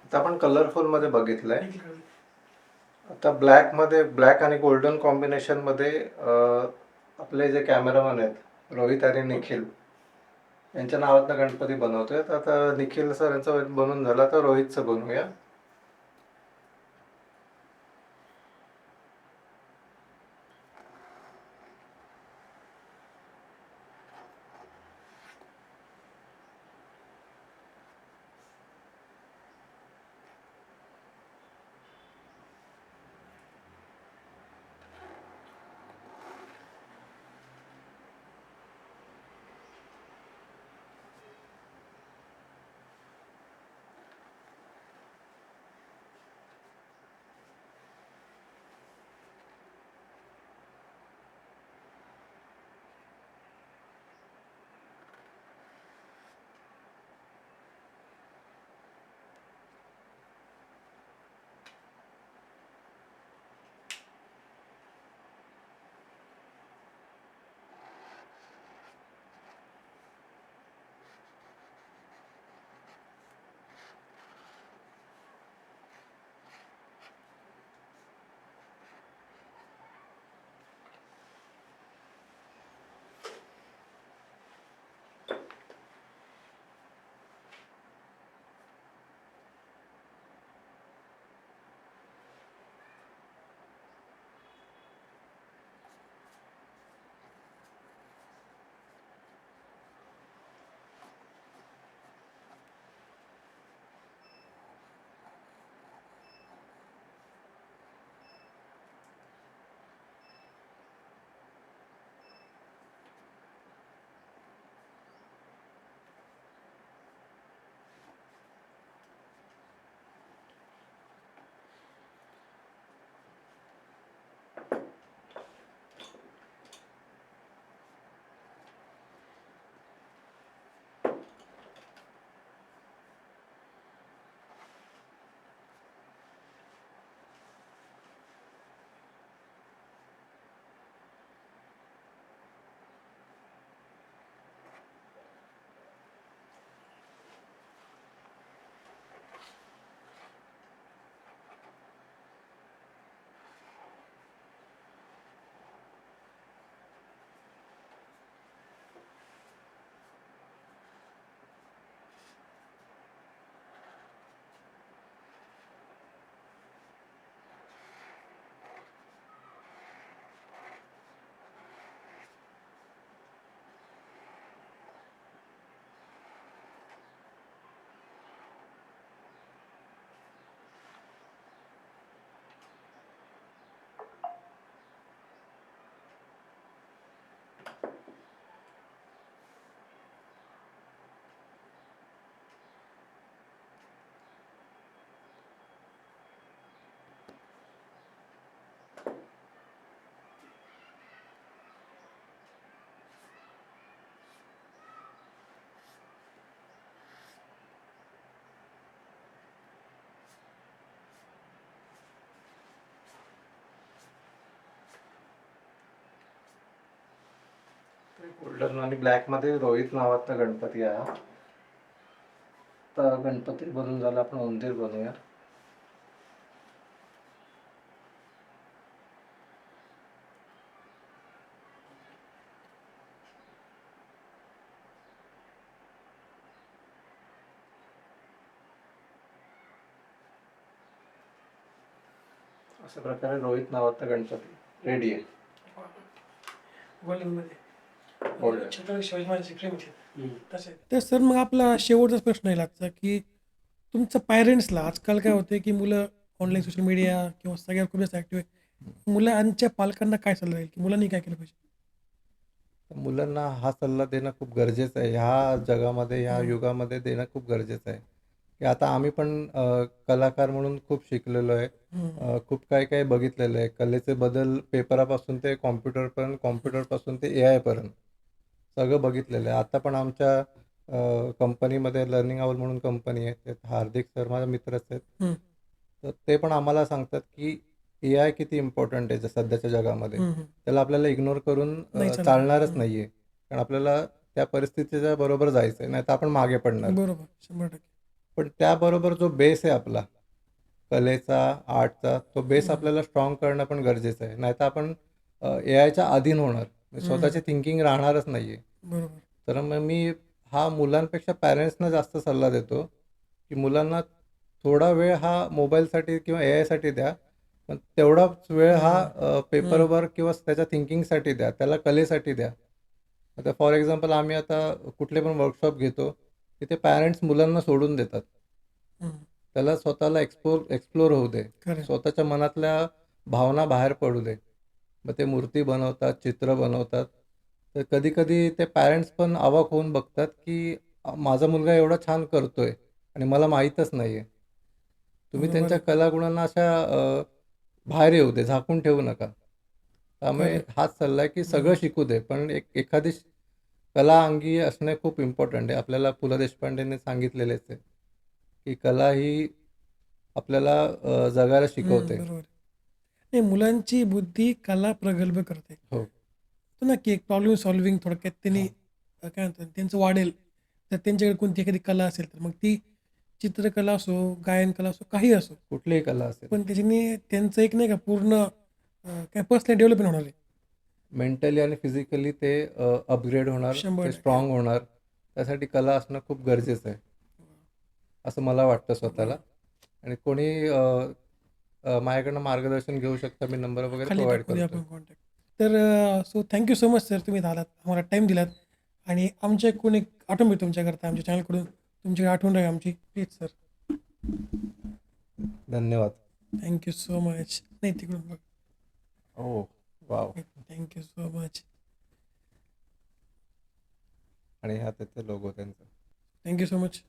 आता आपण कलरफुल मध्ये बघितलंय. आता ब्लॅक आणि गोल्डन कॉम्बिनेशन मध्ये आपले जे कॅमेरामॅन आहेत रोहित आणि निखिल यांच्या नावातनं गणपती बनवतोय. आता निखिल सर यांचा बनवून झाला, तर रोहितचं बनवूया. गोल्डन आणि ब्लॅक मध्ये रोहित नावाचा गणपती आहे. तर गणपती बनून झाला, आपण उंदीर बनवूया. अशा प्रकारे रोहित नावाचा गणपती रेडी आहे. Golden. छत्रपती शिवाजी महाराजांची फ्रेम तसे. तर सर मग आपला शेवटचाच प्रश्न आहे लागचा की तुमचं पॅरेंट्सला आजकाल काय होते की मुलं ऑनलाईन सोशल मीडिया किंवा सगळ्यावर खूप जास्त ॲक्टिव्ह आहे. मुलांच्या पालकांना काय सल्ला राहील की मुलांनी काय केलं पाहिजे? तर मुलांना हा सल्ला देणं खूप गरजेचं आहे. ह्या जगामध्ये, ह्या युगामध्ये देणं खूप गरजेचं आहे. की आता आम्ही पण कलाकार म्हणून खूप शिकलेलो आहे. खूप काही काही बघितलेलं आहे. कलेचे बदल पेपरापासून ते कॉम्प्युटरपर्यंत, कॉम्प्युटरपासून ते AI पर्यंत सगळं बघितलेलं आहे. आता पण आमच्या कंपनीमध्ये लर्निंग आवर म्हणून कंपनी आहे. त्यात हार्दिक सर माझे मित्रच आहेत. हम्म, तर ते पण आम्हाला सांगतात की AI किती इम्पॉर्टंट आहे सध्याच्या जगामध्ये. हम्म. त्याला आपल्याला इग्नोर करून नाही चालत. चालणारच नाहीये. कारण आपल्याला त्या परिस्थितीच्या बरोबर जायचंय, नाहीतर आपण मागे पडणार. बरोबर 100%. पण त्याबरोबर जो बेस आहे आपला कलेचा, आर्टचा, तो बेस आपल्याला स्ट्रॉंग करणं पण गरजेचं आहे. नाहीतर आपण AIच्या अधीन होणार. स्वतःची थिंकिंग राहणारच नाहीये. बरोबर. तर मग मी हा मुलांपेक्षा पॅरेंट्सना जास्त सल्ला देतो की मुलांना थोडा वेळ हा मोबाईलसाठी किंवा AI साठी द्या, पण तेवढाच वेळ हा पेपरवर किंवा त्याच्या थिंकिंगसाठी द्या, त्याला कलेसाठी द्या. आता फॉर एक्झाम्पल आम्ही आता कुठले पण वर्कशॉप घेतो, तिथे पॅरेंट्स मुलांना सोडून देतात. हम्म, त्याला स्वतःला एक्सप्लोर होऊ दे, खरं. स्वतःच्या मनातल्या भावना बाहेर पडू दे. मग ते मूर्ती बनवतात, चित्र बनवतात. तर कधी कधी ते पॅरेंट्स पण अवाक होऊन बघतात की माझा मुलगा एवढा छान करतोय आणि मला माहीतच नाहीये. तुम्ही बरोबर त्यांच्या आहे. कलागुणांना अशा बाहेर येऊ दे, झाकून ठेवू नका. त्यामुळे खरं. हाच सल्ला आहे की सगळं शिकू दे, पण एखादी कला अंगी असणे खूप इम्पॉर्टंट आहे. आपल्याला पु ल देशपांडेंनी सांगितलेलेच आहे की कला ही आपल्याला जगायला शिकवते. बरोबर आहे. नाही, मुलांची बुद्धी कला प्रगल्भ करते. हो. तर नक्की एक प्रॉब्लेम सॉल्व्हिंग थोडक्यात त्यांनी काय म्हणतात त्यांचं वाढेल. तर त्यांच्याकडे कोणती एखादी कला असेल तर मग ती चित्रकला असो, गायन कला असो, काही असो. कुठलीही कला असेल. पण त्याच्याने त्यांचं एक नाही का पूर्ण काय पर्सनल डेव्हलपमेंट होणार आहे. मेंटली आणि फिजिकली ते अपग्रेड होणार, 100% ते स्ट्रॉंग होणार. त्यासाठी कला असणं खूप गरजेचं आहे, असं मला वाटतं स्वतःला. आणि कोणी माझ्याकडनं मार्गदर्शन घेऊ शकता. मी नंबर वगैरे खाली प्रोव्हाइड टाकूया करतो. आपण कॉन्टॅक्ट. तर so thank you so much sir, तुम्ही आलात, आम्हाला टाईम दिलात आणि आमच्याकडून एक आठवण भेटतो तुमच्याकरता, आमच्या चॅनलकडून तुमची आठवण राहील आमची. Please sir. धन्यवाद. Thank you so much. नाही तिकडून बघ. हो, वाव. Thank you so much. आणि हा त्याचा लोगो त्यांचा. Thank you so much.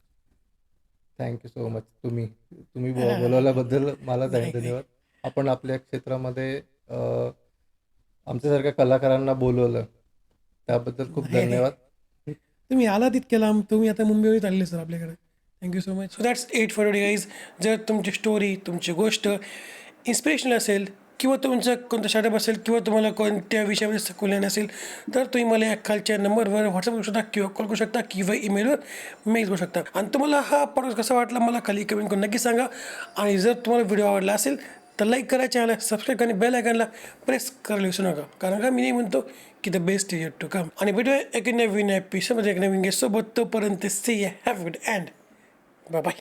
Thank you so much. तुम्ही बोलवल्याबद्दल मला नाही. धन्यवाद. आपण आपल्या क्षेत्रामध्ये आमच्यासारख्या कलाकारांना बोलवलं त्याबद्दल खूप नाही. धन्यवाद. तुम्ही आलात इतक्या लांब, तुम्ही आता मुंबईत आलेले सर आपल्याकडे. Thank you so much. So that's it for today guys. जर तुमची स्टोरी, तुमची गोष्ट इन्स्पिरेशनल असेल किंवा तुमचं कोणतं स्टार्टअप असेल किंवा तुम्हाला कोणत्या विषयामध्ये सखोल असेल तर तुम्ही मला या खालच्या नंबरवर व्हॉट्सअप करू शकता किंवा कॉल करू शकता किंवा ईमेलवर मेल करू शकता. आणि तुम्हाला हा प्रॉडक्ट कसा वाटला मला खाली कमेंट करून नक्की सांगा. आणि जर तुम्हाला व्हिडिओ आवडला असेल तर लाईक करा, चॅनलला सबस्क्राईब आणि बेल आयकॉनला प्रेस करायला विसरू नका. कारण का मी नाही म्हणतो की the best is yet to come. आणि भेटूया एक नवीन एपिसोडमध्ये एक नवीन गेस्ट सोबत. तोपर्यंत see have good and bye bye.